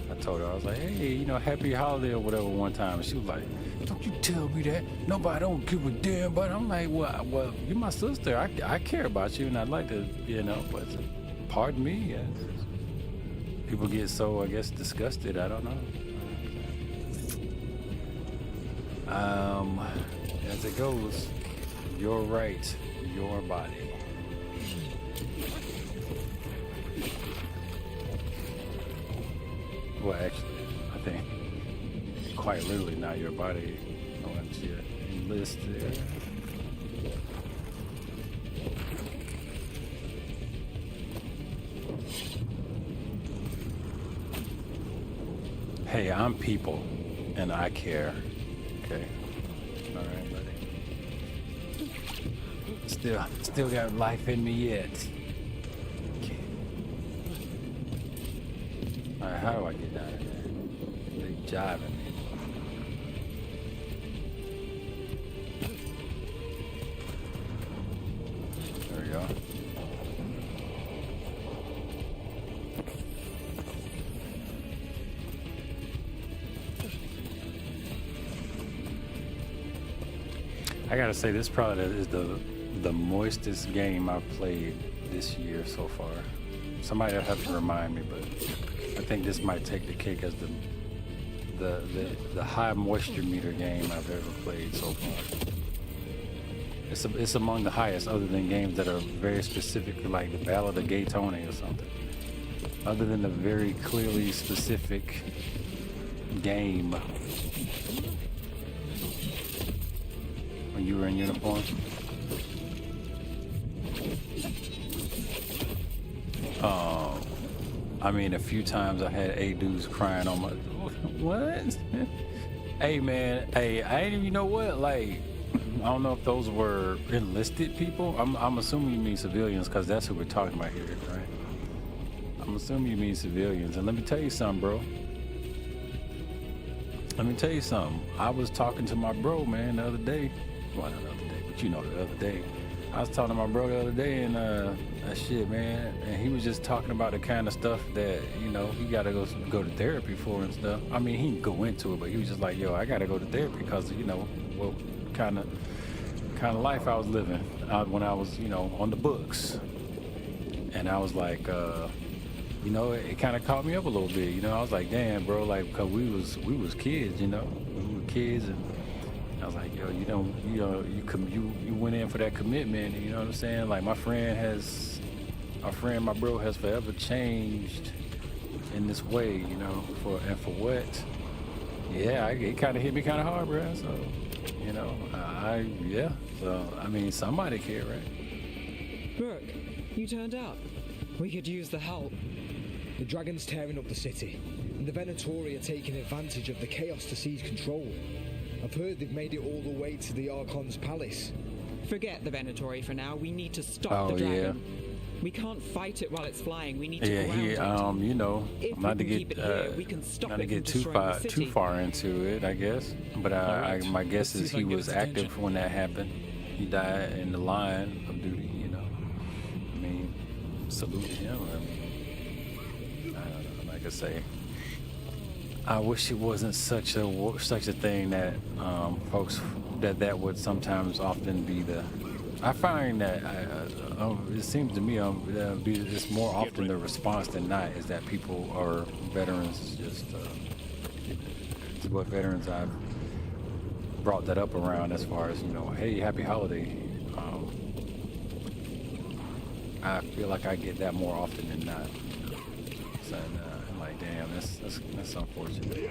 I told her, I was like, hey, you know, happy holiday or whatever one time, and she was like, don't you tell me that. Nobody don't give a damn. But I'm like, well, you're my sister. I care about you, and I'd like to, you know, but pardon me. People get so, I guess, disgusted. I don't know. As it goes, your right, your body. quite literally now your body once you enlist there. Hey, I'm people, and I care. Okay. All right, buddy. Still got life in me yet. Okay. All right, how do I get down there? They jiving me. There we go. I gotta say, this probably is the moistest game I've played this year so far. Somebody will have to remind me, but I think this might take the cake as the high moisture meter game I've ever played so far. It's among the highest, other than games that are very specific, like the Ballad of Gay Tony or something. Other than the very clearly specific game. When you were in uniform? I mean, a few times I had A dudes crying on my... What? Hey, man. Hey, I ain't even know what, like... I don't know if those were enlisted people. I'm assuming you mean civilians, because that's who we're talking about here, right? I'm assuming you mean civilians. And let me tell you something, bro. Let me tell you something. I was talking to my bro, man, the other day. Well, not the other day, but you know, the other day. I was talking to my bro the other day, and that shit, man. And he was just talking about the kind of stuff that, you know, he got to go to therapy for and stuff. I mean, he didn't go into it, but he was just like, yo, I got to go to therapy because, you know, what kind of life I was living when I was, you know, on the books. And I was like, you know, it kind of caught me up a little bit. You know, I was like, damn, bro, like, because we was kids, you know, we were kids, and I was like, yo, you went in for that commitment, you know what I'm saying? Like, my bro has forever changed in this way, you know, for what? Yeah, it kind of hit me kind of hard, bro. So, you know, so, I mean, somebody cared, right? Look, you turned up. We could use the help. The dragon's tearing up the city, and the Venatori are taking advantage of the chaos to seize control. I've heard they've made it all the way to the Archon's palace. Forget the Venatori for now. We need to stop the dragon. Yeah. We can't fight it while it's flying. We need to ground it. You know, if not to get too far into it, I guess. But my guess is he was active when that happened. He died in the line of duty. You know, I mean, salute to him. I don't know. Like I say, I wish it wasn't such a thing that folks that would sometimes often be the. I find that it seems to me it's more often the response than not is that people or veterans just what veterans I've brought that up around as far as, you know, hey, happy holiday. I feel like I get that more often than not. So I'm like, damn, that's unfortunate.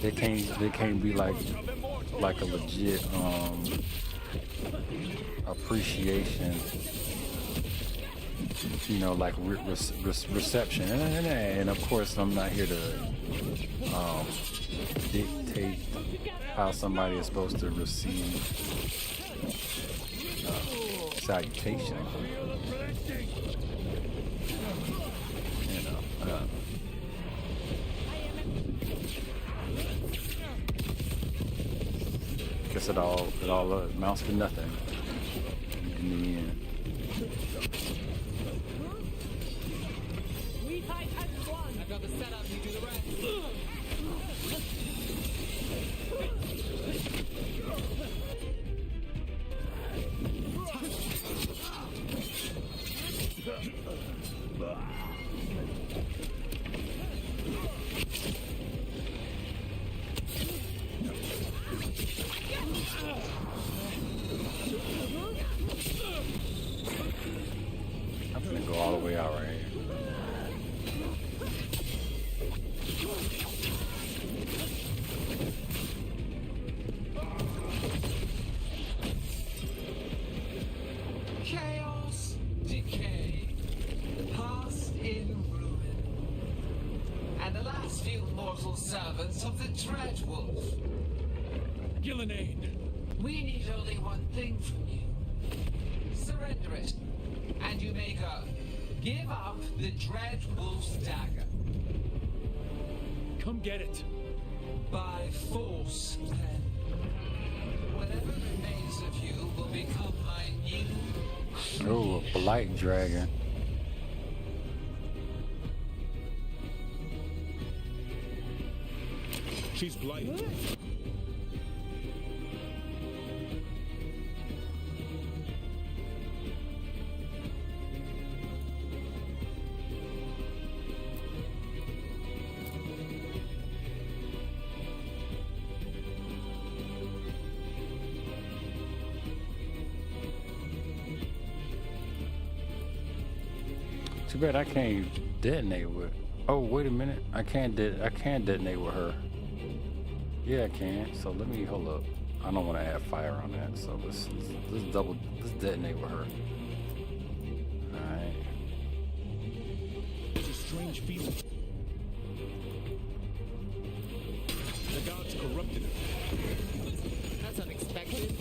They can't be like a legit appreciation, you know, like reception, and of course I'm not here to dictate how somebody is supposed to receive salutation. You know, guess it all amounts to nothing in the end. I've got the setup, you do the rest. I'm gonna go all the way out right here. last few mortal servants of the Dreadwolf. Gillenane. We need only one thing from you. Surrender it, and you may go. Give up the Dreadwolf's dagger. Come get it. By force, then. Whatever remains of you will become my new... Oh, a blight dragon. She's blighted. Too bad I can't detonate with. Oh, wait a minute. I can't detonate with her. Yeah, I can. So let me hold up. I don't want to add fire on that. So let's detonate with her. All right. There's a strange feeling. The gods corrupted her. That's unexpected.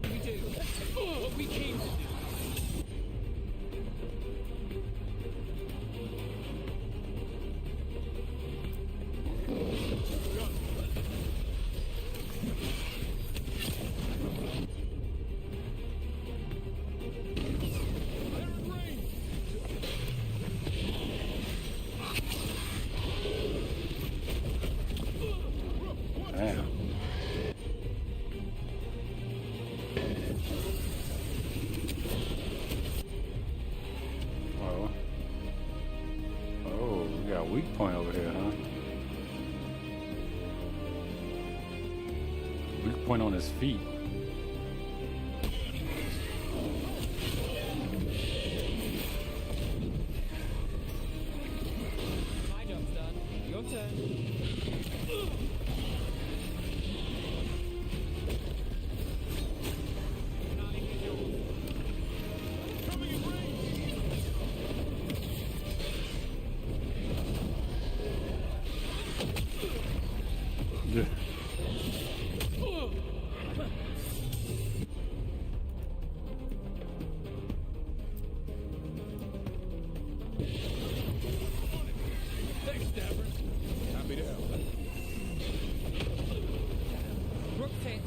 We do. Oh, what we came to do. Damn. Oh, we got a weak point over here, huh? Weak point on his feet. My job's done. Your turn. Yeah. Thanks, Dapper. Happy to help. Rook fit.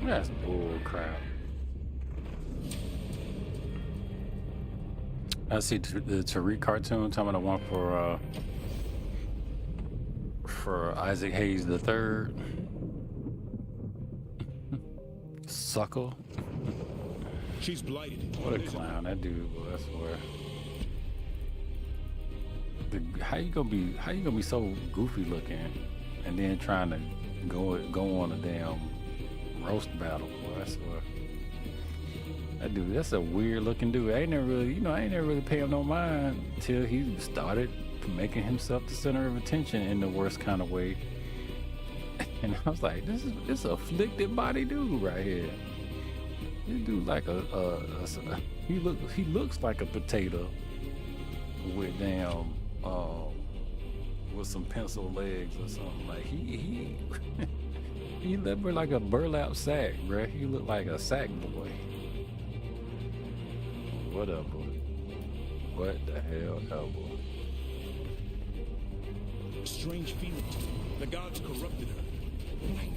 That's bull crap. I see the Tariq cartoon talking about the one for Isaac Hayes the Third. Suckle. She's blighted. What a clown that dude was. I swear. How you gonna be so goofy looking, and then trying to go on a damn roast battle, boy, I swear. That dude, that's a weird looking dude. I ain't never really pay him no mind until he started making himself the center of attention in the worst kind of way. And I was like, this is a afflicted body dude right here. This dude like he looks like a potato with damn with some pencil legs or something. Like he he looked like a burlap sack, bruh. He looked like a sack boy. What up, boy? What the hell, boy? Strange feelings. The gods corrupted her. Right.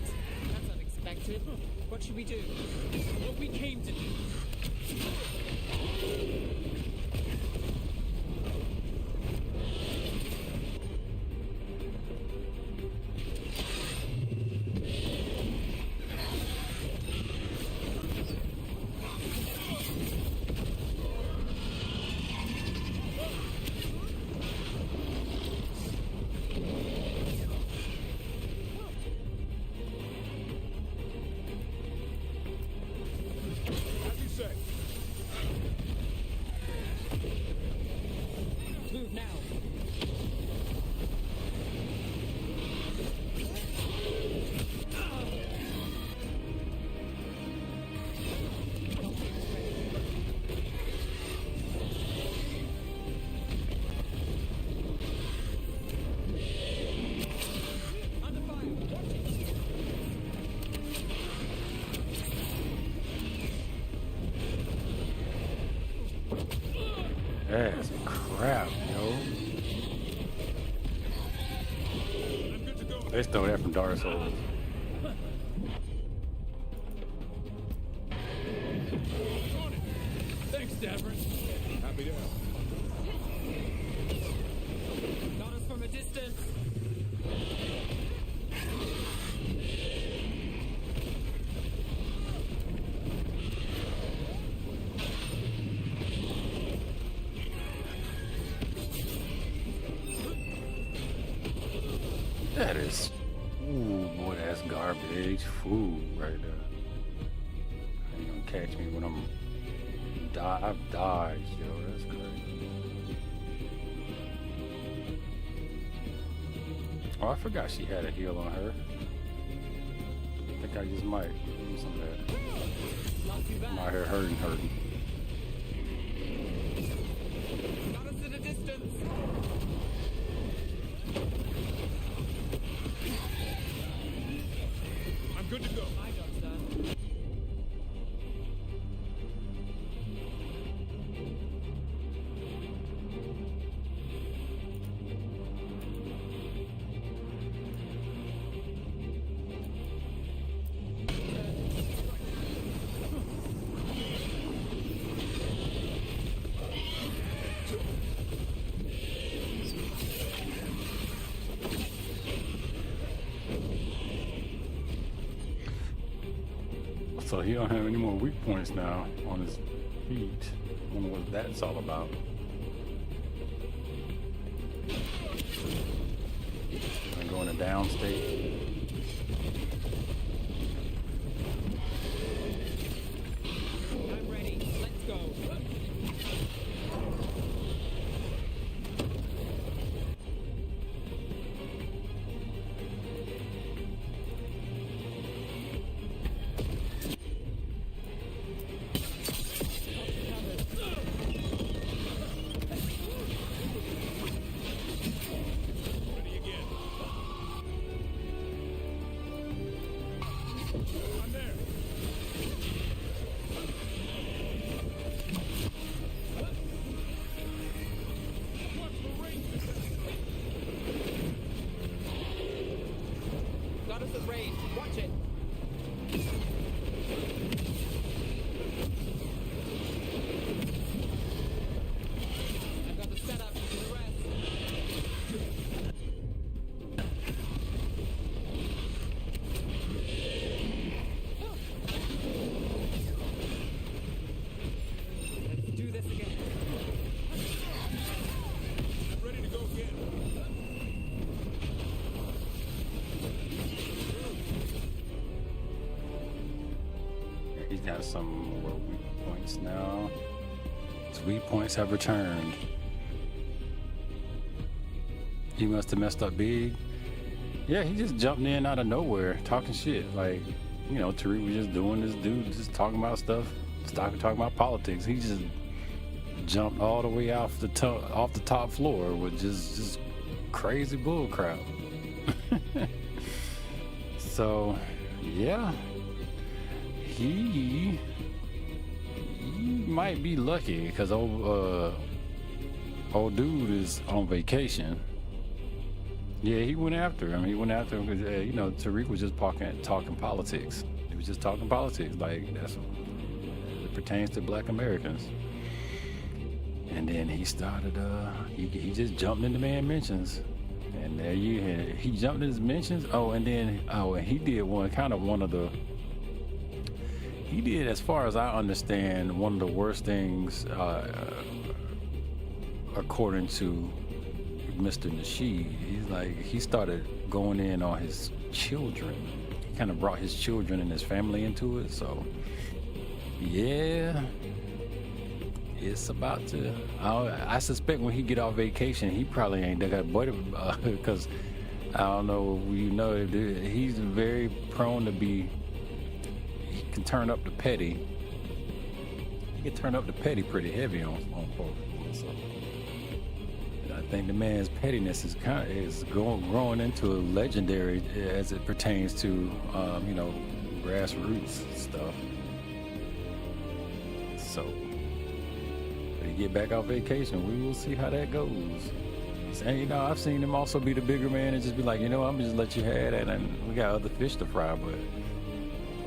That's unexpected. What should we do? What we came to do. as crap, yo. They stole that from Dark Souls. Thanks, Davern. Happy to help. Got us from a distance. That is, ooh, boy, that's garbage food right there. Ain't gonna catch me when I've died, yo. That's crazy. Oh, I forgot she had a heal on her. I think I just might do some of that. I'm out here hurting. Got us at a distance. I'm good to go. My job's done. So he don't have any more weak points now on his feet. I wonder what that's all about. I'm going to downstate. I'm ready. Let's go. Ready again. I'm there. Watch the range. Got us at range. Watch it. I've got the setup for the rest. Let's do this again. I'm ready to go again. He's got some more weak points now. His weak points have returned. He must have messed up big. Yeah, he just jumped in out of nowhere, talking shit. Like, you know, Tariq was just doing this dude, just talking about stuff, talking about politics. He just jumped all the way off the top floor with just crazy bull crap. So, yeah, he might be lucky because old dude is on vacation. Yeah, he went after him. He went after him because, you know, Tariq was just talking politics. He was just talking politics. Like, that's it pertains to Black Americans. And then he started, he just jumped into man mentions. And there you had it. He jumped in his mentions. And he did he did, as far as I understand, one of the worst things, according to Mr. Nasheed. He started going in on his children. He kind of brought his children and his family into it. So, yeah, it's about to. I suspect when he get off vacation, he probably ain't that buddy because I don't know. You know, he's very prone to be. He can turn up the petty. He can turn up the petty pretty heavy on folks. So I think the man's pettiness is growing into a legendary as it pertains to you know, grassroots stuff. So they get back off vacation, we will see how that goes. And you know, I've seen him also be the bigger man and just be like, you know, I'm gonna just let you have that, and we got other fish to fry. But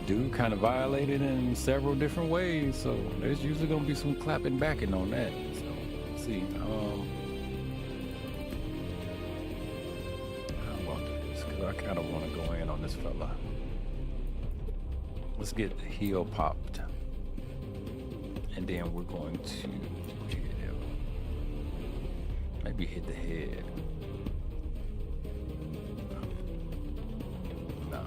dude kind of violated in several different ways, so there's usually gonna be some clapping backing on that. So let's see. How about this? Because I kind of want to go in on this fella. Let's get the heel popped, and then we're going to maybe hit the head. No.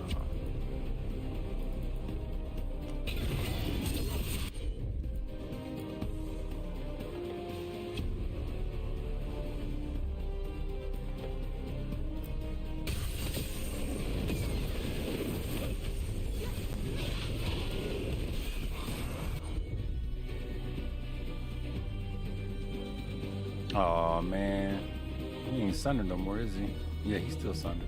Oh man, he ain't sundered no more, is he? Yeah, he's still sundered.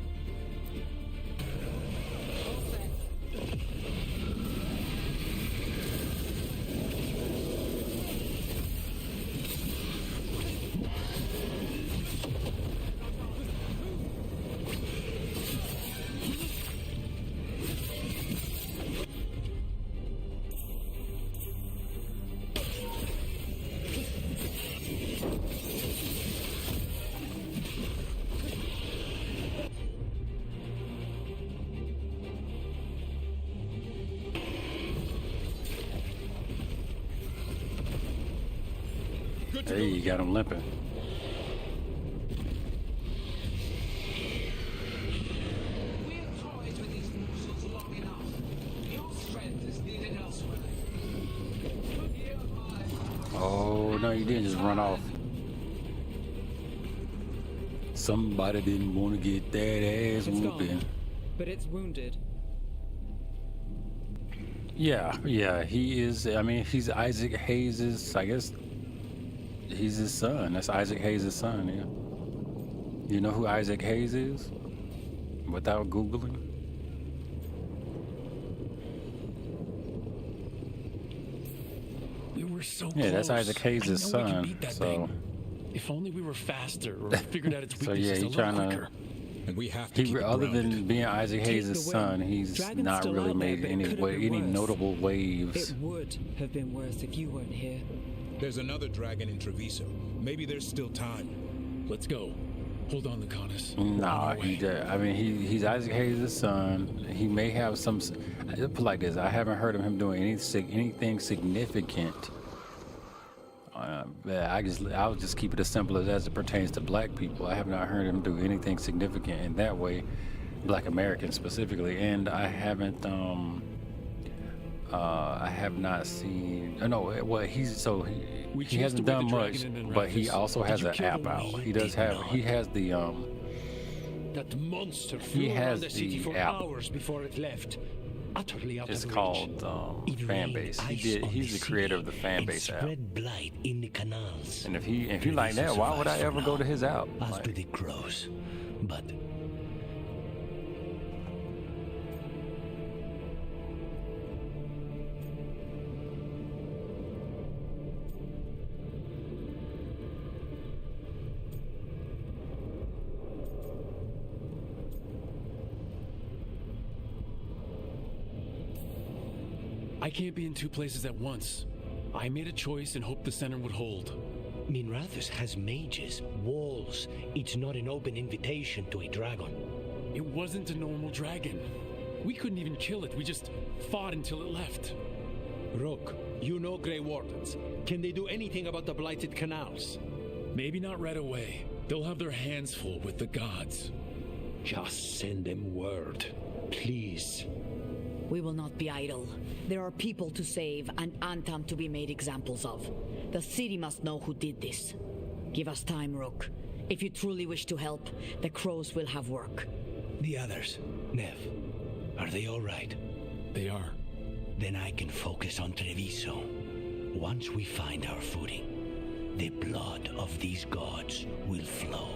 Hey, you got him limping. Oh, no, you didn't just run off. Somebody didn't want to get that ass whooping. But it's wounded. Yeah, he is. I mean, he's Isaac Hayes', I guess. He's his son. That's Isaac Hayes' son, yeah. You know who Isaac Hayes is? Without Googling? We were so close. Yeah, that's Isaac Hayes' son. So, if only we were faster or figured out its so weaknesses yeah, a he's little trying quicker. to. And we have to keep it Other grounded. than being Isaac Hayes' son, he's Dragon's not still really out there, made but it could have been any worse. notable waves. It would have been worse if you weren't here. There's another dragon in Treviso. Maybe there's still time. Let's go. Hold on, Lucanus. Nah, he's Isaac Hayes' son. He may have some. Let's put it like this: I haven't heard of him doing anything significant. I'll just keep it as simple as it pertains to black people. I have not heard him do anything significant in that way, black Americans specifically, and I haven't. I have not seen. No, well, he hasn't done much, but he also has an app out. He does have. He has the. That monster He flew has around the city the for app. hours before it left. Utterly out It's of called Fanbase. He's the creator of the Fanbase app. Spread blight in the canals. And if he like that, why would I ever go to his app? As do the crows, but. I can't be in two places at once. I made a choice and hoped the center would hold. Minrathus has mages, walls. It's not an open invitation to a dragon. It wasn't a normal dragon. We couldn't even kill it. We just fought until it left. Rook, you know Grey Wardens. Can they do anything about the blighted canals? Maybe not right away. They'll have their hands full with the gods. Just send them word, please. We will not be idle. There are people to save and Antam to be made examples of. The city must know who did this. Give us time, Rook. If you truly wish to help, the crows will have work. The others, Nev, are they all right? They are. Then I can focus on Treviso. Once we find our footing, the blood of these gods will flow.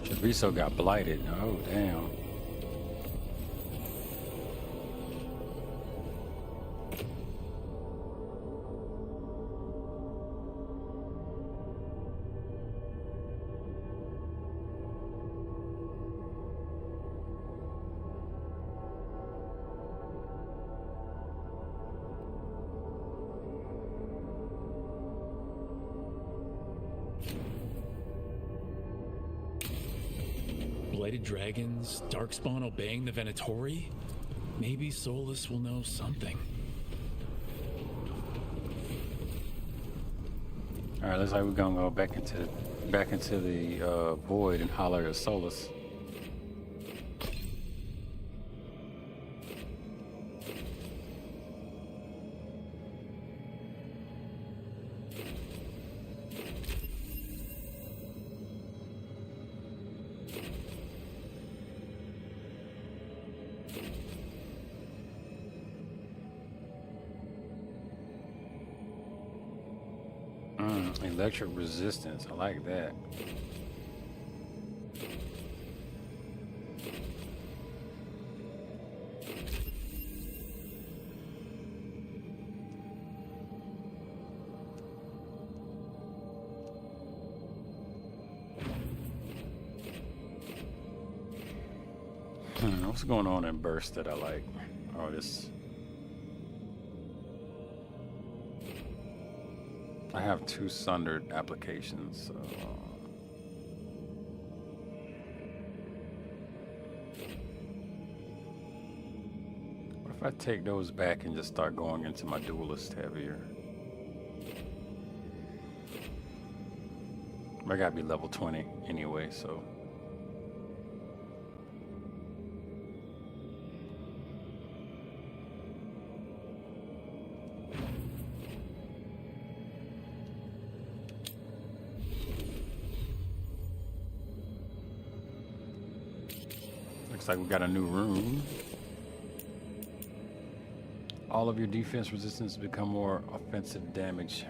Should Treviso got blighted. Oh, damn. Blighted dragons, Darkspawn obeying the Venatori? Maybe Solus will know something. All right, looks like we're gonna go back into the void and holler at Solus. Electric resistance, I like that. What's going on in burst that I like? Oh, this. I have 2 sundered applications, so what if I take those back and just start going into my duelist heavier? I gotta be level 20 anyway, so. Looks like we got a new room. All of your defense resistance become more offensive damage.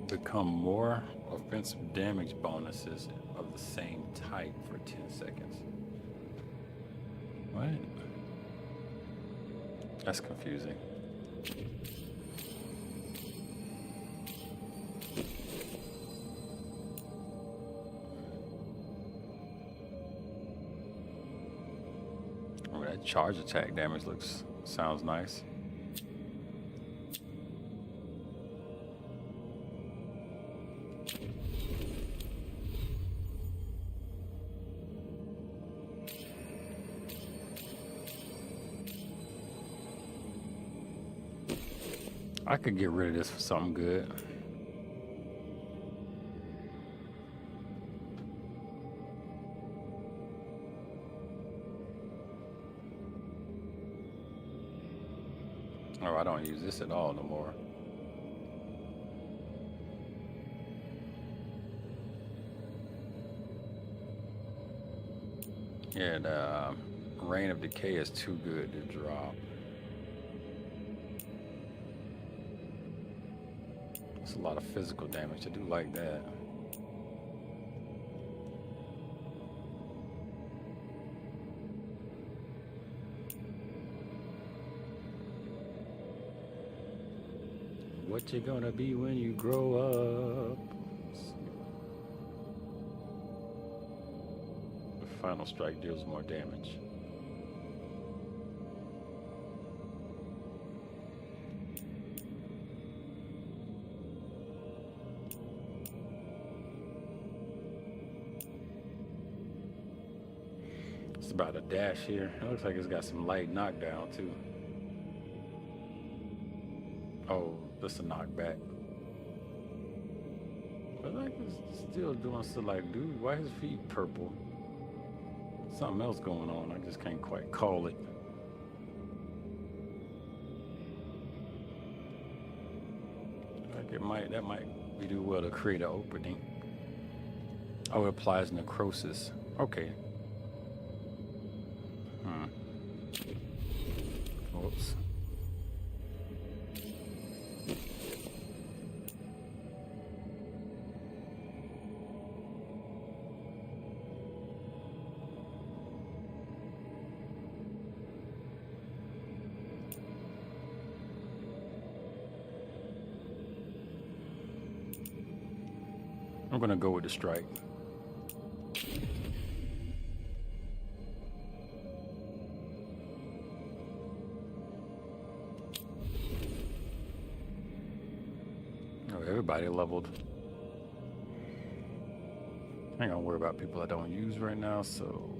Become more offensive damage bonuses of the same type for 10 seconds. What? That's confusing. Oh, that charge attack damage sounds nice. I could get rid of this for something good. Oh, I don't use this at all no more. Yeah, the Reign of Decay is too good to drop. It's a lot of physical damage. I do like that. What you gonna be when you grow up? The final strike deals more damage. It's about a dash here. It looks like it's got some light knockdown too. Oh, that's a knockback. But like it's still doing stuff like, dude, why his feet purple? Something else going on. I just can't quite call it. Like that might do well to create an opening. Oh, it applies necrosis. Okay. Whoops. I'm gonna go with the strike. Oh, everybody leveled. I ain't gonna worry about people I don't use right now, so.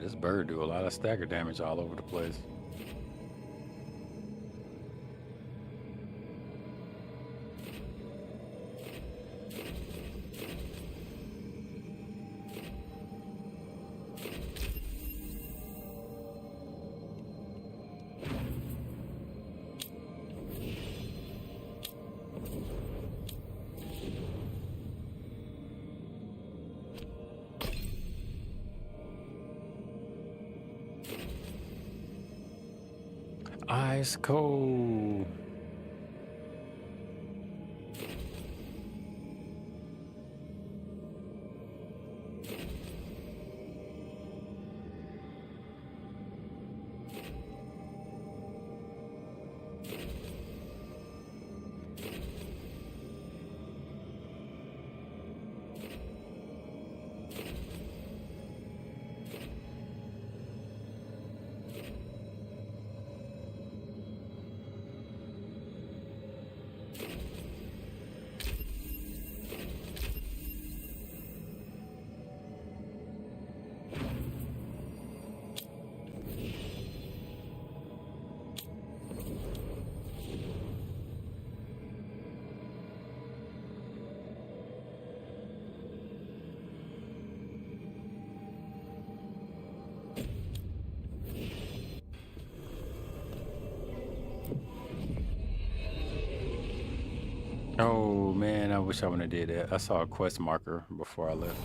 This bird do a lot of stagger damage all over the place. Ice cold. Oh man, I wish I wouldn't have did that. I saw a quest marker before I left.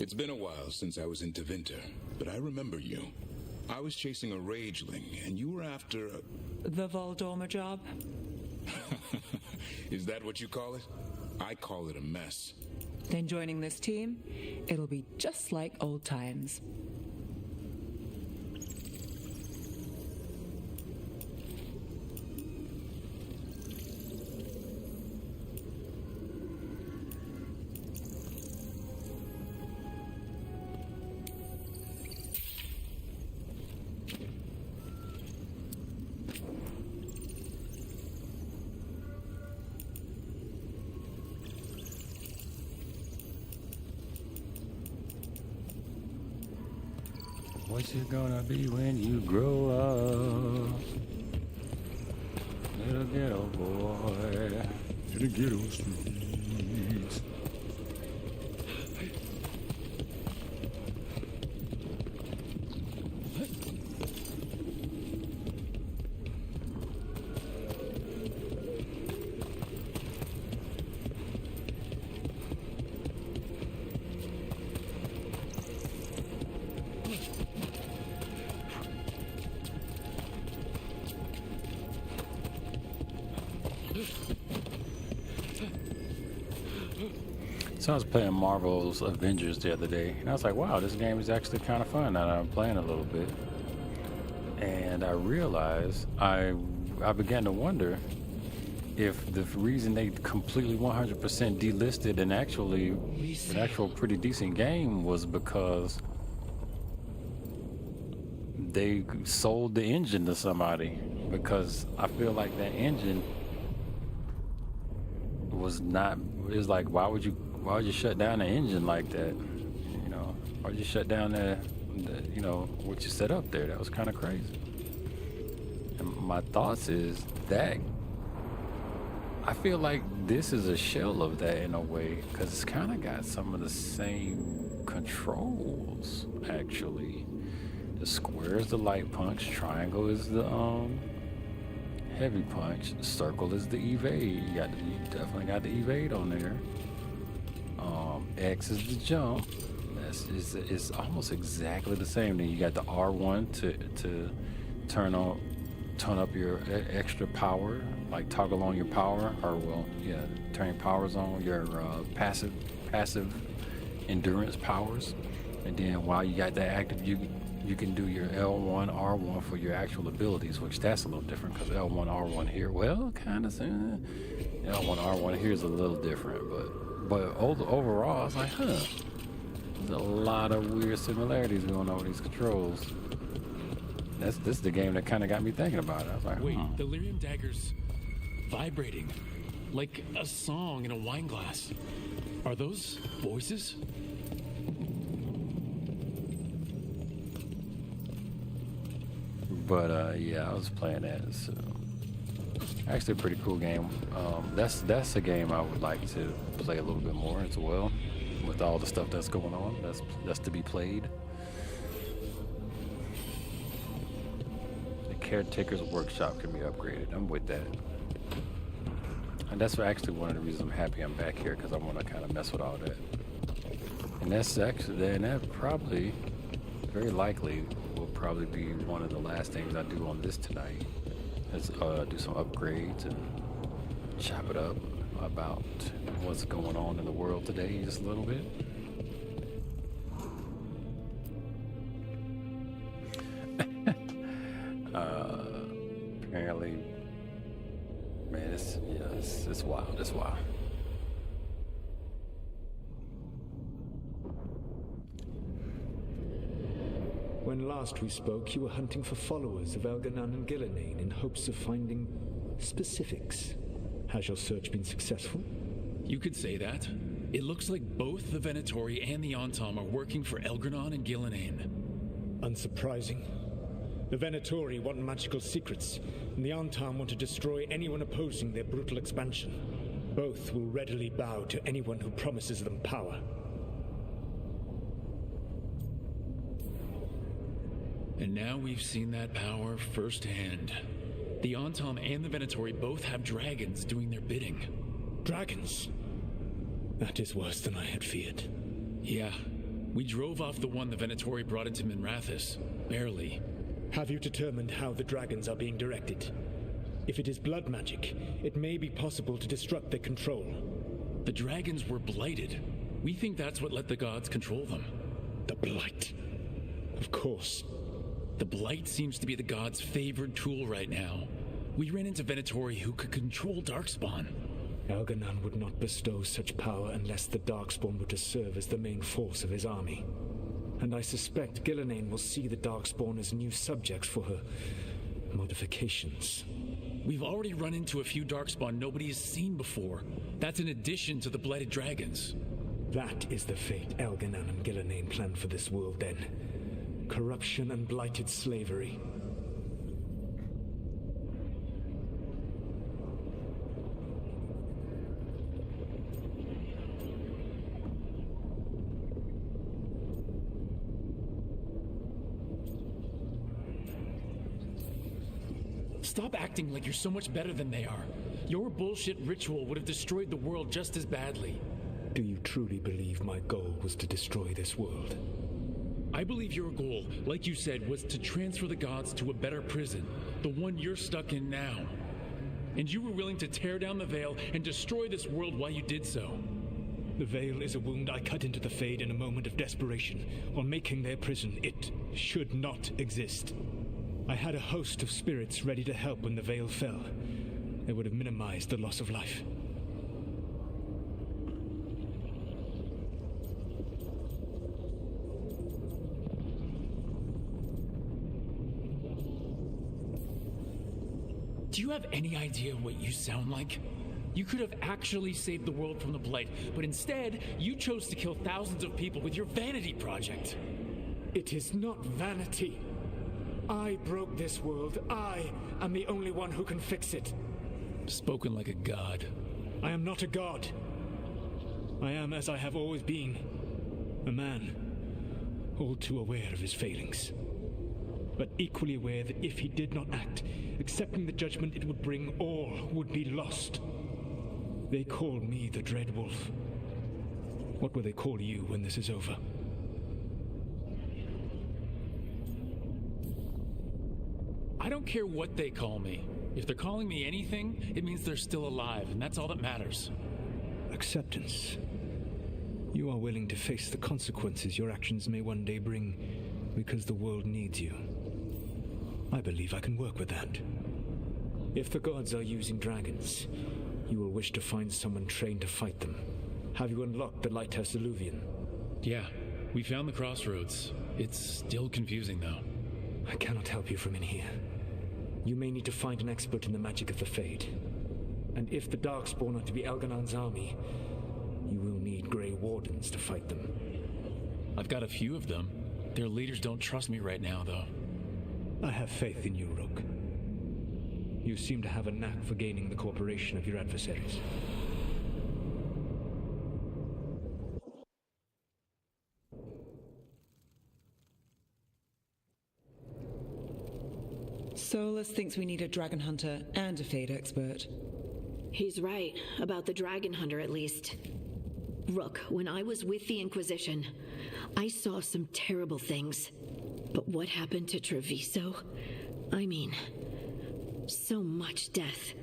It's been a while since I was in Tevinter, but I remember you. I was chasing a rageling, and you were after a... The Voldormer job? Is that what you call it? I call it a mess. Then joining this team, it'll be just like old times. What's it gonna be when you grow up? Little ghetto boy in the ghetto streets. So I was playing Marvel's Avengers the other day, and I was like, wow, this game is actually kind of fun now that I'm playing a little bit. And I realized I began to wonder if the reason they completely 100% delisted an actual pretty decent game was because they sold the engine to somebody, because I feel like that engine was like, why would you shut down the engine like that? You know, why would you shut down what you set up there? That was kind of crazy. And my thoughts is that I feel like this is a shell of that in a way, because it's kind of got some of the same controls, actually. The square is the light punch, triangle is the heavy punch, circle is the evade. You definitely got the evade on there. X is the jump. It's almost exactly the same. Then you got the R1 to turn up your extra power, like toggle on your power, turn your powers on, your passive endurance powers. And then while you got that active, you can do your L1, R1 for your actual abilities, which that's a little different, because L1, R1 here, well, kind of L1, R1 here is a little different, but overall, I was like, there's a lot of weird similarities going on with these controls. This is the game that kind of got me thinking about it. I was like, wait, the lyrium dagger's vibrating like a song in a wine glass. Are those voices? But I was playing that. So. Actually, a pretty cool game. That's a game I would like to play a little bit more as well, with all the stuff that's going on. That's to be played. The Caretaker's Workshop can be upgraded. I'm with that. And that's actually one of the reasons I'm happy I'm back here, because I want to kind of mess with all that. And that probably, very likely, will probably be one of the last things I do on this tonight. Is do some upgrades and chop it up about what's going on in the world today just a little bit. Apparently, man, it's wild. It's wild. When last we spoke, you were hunting for followers of Elganon and Gillenane in hopes of finding specifics. Has your search been successful? You could say that. It looks like both the Venatori and the Antom are working for Elganon and Gillenane. Unsurprising. The Venatori want magical secrets, and the Antom want to destroy anyone opposing their brutal expansion. Both will readily bow to anyone who promises them power. And now we've seen that power firsthand. The Antom and the Venatori both have dragons doing their bidding. Dragons? That is worse than I had feared. Yeah. We drove off the one the Venatori brought into Minrathous. Barely. Have you determined how the dragons are being directed? If it is blood magic, it may be possible to disrupt their control. The dragons were blighted. We think that's what let the gods control them. The blight. Of course. The blight seems to be the gods' favored tool right now. We ran into Venatori who could control DarkSpawn. Elganon would not bestow such power unless the DarkSpawn were to serve as the main force of his army. And I suspect Gillenane will see the DarkSpawn as new subjects for her modifications. We've already run into a few DarkSpawn nobody has seen before. That's in addition to the blighted dragons. That is the fate Elganon and Gillenane planned for this world then. Corruption and blighted slavery. Stop acting like you're so much better than they are. Your bullshit ritual would have destroyed the world just as badly. Do you truly believe my goal was to destroy this world? I believe your goal, like you said, was to transfer the gods to a better prison, the one you're stuck in now. And you were willing to tear down the veil and destroy this world while you did so. The veil is a wound I cut into the Fade in a moment of desperation, while making their prison. It should not exist. I had a host of spirits ready to help when the veil fell. It would have minimized the loss of life. Do you have any idea what you sound like? You could have actually saved the world from the Blight, but instead, you chose to kill thousands of people with your vanity project. It is not vanity. I broke this world. I am the only one who can fix it. Spoken like a god. I am not a god. I am, as I have always been, a man, all too aware of his failings, but equally aware that if he did not act, accepting the judgment it would bring, all would be lost. They call me the Dread Wolf. What will they call you when this is over? I don't care what they call me. If they're calling me anything, it means they're still alive, and that's all that matters. Acceptance. You are willing to face the consequences your actions may one day bring because the world needs you. I believe I can work with that. If the gods are using dragons, you will wish to find someone trained to fight them. Have you unlocked the Lighthouse Illuvian? Yeah, we found the crossroads. It's still confusing, though. I cannot help you from in here. You may need to find an expert in the magic of the Fade. And if the Darkspawn are to be Elganon's army, you will need Grey Wardens to fight them. I've got a few of them. Their leaders don't trust me right now, though. I have faith in you, Rook. You seem to have a knack for gaining the cooperation of your adversaries. Solus thinks we need a dragon hunter and a Fade expert. He's right, about the dragon hunter at least. Rook, when I was with the Inquisition, I saw some terrible things. But what happened to Treviso? I mean, so much death.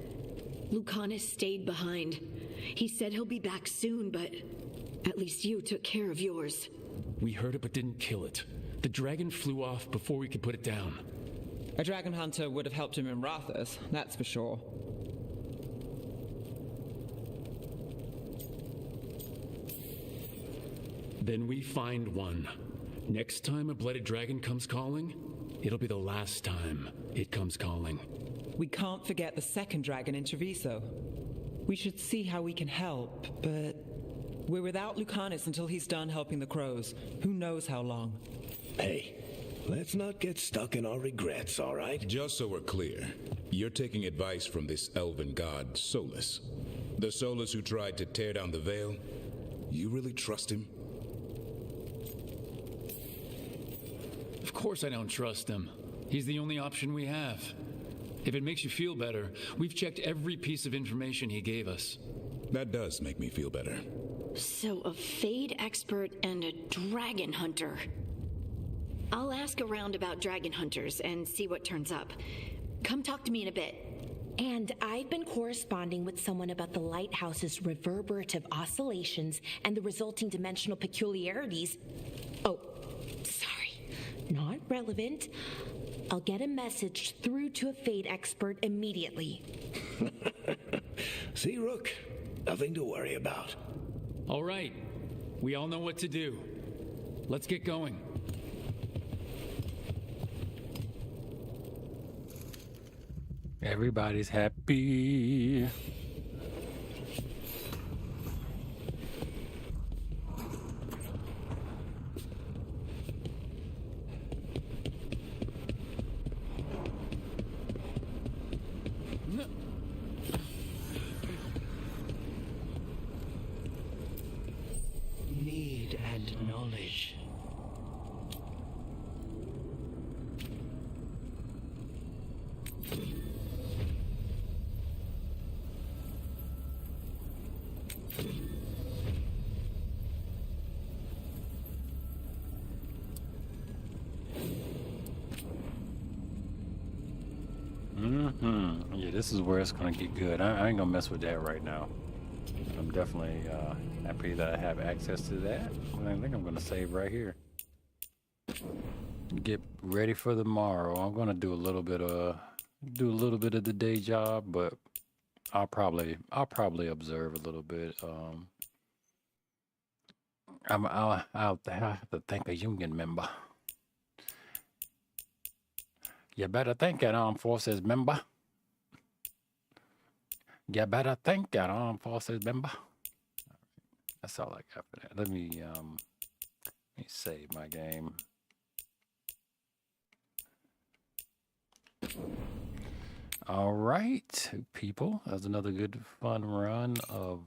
Lucanus stayed behind. He said he'll be back soon, but at least you took care of yours. We heard it but didn't kill it. The dragon flew off before we could put it down. A dragon hunter would have helped him in Rathas, that's for sure. Then we find one. Next time a blooded dragon comes calling, it'll be the last time it comes calling. We can't forget the second dragon in Treviso. We should see how we can help, but we're without Lucanus until he's done helping the crows. Who knows how long? Hey, let's not get stuck in our regrets, all right? Just so we're clear, you're taking advice from this elven god, Solus. The Solus who tried to tear down the veil? You really trust him? Of course I don't trust him. He's the only option we have. If it makes you feel better, we've checked every piece of information he gave us. That does make me feel better. So a Fade expert and a dragon hunter. I'll ask around about dragon hunters and see what turns up. Come talk to me in a bit. And I've been corresponding with someone about the lighthouse's reverberative oscillations and the resulting dimensional peculiarities. Oh, sorry, not relevant. I'll get a message through to a Fade expert immediately. See, Rook? Nothing to worry about. All right. We all know what to do. Let's get going. Everybody's happy. Need and knowledge. Yeah, this is where it's gonna get good. I ain't gonna mess with that right now. I'm definitely happy that I have access to that. I think I'm gonna save right here. Get ready for tomorrow. I'm gonna do a little bit of the day job, but I'll probably observe a little bit. I'll have to thank a union member. You better thank an armed forces member. You better thank an armed forces member. That's all I got for that. Let me save my game. All right, people. That was another good fun run of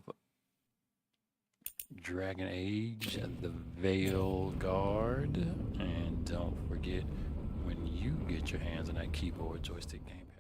Dragon Age and the Veil Guard. And don't forget, when you get your hands on that keyboard, joystick, gamepad,